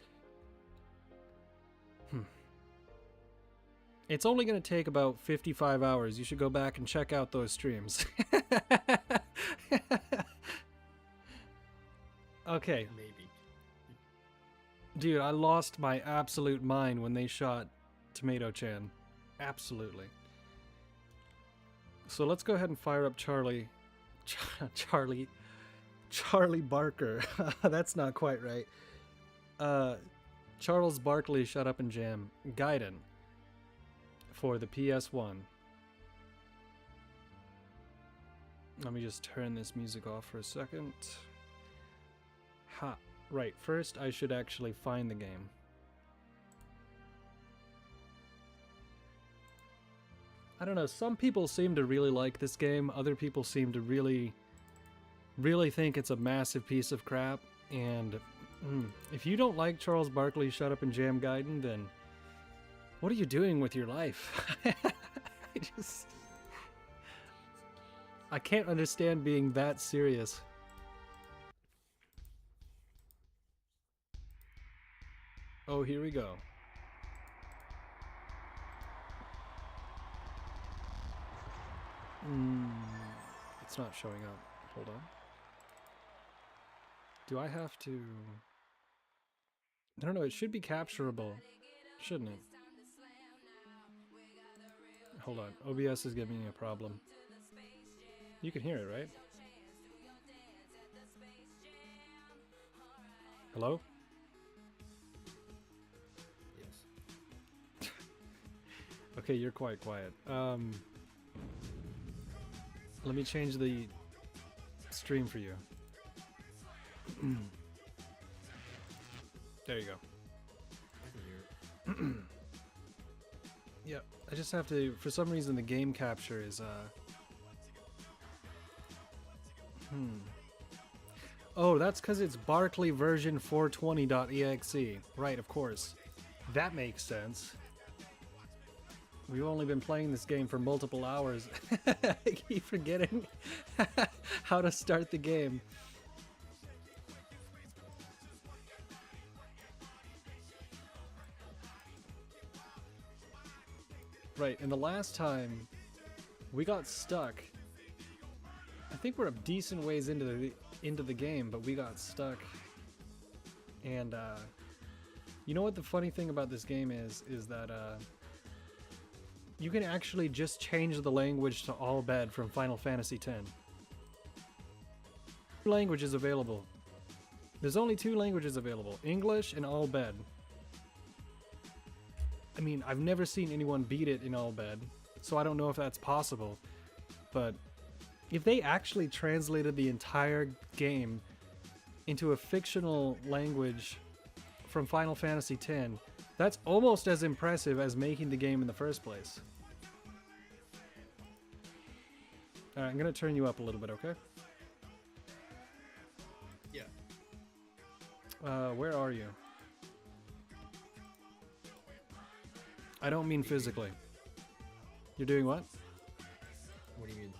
It's only going to take about 55 hours. You should go back and check out those streams. Okay. Maybe. Dude, I lost my absolute mind when they shot Tomato-chan. Absolutely. So let's go ahead and fire up Charlie Barker. That's not quite right. Charles Barkley, Shut Up and Jam. Gaiden for the PS1. Let me just turn this music off for a second. Right, first I should actually find the game. I don't know, some people seem to really like this game, other people seem to really think it's a massive piece of crap, and if you don't like Charles Barkley Shut Up and Jam Gaiden, then what are you doing with your life? I can't understand being that serious. Oh, here we go. It's not showing up. Hold on. Do I have to... I don't know, it should be capturable, shouldn't it? Hold on, OBS is giving me a problem. You can hear it, right? Hello? Yes. Okay, you're quite quiet. Let me change the stream for you. There you go. I can hear it. Yep, I just have to, for some reason the game capture is, Oh, that's because it's Barkley version 420.exe. Right, of course. That makes sense. We've only been playing this game for multiple hours. I keep forgetting how to start the game. Right, and the last time we got stuck. I think we're a decent ways into the game, but we got stuck. And you know what the funny thing about this game is that you can actually just change the language to all bed from Final Fantasy X. Two languages available. There's only 2 languages available, English and all bed. I mean, I've never seen anyone beat it in all bed, so I don't know if that's possible, but if they actually translated the entire game into a fictional language from Final Fantasy X, that's almost as impressive as making the game in the first place. Alright, I'm gonna turn you up a little bit, okay? Yeah. Where are you? I don't mean physically. You're doing what? What do you mean?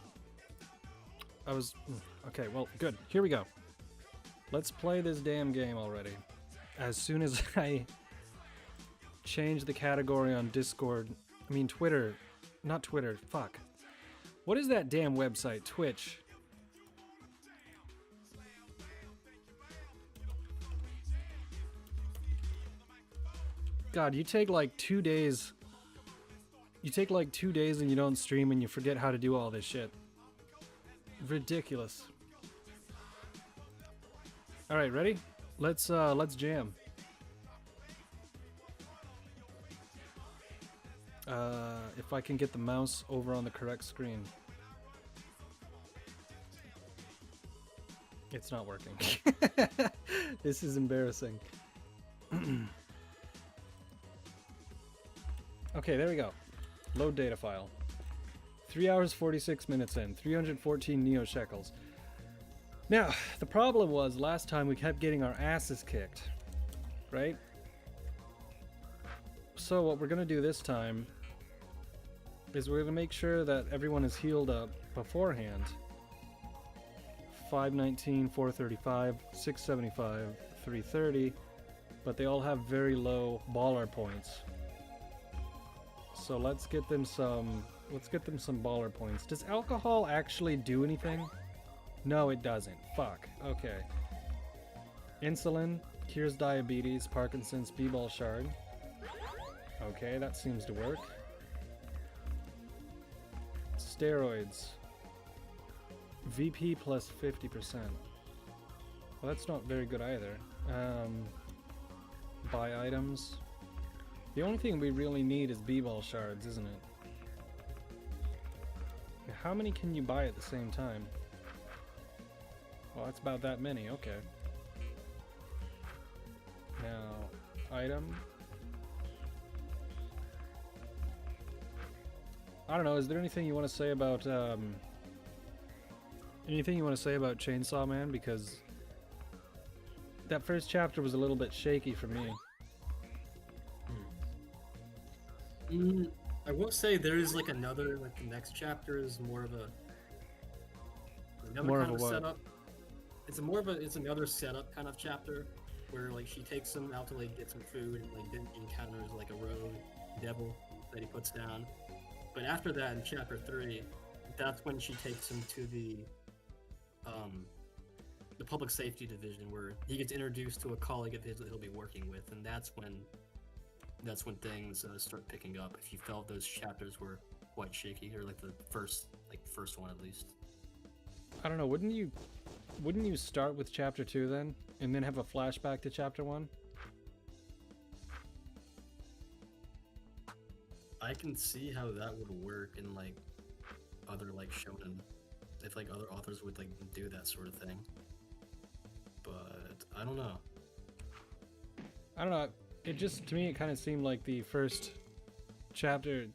Okay, well, good. Here we go. Let's play this damn game already. As soon as I change the category on Discord, I mean Twitter, not Twitter, fuck. What is that damn website? Twitch. God, you take like 2 days. You take like 2 days and you don't stream and you forget how to do all this shit. Ridiculous. All right, ready? Let's jam. If I can get the mouse over on the correct screen. It's not working. This is embarrassing. Okay, there we go. Load data file. 3 hours 46 minutes in, 314 Neo Shekels. Now, the problem was last time we kept getting our asses kicked, right? So what we're gonna do this time is we're gonna make sure that everyone is healed up beforehand. 519, 435, 675, 330, but they all have very low baller points. So let's get them some baller points. Does alcohol actually do anything? No, it doesn't. Fuck. Okay. Insulin cures diabetes, Parkinson's, B-ball shard. Okay, that seems to work. Steroids. VP plus 50%. Well, that's not very good either. Buy items. The only thing we really need is B-ball shards, isn't it? How many can you buy at the same time? Well, that's about that many, okay. Now, item. I don't know, is there anything you want to say about, Chainsaw Man? Because that first chapter was a little bit shaky for me. I will say there is like another, like the next chapter is more of a setup. It's another setup kind of chapter where like she takes him out to like get some food and like then encounters like a rogue devil that he puts down. But after that, in chapter 3, that's when she takes him to the public safety division where he gets introduced to a colleague of his that he'll be working with, and that's when things start picking up. If you felt those chapters were quite shaky, or like the first one at least. I don't know. Wouldn't you start with chapter 2 then, and then have a flashback to chapter 1? I can see how that would work in like other like shonen, if like other authors would like do that sort of thing. But I don't know. It just, to me, it kind of seemed like the first chapter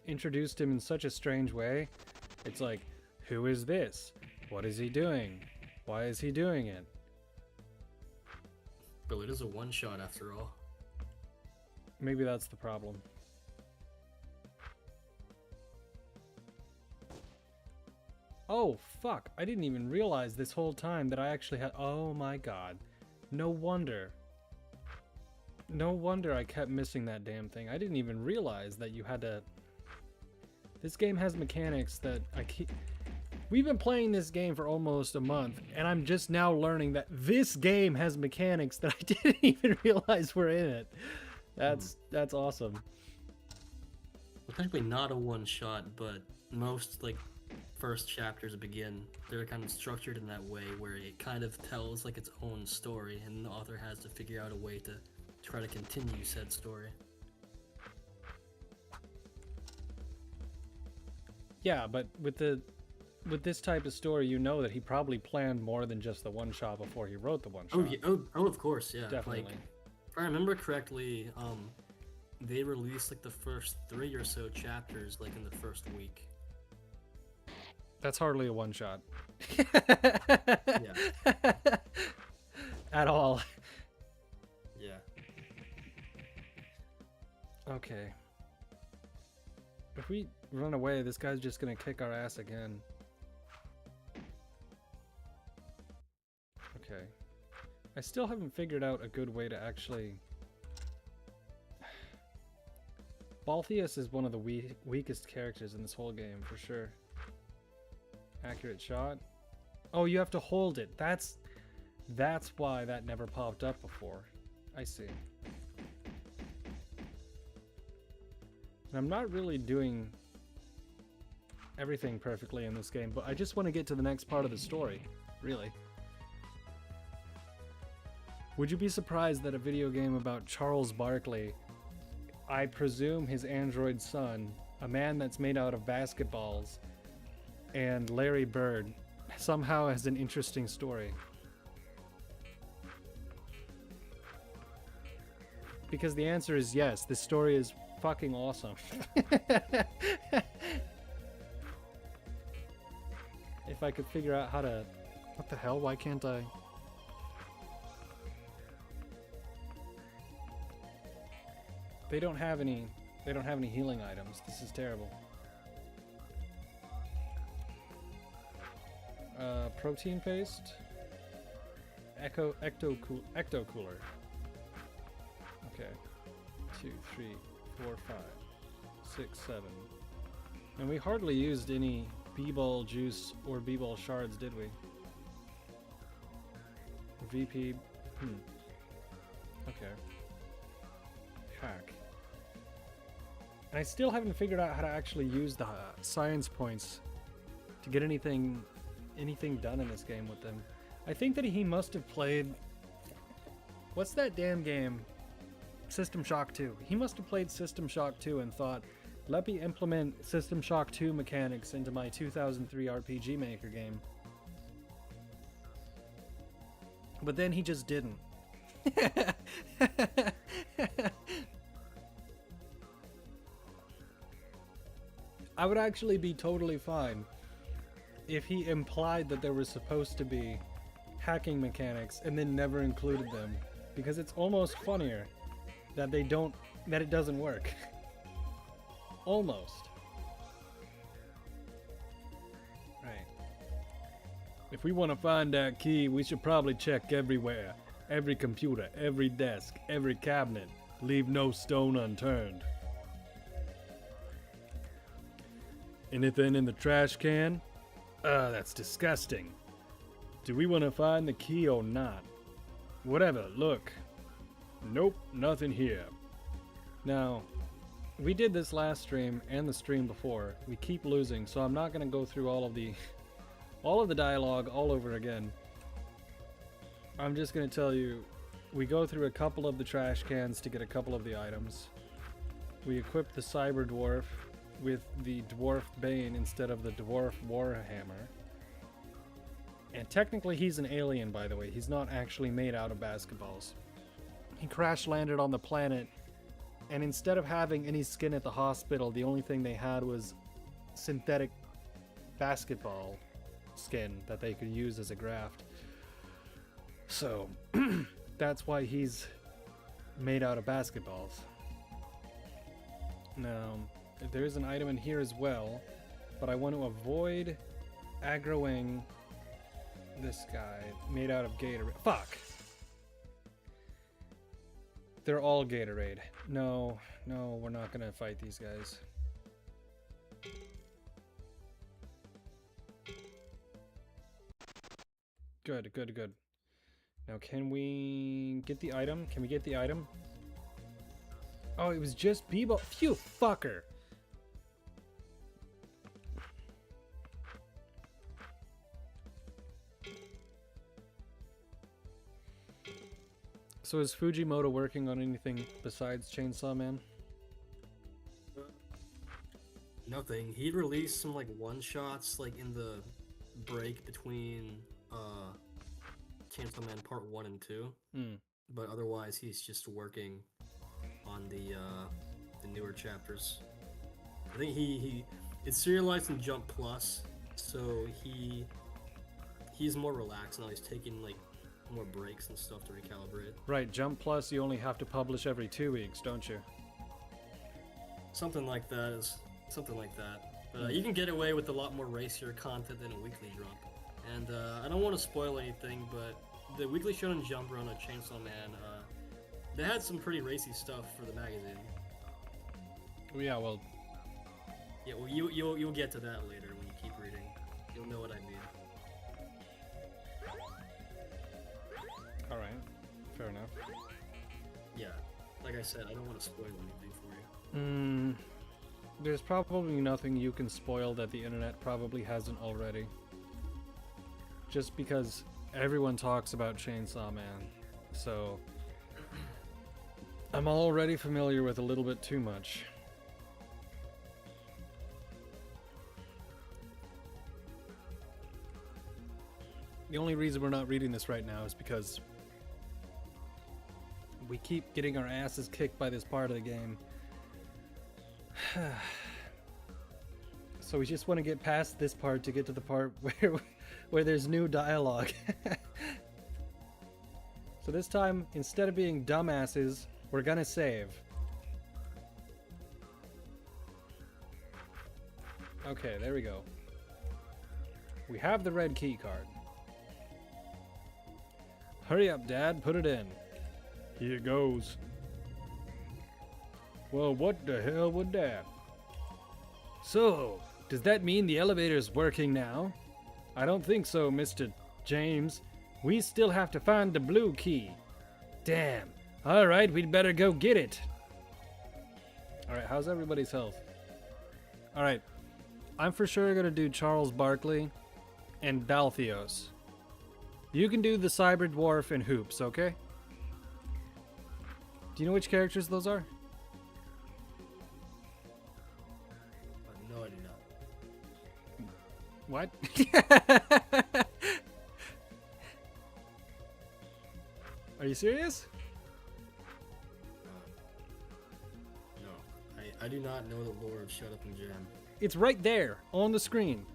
introduced him in such a strange way. It's like, who is this? What is he doing? Why is he doing it? But it is a one-shot after all. Maybe that's the problem. Oh, fuck. I didn't even realize this whole time that I actually had... Oh my god. No wonder. No wonder I kept missing that damn thing. I didn't even realize that you had to... This game has mechanics that I keep... We've been playing this game for almost a month, and I'm just now learning that this game has mechanics that I didn't even realize were in it. That's awesome. Well, technically not a one-shot, but most, like, first chapters begin, they're kind of structured in that way where it kind of tells, like, its own story, and the author has to figure out a way to try to continue said story. Yeah, but with this type of story, you know that he probably planned more than just the one shot before he wrote the one shot. Oh, yeah. Oh, of course, yeah. Definitely. Like, if I remember correctly, they released like the first 3 or so chapters like in the first week. That's hardly a one shot. Yeah. At all. Yeah. Okay. If we run away, this guy's just gonna kick our ass again. Okay. I still haven't figured out a good way to actually... Baltheus is one of the weakest characters in this whole game, for sure. Accurate shot. Oh, you have to hold it. That's why that never popped up before. I see. And I'm not really doing everything perfectly in this game, but I just want to get to the next part of the story, really. Would you be surprised that a video game about Charles Barkley, I presume his android son, a man that's made out of basketballs, and Larry Bird, somehow has an interesting story? Because the answer is yes. This story is fucking awesome. If I could figure out how to... What the hell? Why can't I... They don't have any healing items. This is terrible. Protein paste. Ecto cooler. Okay. 2, 3, 4, 5, 6, 7. And we hardly used any B-ball juice or B-ball shards, did we? VP. Okay. Hack. And I still haven't figured out how to actually use the science points to get anything done in this game with them. I think that he must have played... What's that damn game? System Shock 2. He must have played System Shock 2 and thought, let me implement System Shock 2 mechanics into my 2003 RPG Maker game. But then he just didn't. I would actually be totally fine if he implied that there was supposed to be hacking mechanics and then never included them, because it's almost funnier that it doesn't work. Almost. Right. If we want to find that key, we should probably check everywhere. Every computer, every desk, every cabinet. Leave no stone unturned. Anything in the trash can? That's disgusting. Do we want to find the key or not? Whatever, look. Nope, nothing here. Now, we did this last stream and the stream before. We keep losing, so I'm not going to go through all of the dialogue all over again. I'm just going to tell you, we go through a couple of the trash cans to get a couple of the items. We equip the Cyber Dwarf with the Dwarf Bane instead of the Dwarf Warhammer. And technically he's an alien, by the way. He's not actually made out of basketballs. He crash landed on the planet, and instead of having any skin at the hospital, the only thing they had was synthetic basketball skin that they could use as a graft. So, that's why he's made out of basketballs. Now, there's an item in here as well, but I want to avoid aggroing this guy made out of Gatorade. Fuck! They're all Gatorade. No, we're not gonna fight these guys. Good. Now can we get the item? Can we get the item? Oh, it was just B-ball. Phew, fucker! So is Fujimoto working on anything besides Chainsaw Man? Nothing. He released some like one-shots like in the break between Chainsaw Man Part 1 and 2. But otherwise he's just working on the newer chapters. I think it's serialized in Jump Plus, so he's more relaxed now. He's taking like more breaks and stuff to recalibrate. Right, Jump Plus you only have to publish every 2 weeks, don't you? Something like that. But you can get away with a lot more racier content than a weekly drop. And I don't want to spoil anything, but the Weekly Shonen Jump run of Chainsaw Man, they had some pretty racy stuff for the magazine. Yeah, well... Yeah, well, you'll get to that later when you keep reading. You'll know what I mean. Alright, fair enough. Yeah, like I said, I don't want to spoil anything for you. There's probably nothing you can spoil that the internet probably hasn't already. Just because everyone talks about Chainsaw Man, so I'm already familiar with a little bit too much. The only reason we're not reading this right now is because We keep getting our asses kicked by this part of the game. So we just want to get past this part to get to the part where there's new dialogue. So this time, instead of being dumbasses, we're gonna save. Okay, there we go. We have the red key card. Hurry up, Dad, put it in. Here goes. Well, what the hell would that? So, does that mean the elevator's working now? I don't think so, Mr. James. We still have to find the blue key. Damn. Alright, we'd better go get it. Alright, how's everybody's health? Alright. I'm for sure gonna do Charles Barkley and Balthios. You can do the Cyber Dwarf and Hoops, okay? Do you know which characters those are? No, I do not. What? Are you serious? No. I do not know the lore of Shut Up and Jam. It's right there on the screen.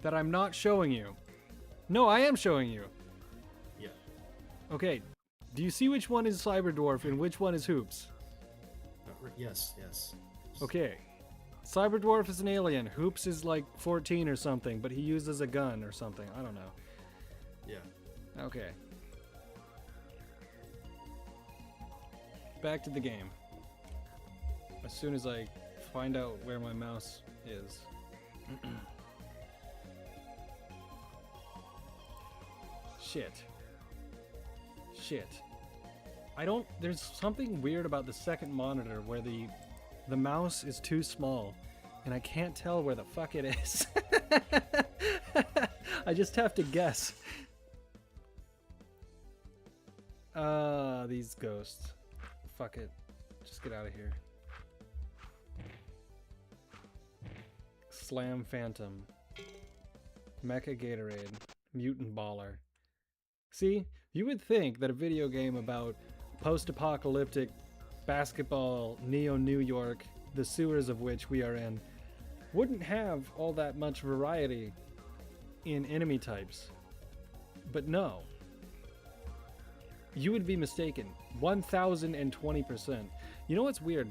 That I'm not showing you. No, I am showing you. Yeah. Okay. Do you see which one is Cyber Dwarf and which one is Hoops? Yes. Okay. Cyber Dwarf is an alien. Hoops is like 14 or something, but he uses a gun or something. I don't know. Yeah. Okay. Back to the game. As soon as I find out where my mouse is. Shit. There's something weird about the second monitor where the mouse is too small and I can't tell where the fuck it is. I just have to guess. These ghosts. Fuck it. Just get out of here. Slam Phantom. Mecha Gatorade. Mutant Baller. See, you would think that a video game about post-apocalyptic basketball Neo-New York, the sewers of which we are in, wouldn't have all that much variety in enemy types. But no. You would be mistaken. 1020%. You know what's weird?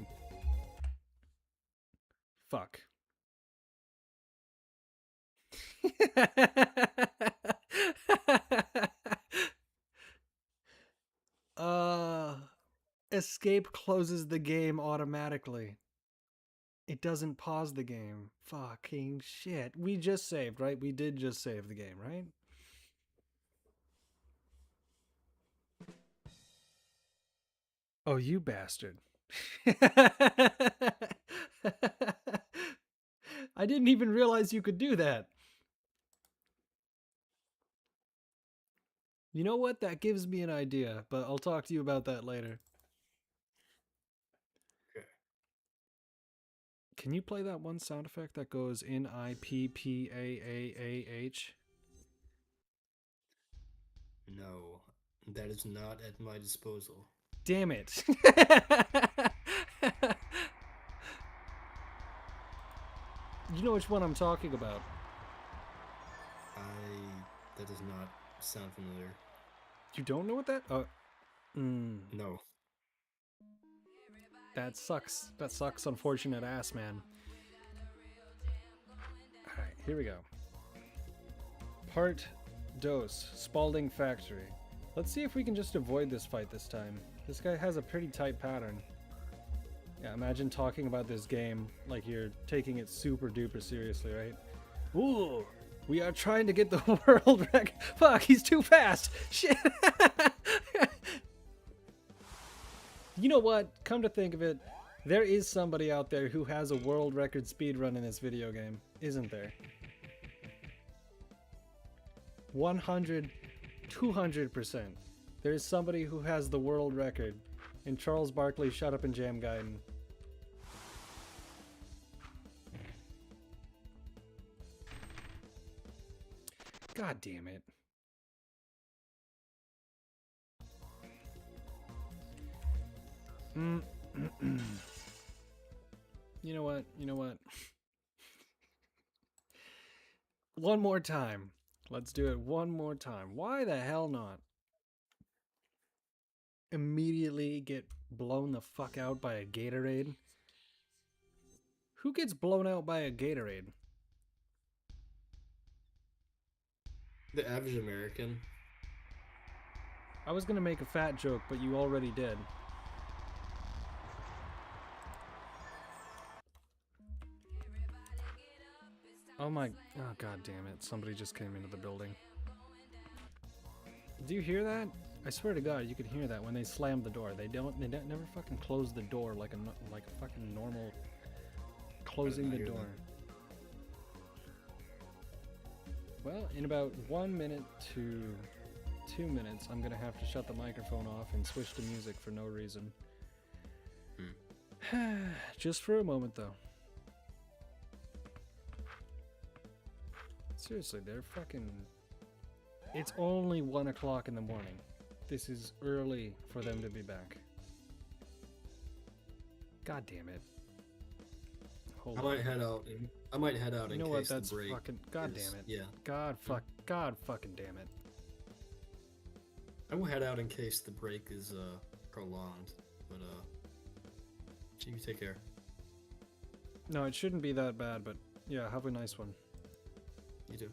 Fuck. Escape closes the game automatically. It doesn't pause the game. Fucking shit. We just saved, right? We did just save the game, right? Oh, you bastard. I didn't even realize you could do that. You know what? That gives me an idea, but I'll talk to you about that later. Okay. Can you play that one sound effect that goes NIPPAAAH? No, that is not at my disposal. Damn it. You know which one I'm talking about. That does not sound familiar. You don't know what that? No. That sucks. That sucks, unfortunate ass, man. Alright, here we go. Part Dose, Spalding Factory. Let's see if we can just avoid this fight this time. This guy has a pretty tight pattern. Yeah, imagine talking about this game like you're taking it super duper seriously, right? Ooh, we are trying to get the world record. Fuck, he's too fast. Shit. You know what? Come to think of it, there is somebody out there who has a world record speedrun in this video game, isn't there? 100, 200%. There is somebody who has the world record in Charles Barkley Shut Up and Jam Gaiden. God damn it. You know what? You know what? One more time. Let's do it one more time. Why the hell not? Immediately get blown the fuck out by a Gatorade? Who gets blown out by a Gatorade? The average American. I was gonna make a fat joke, but you already did. Oh my... Oh, god damn it. Somebody just came into the building. Do you hear that? I swear to god, you can hear that when they slam the door. They never fucking close the door like a fucking normal closing the door. Well, in about 1 minute to 2 minutes, I'm gonna have to shut the microphone off and switch to music for no reason. Just for a moment, though. Seriously, they're fucking... It's only 1 o'clock in the morning. This is early for them to be back. God damn it. Hold I might head out in case the break. You know what, that's fucking... God damn it. Yeah. God fucking damn it. I will head out in case the break is prolonged, but you take care. No, it shouldn't be that bad, but yeah, have a nice one. You too.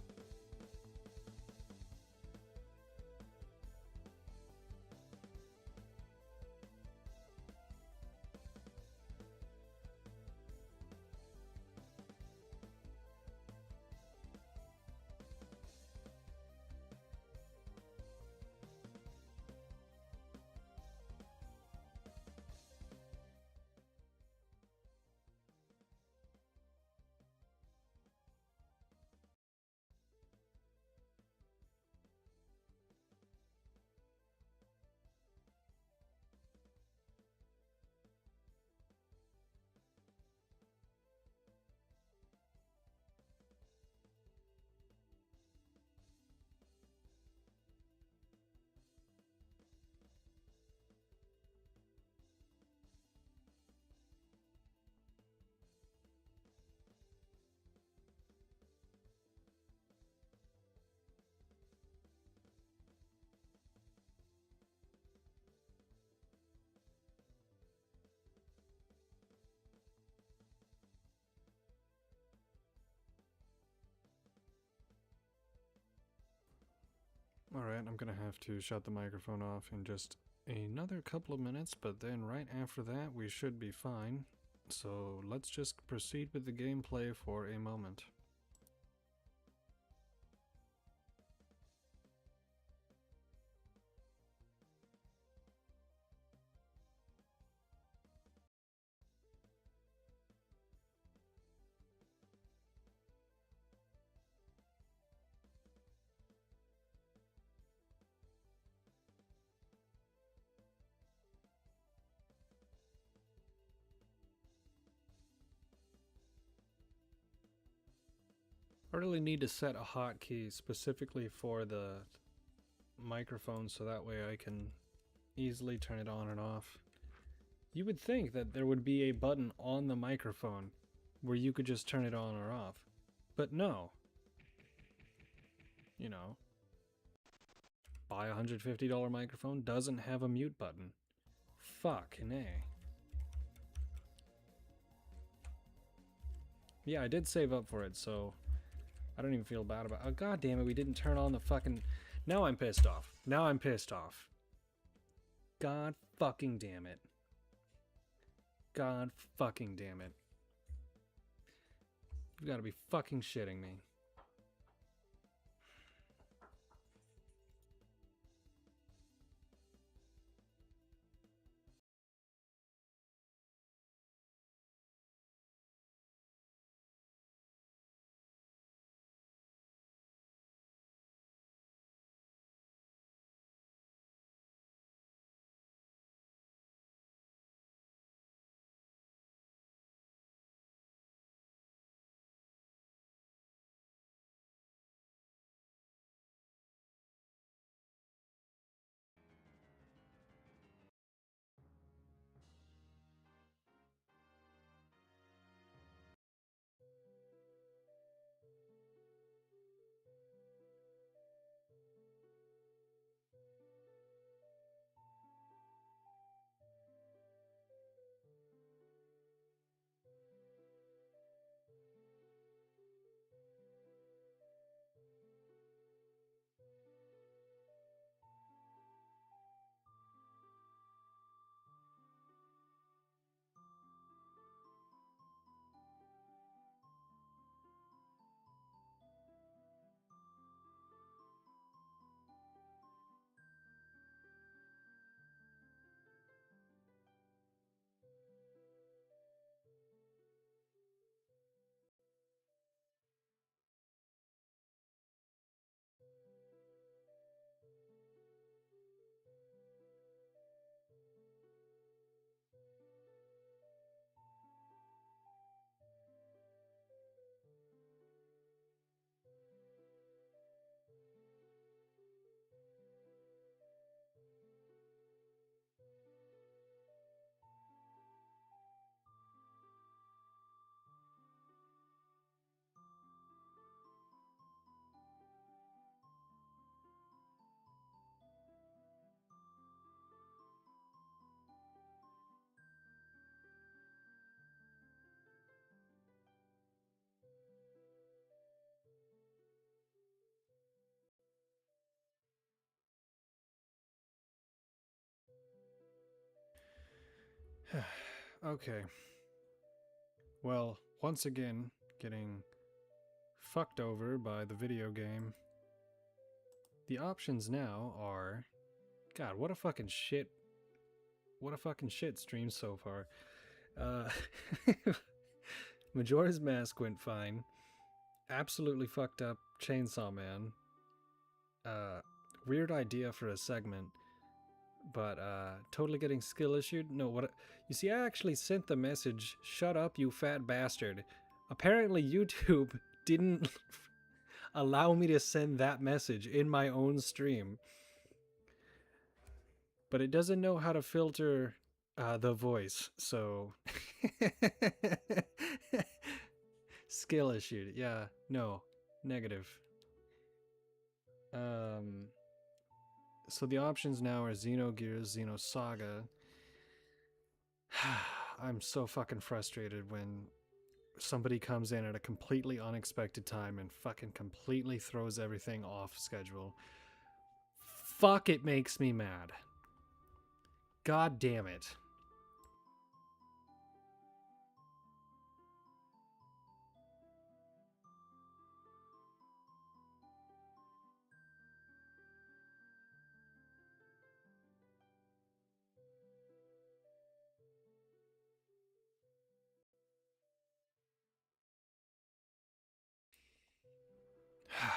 Alright, I'm gonna have to shut the microphone off in just another couple of minutes, but then right after that we should be fine. So let's just proceed with the gameplay for a moment. I really need to set a hotkey specifically for the microphone so that way I can easily turn it on and off. You would think that there would be a button on the microphone where you could just turn it on or off, but no. You know, buy a $150 microphone, doesn't have a mute button. Fucking A. Yeah, I did save up for it, so I don't even feel bad about it. Oh, god damn it, we didn't turn on the fucking... Now I'm pissed off. Now I'm pissed off. God fucking damn it. God fucking damn it. You gotta be fucking shitting me. Okay. Well, once again, getting fucked over by the video game. The options now are... God, what a fucking shit... What a fucking shit stream so far. Majora's Mask went fine. Absolutely fucked up Chainsaw Man. Weird idea for a segment. But, totally getting skill issued? No, what... You see, I actually sent the message, "Shut up, you fat bastard." Apparently YouTube didn't allow me to send that message in my own stream. But it doesn't know how to filter the voice, so... Skill issued. Yeah, no. Negative. So the options now are Xenogears, Xenosaga. I'm so fucking frustrated when somebody comes in at a completely unexpected time and fucking completely throws everything off schedule. Fuck, it makes me mad. God damn it.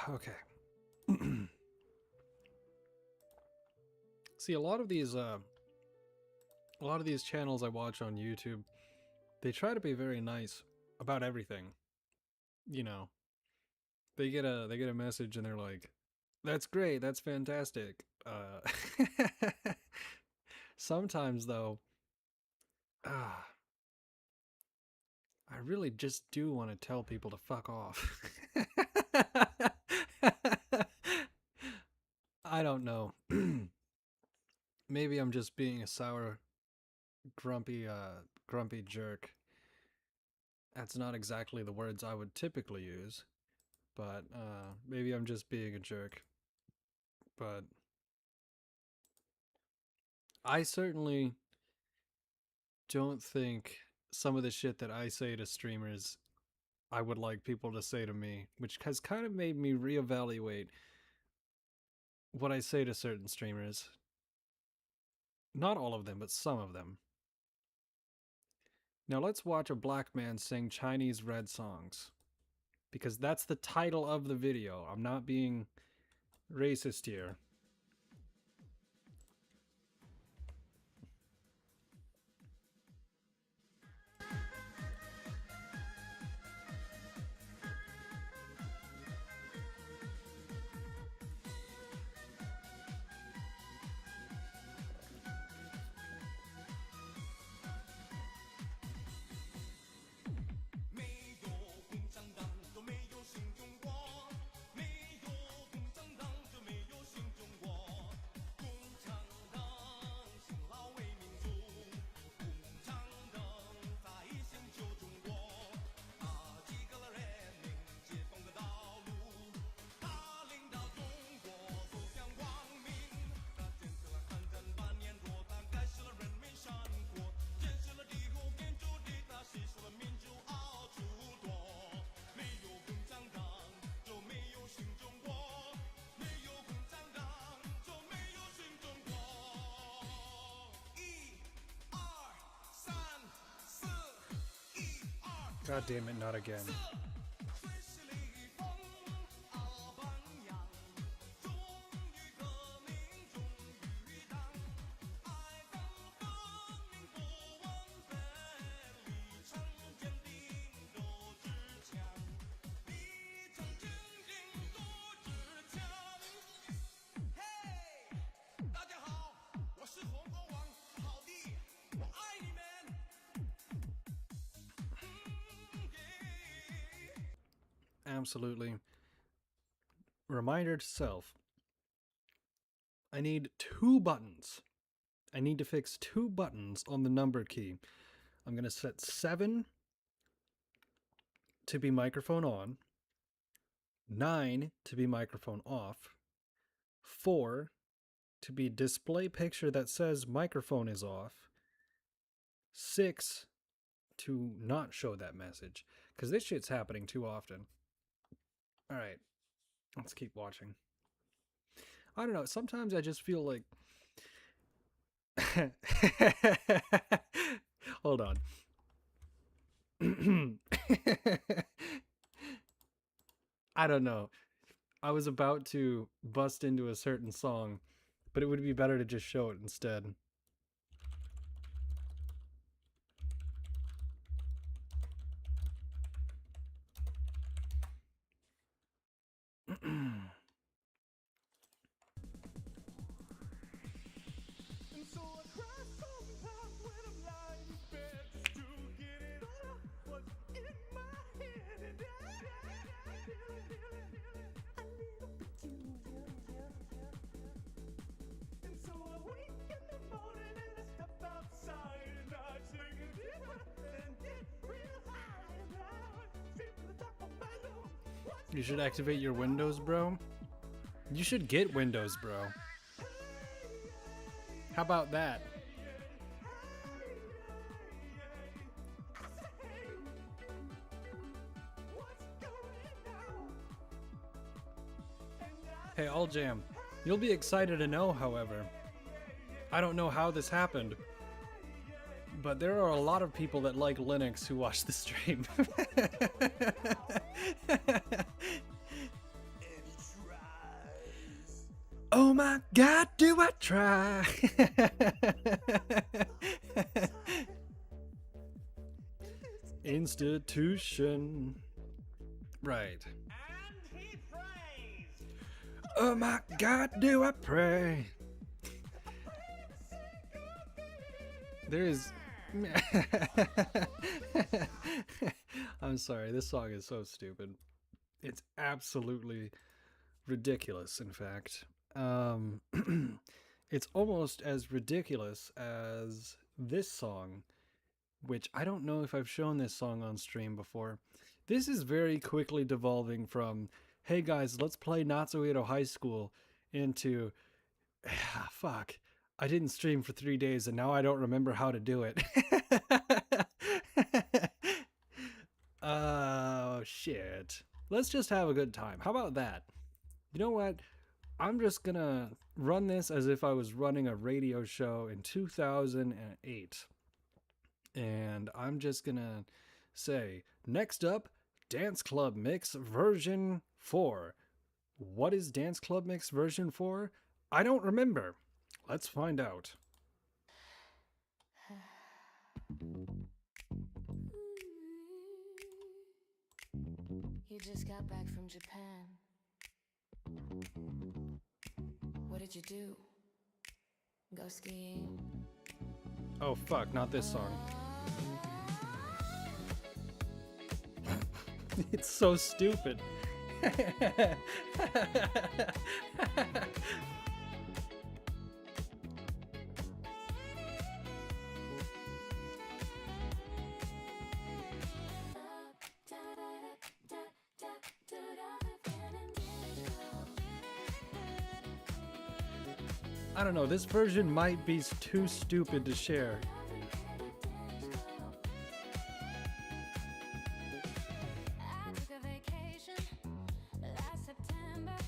Okay. See, a lot of these channels I watch on YouTube, they try to be very nice about everything. You know, they get a message and they're like, "That's great, that's fantastic." Sometimes though, I really just do want to tell people to fuck off. I don't know. Maybe I'm just being a sour, grumpy jerk. That's not exactly the words I would typically use, but maybe I'm just being a jerk. But I certainly don't think some of the shit that I say to streamers I would like people to say to me, which has kind of made me reevaluate what I say to certain streamers. Not all of them, but some of them. Now let's watch a black man sing Chinese red songs. Because that's the title of the video. I'm not being racist here. God damn it, not again. Absolutely. Reminder to self. I need 2 buttons. I need to fix 2 buttons on the number key. I'm going to set 7 to be microphone on, 9 to be microphone off, 4 to be display picture that says microphone is off, 6 to not show that message, because this shit's happening too often. All right, let's keep watching. I don't know, sometimes I just feel like hold on. I don't know. I was about to bust into a certain song, but it would be better to just show it instead. You should activate your Windows, bro. You should get Windows, bro. How about that? Hey, All Jam, you'll be excited to know, however, I don't know how this happened, but there are a lot of people that like Linux who watch the stream. Oh my God, do I try? Institution. Right. Oh my God, do I pray? There is... I'm sorry, this song is so stupid. It's absolutely ridiculous, in fact. It's almost as ridiculous as this song, which I don't know if I've shown this song on stream before. This is very quickly devolving from, hey guys, let's play Natsuiro High School, into, fuck, I didn't stream for 3 days and now I don't remember how to do it. Oh, shit. Let's just have a good time. How about that? You know what? I'm just gonna run this as if I was running a radio show in 2008. And I'm just gonna say, next up, Dance Club Mix version 4. What is Dance Club Mix version 4? I don't remember. Let's find out. You just got back from Japan. What did you do? Go skiing? Oh fuck, not this song. It's so stupid. I don't know, this version might be too stupid to share.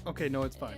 Okay, no, it's fine.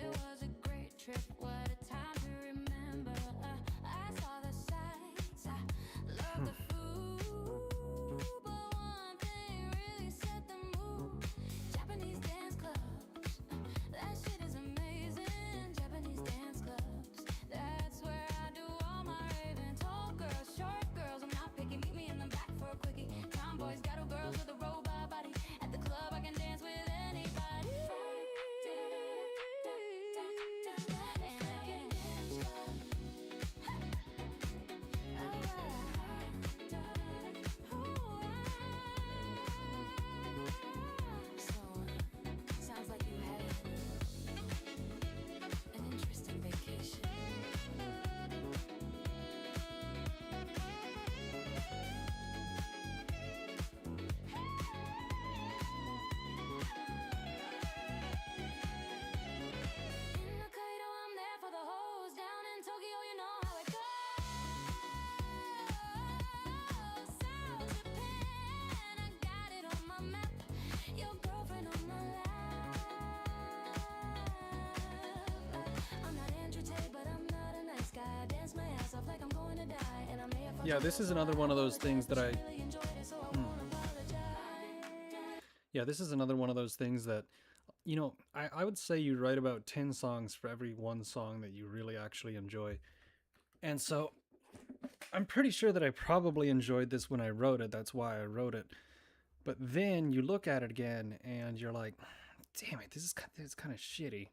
girlfriend on my lap. I'm not Andrew Tate, but I'm not a nice guy. I dance my ass off like I'm going to die, and I may have Yeah, this is another one of those things that I... Yeah, this is another one of those things that, you know, I would say you write about 10 songs for every one song that you really actually enjoy. And so I'm pretty sure that I probably enjoyed this when I wrote it. That's why I wrote it. But then you look at it again and you're like, damn it, this is kind of shitty.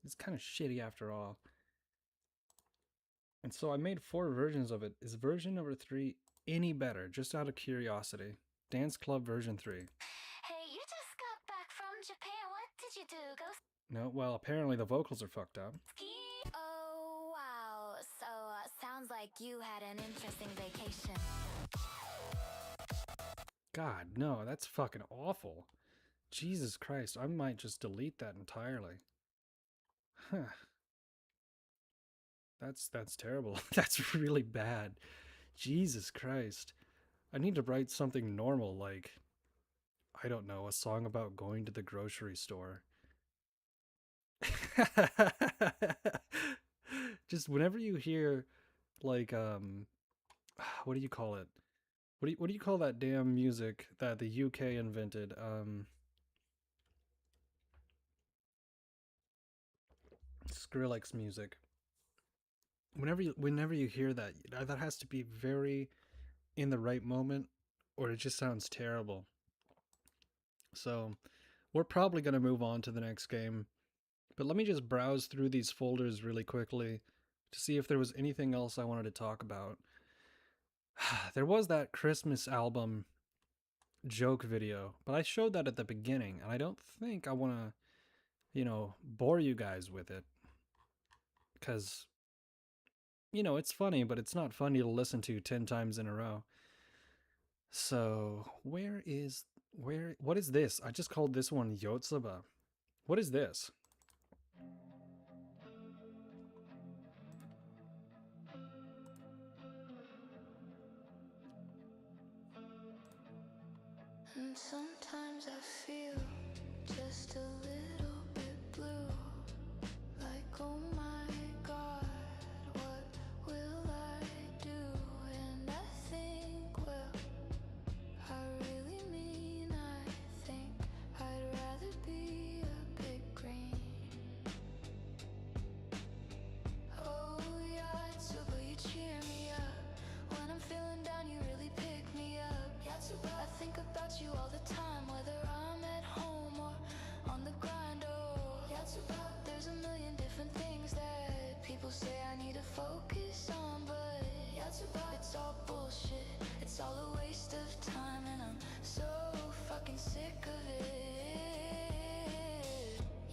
It's kind of shitty after all. And so I made 4 versions of it. Is version number 3 any better? Just out of curiosity. Dance Club version 3. Hey, you just got back from Japan. What did you do? Go No, well, apparently the vocals are fucked up. ski? Oh, wow. So, sounds like you had an interesting vacation. God, no, that's fucking awful. Jesus Christ, I might just delete that entirely. Huh. That's terrible. That's really bad. Jesus Christ. I need to write something normal, like, I don't know, a song about going to the grocery store. Just whenever you hear, like, what do you call it? What do you call that damn music that the UK invented? Skrillex music. Whenever you hear that, that has to be very in the right moment, or it just sounds terrible. So, we're probably going to move on to the next game, but let me just browse through these folders really quickly to see if there was anything else I wanted to talk about. There was that Christmas album joke video, but I showed that at the beginning, and I don't think I want to, you know, bore you guys with it, because, you know, it's funny, but it's not funny to listen to 10 times in a row. So, what is this? I just called this one Yotsuba. What is this? And sometimes I feel just a little bit blue. Like, oh my God, what will I do? And I think, well, I really mean, I think I'd rather be a big green. Oh Yatsuba, you cheer me up. When I'm feeling down, you really pick me up. Yatsuba, I think about you all the time, whether I'm at home or on the grind. Oh Yatsuba, there's a million different things that people say I need to focus on, but Yatsuba, it's all bullshit. It's all a waste of time, and I'm so fucking sick of it.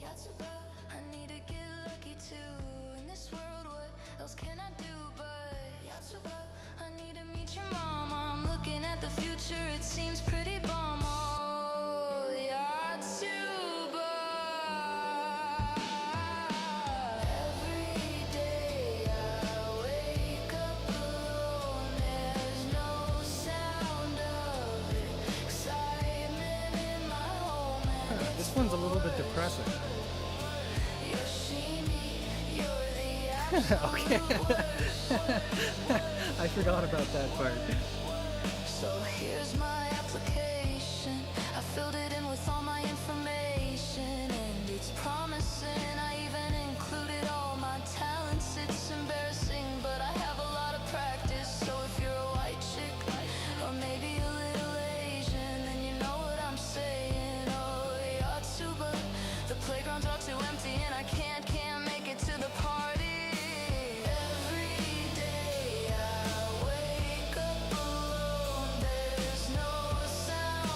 Yatsuba, I need to get lucky too. In this world, what else can I do? But Yatsuba, I need to meet your mom. I'm looking at the future, it seems pretty bomb. Oh, Yatsuba. Every day I wake up alone. There's no sound of excitement in my home. And This one's a little bit depressing. Yoshimi, you're the Okay. I forgot about that part. So here's my application. I filled it in with all my information, and it's promising. I even included all my talents. It's embarrassing, but I have a lot of practice. So if you're a white chick, or maybe a little Asian, then you know what I'm saying. Oh, Yatsuba, the playgrounds are too empty, and I can't make it to the party. Every day I wake up alone. There's no sound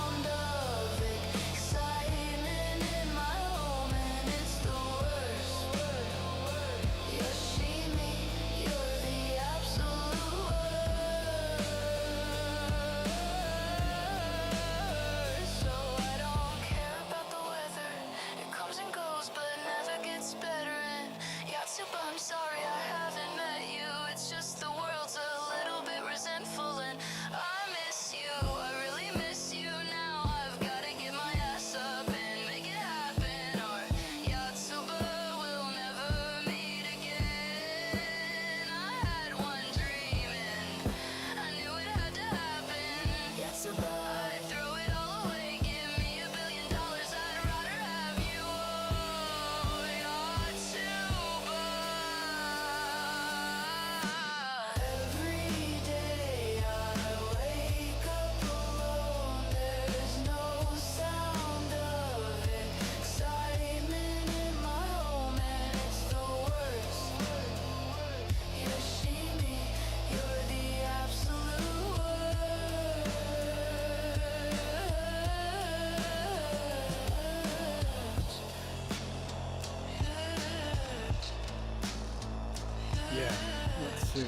soon.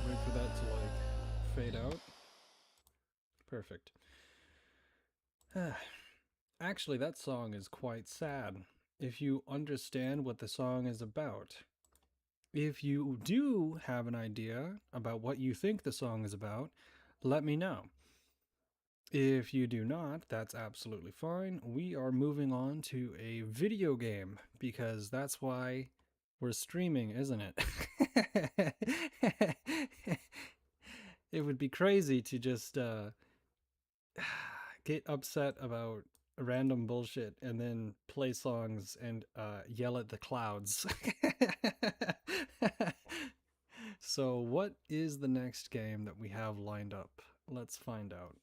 Wait for that to like fade out. Perfect. Actually, that song is quite sad if you understand what the song is about. If you do have an idea about what you think the song is about, let me know. If you do not, that's absolutely fine. We are moving on to a video game because that's why we're streaming, isn't it? It would be crazy to just get upset about random bullshit and then play songs and yell at the clouds. So what is the next game that we have lined up? Let's find out.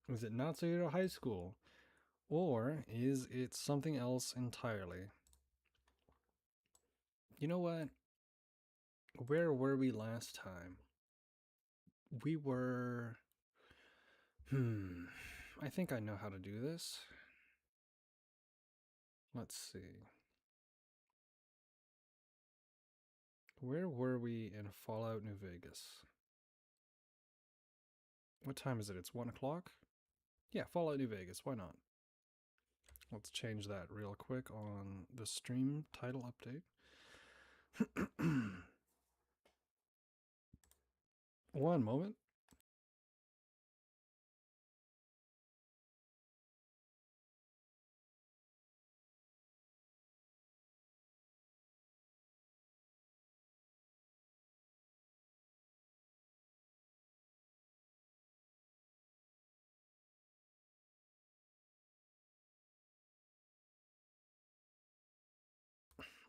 Is it Natsuiro High School? Or is it something else entirely? You know what? Where were we last time? We were... I think I know how to do this. Let's see. Where were we in Fallout New Vegas? What time is it? It's 1 o'clock? Yeah, Fallout New Vegas. Why not? Let's change that real quick on the stream title update. One moment.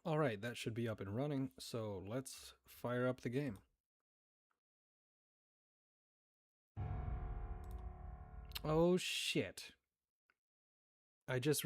All right, that should be up and running, so let's fire up the game. Oh shit. I just